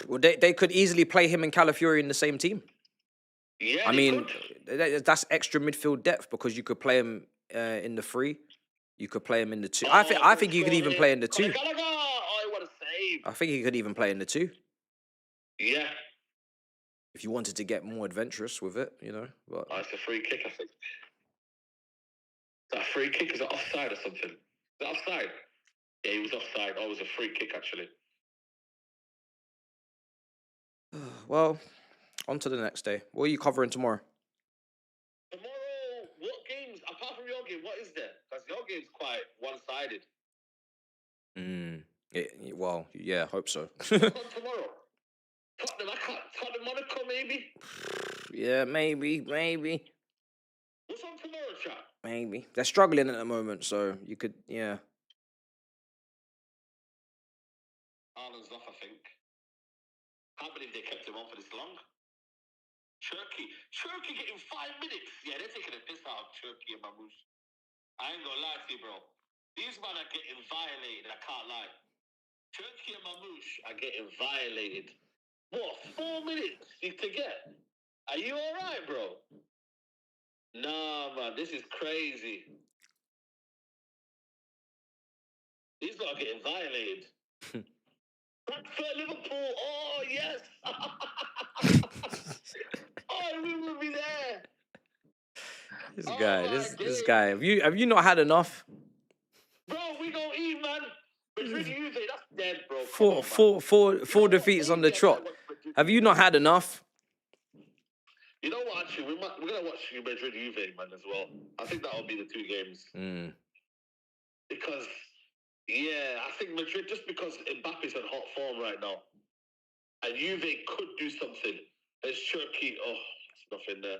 Well, they could easily play him and Calafiori in the same team. Yeah, I mean, that's extra midfield depth because you could play him in the 3. You could play him in the 2. I think you could even play in the 2. Oh, what a save. I think he could even play in the 2. Yeah. If you wanted to get more adventurous with it, you know. But... Oh, it's a free kick, I think. Is that a free kick? Is it offside or something? Is that offside? Yeah, he was offside. Oh, it was a free kick, actually. Well, on to the next day. What are you covering tomorrow? Tomorrow, what games, apart from your game, what is there? Because your game's quite one-sided. Well, yeah, hope so. What's on tomorrow? Tottenham Monaco, maybe? Yeah, maybe. What's on tomorrow, chat? Maybe. They're struggling at the moment, so you could, yeah. Arnold's off, I think. Can't believe they kept him on for this long. Turkey getting 5 minutes. Yeah, they're taking a piss out of Turkey and Mamouche. I ain't gonna lie to you, bro. These men are getting violated, I can't lie. Turkey and Mamouche are getting violated. What, 4 minutes to get? Are you alright, bro? Nah, man, this is crazy. These lot are getting violated. Frankfurt, Liverpool, oh, yes! Oh, we will be there. This guy. Have you not had enough? Bro, we gonna eat, man. Madrid Juve, that's dead, bro. Four defeats on the trot. Have you not had enough? You know what? Actually, we're gonna watch Madrid Juve, man, as well. I think that'll be the 2 games. Because, yeah, I think Madrid, just because Mbappe's in hot form right now, and Juve could do something. There's Turkey. Oh, there's nothing there.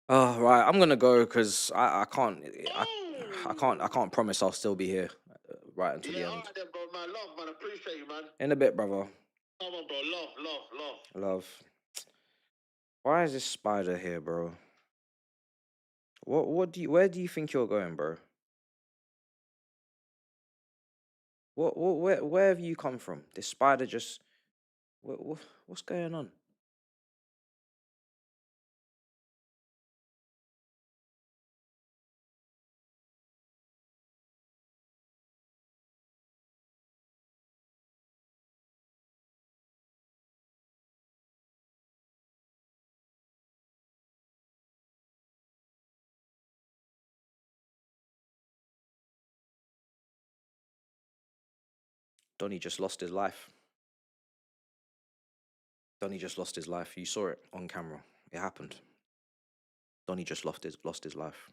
Oh, right. I'm gonna go because I can't promise I'll still be here right until the end. All right then, bro, man. Love, man. Appreciate you, man. In a bit, brother. Come on, bro. Love. Why is this spider here, bro? Where do you think you're going, bro? Where have you come from? This spider just what's going on? Donny just lost his life. You saw it on camera. It happened. Donny just lost his life.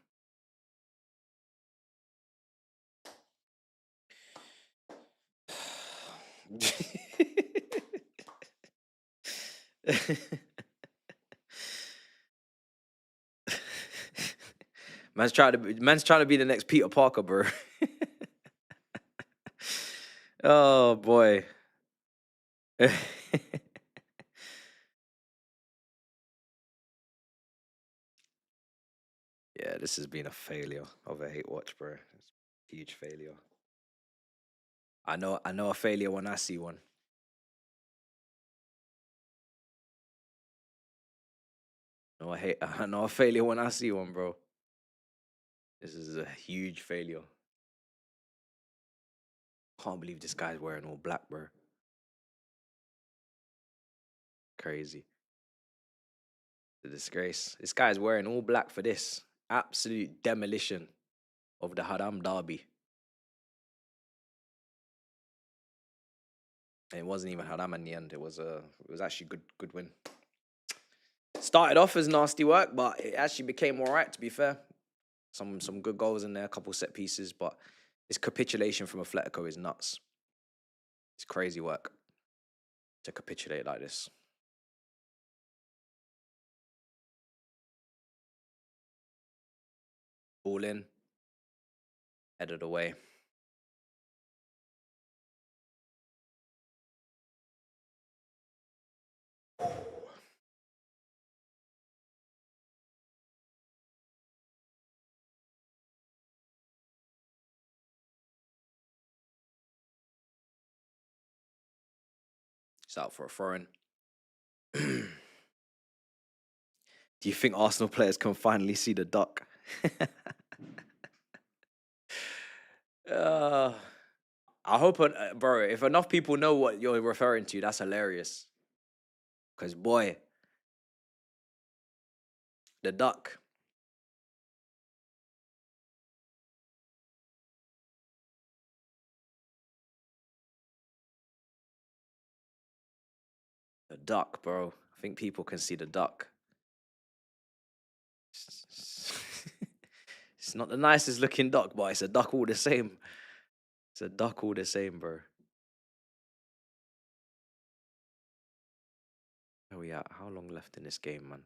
Man's trying to be the next Peter Parker, bro. Oh boy. Yeah, this has been a failure of a hate watch, bro. It's a huge failure. I know a failure when I see one. I know a failure when I see one, bro. This is a huge failure. Can't believe this guy's wearing all black, bro. Crazy. The disgrace. This guy's wearing all black for this. Absolute demolition of the Haram Derby. And it wasn't even Haram in the end. It was actually good win. Started off as nasty work, but it actually became all right, to be fair. Some good goals in there, a couple set pieces, but This capitulation from Atletico is nuts. It's crazy work to capitulate like this. Ball in, headed away. It's out for a throw-in. Do you think Arsenal players can finally see the duck? I hope, bro, if enough people know what you're referring to, that's hilarious. Because, boy, the duck. The duck, bro. I think people can see the duck. It's not the nicest looking duck, but it's a duck all the same. It's a duck all the same, bro. Where we at? How long left in this game, man?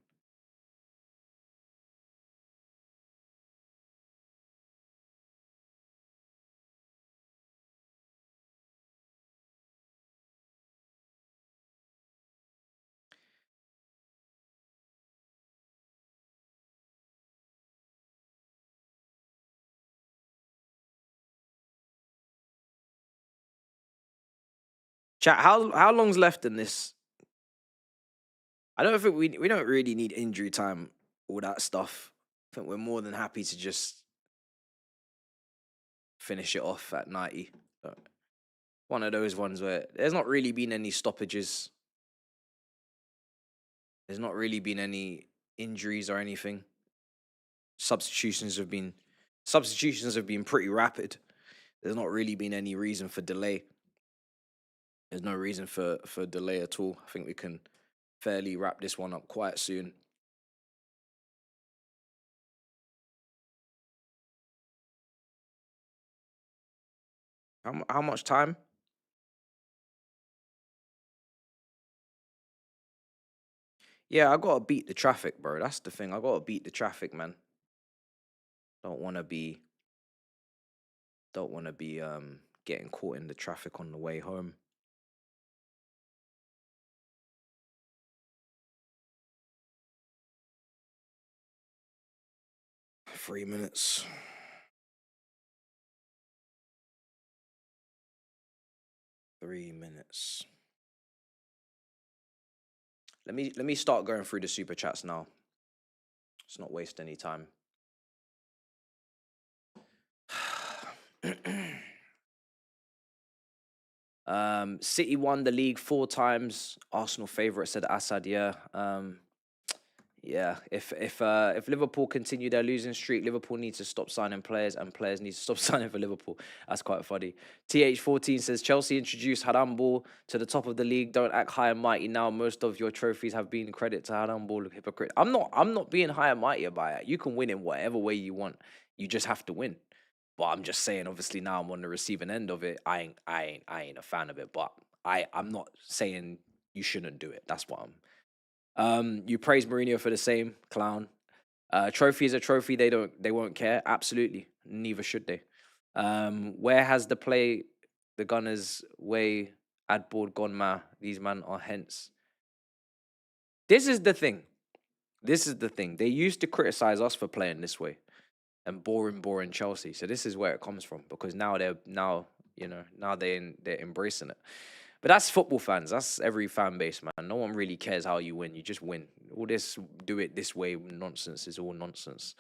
Chat, how long's left in this? I don't think we don't really need injury time, all that stuff. I think we're more than happy to just finish it off at 90. But one of those ones where there's not really been any stoppages. There's not really been any injuries or anything. Substitutions have been pretty rapid. There's not really been any reason for delay. There's no reason for delay at all. I think we can fairly wrap this one up quite soon. How much time? Yeah, I gotta beat the traffic, bro. That's the thing. I gotta beat the traffic, man. Don't wanna be getting caught in the traffic on the way home. Three minutes. Let me start going through the super chats now. Let's not waste any time. City won the league 4 times. Arsenal favourite, said Assad. Yeah. Yeah. If Liverpool continue their losing streak, Liverpool needs to stop signing players, and players need to stop signing for Liverpool. That's quite funny. TH14 says Chelsea introduced Haram Ball to the top of the league. Don't act high and mighty now. Most of your trophies have been credit to Haram Ball. Hypocrite. I'm not being high and mighty about it. You can win in whatever way you want. You just have to win. But I'm just saying, obviously now I'm on the receiving end of it. I ain't a fan of it, but I'm not saying you shouldn't do it. That's what I'm. You praise Mourinho for the same, clown. Trophy is a trophy. They won't care. Absolutely, neither should they. Where has the Gunners way ad board gone, ma? These man are hence. This is the thing. They used to criticize us for playing this way and boring Chelsea. So this is where it comes from, because now they're embracing it. But that's football fans. That's every fan base, man. No one really cares how you win. You just win. All this do it this way nonsense is all nonsense.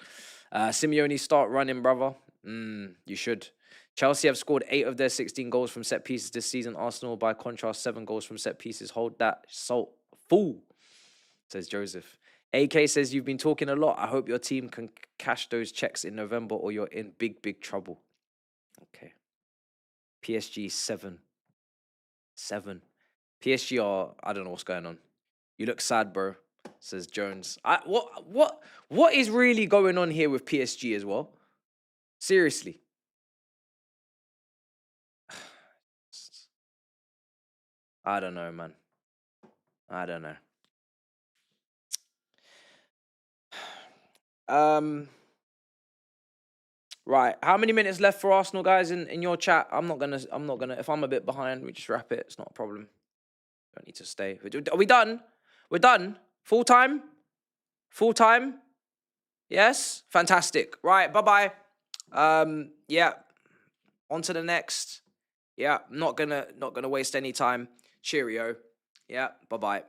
Simeone, start running, brother. You should. Chelsea have scored 8 of their 16 goals from set pieces this season. Arsenal, by contrast, 7 goals from set pieces. Hold that salt, fool, says Joseph. AK says, you've been talking a lot. I hope your team can cash those checks in November or you're in big trouble. Okay. PSG 7. PSG are, I don't know what's going on. You look sad, bro, says Jones. What is really going on here with PSG as well? Seriously. I don't know, man. I don't know. Right. How many minutes left for Arsenal, guys, in your chat? I'm not gonna if I'm a bit behind, we just wrap it. It's not a problem. Don't need to stay. Are we done? We're done. Full time? Full time? Yes? Fantastic. Right, bye-bye. Yeah. On to the next. Yeah, not gonna waste any time. Cheerio. Yeah, bye-bye.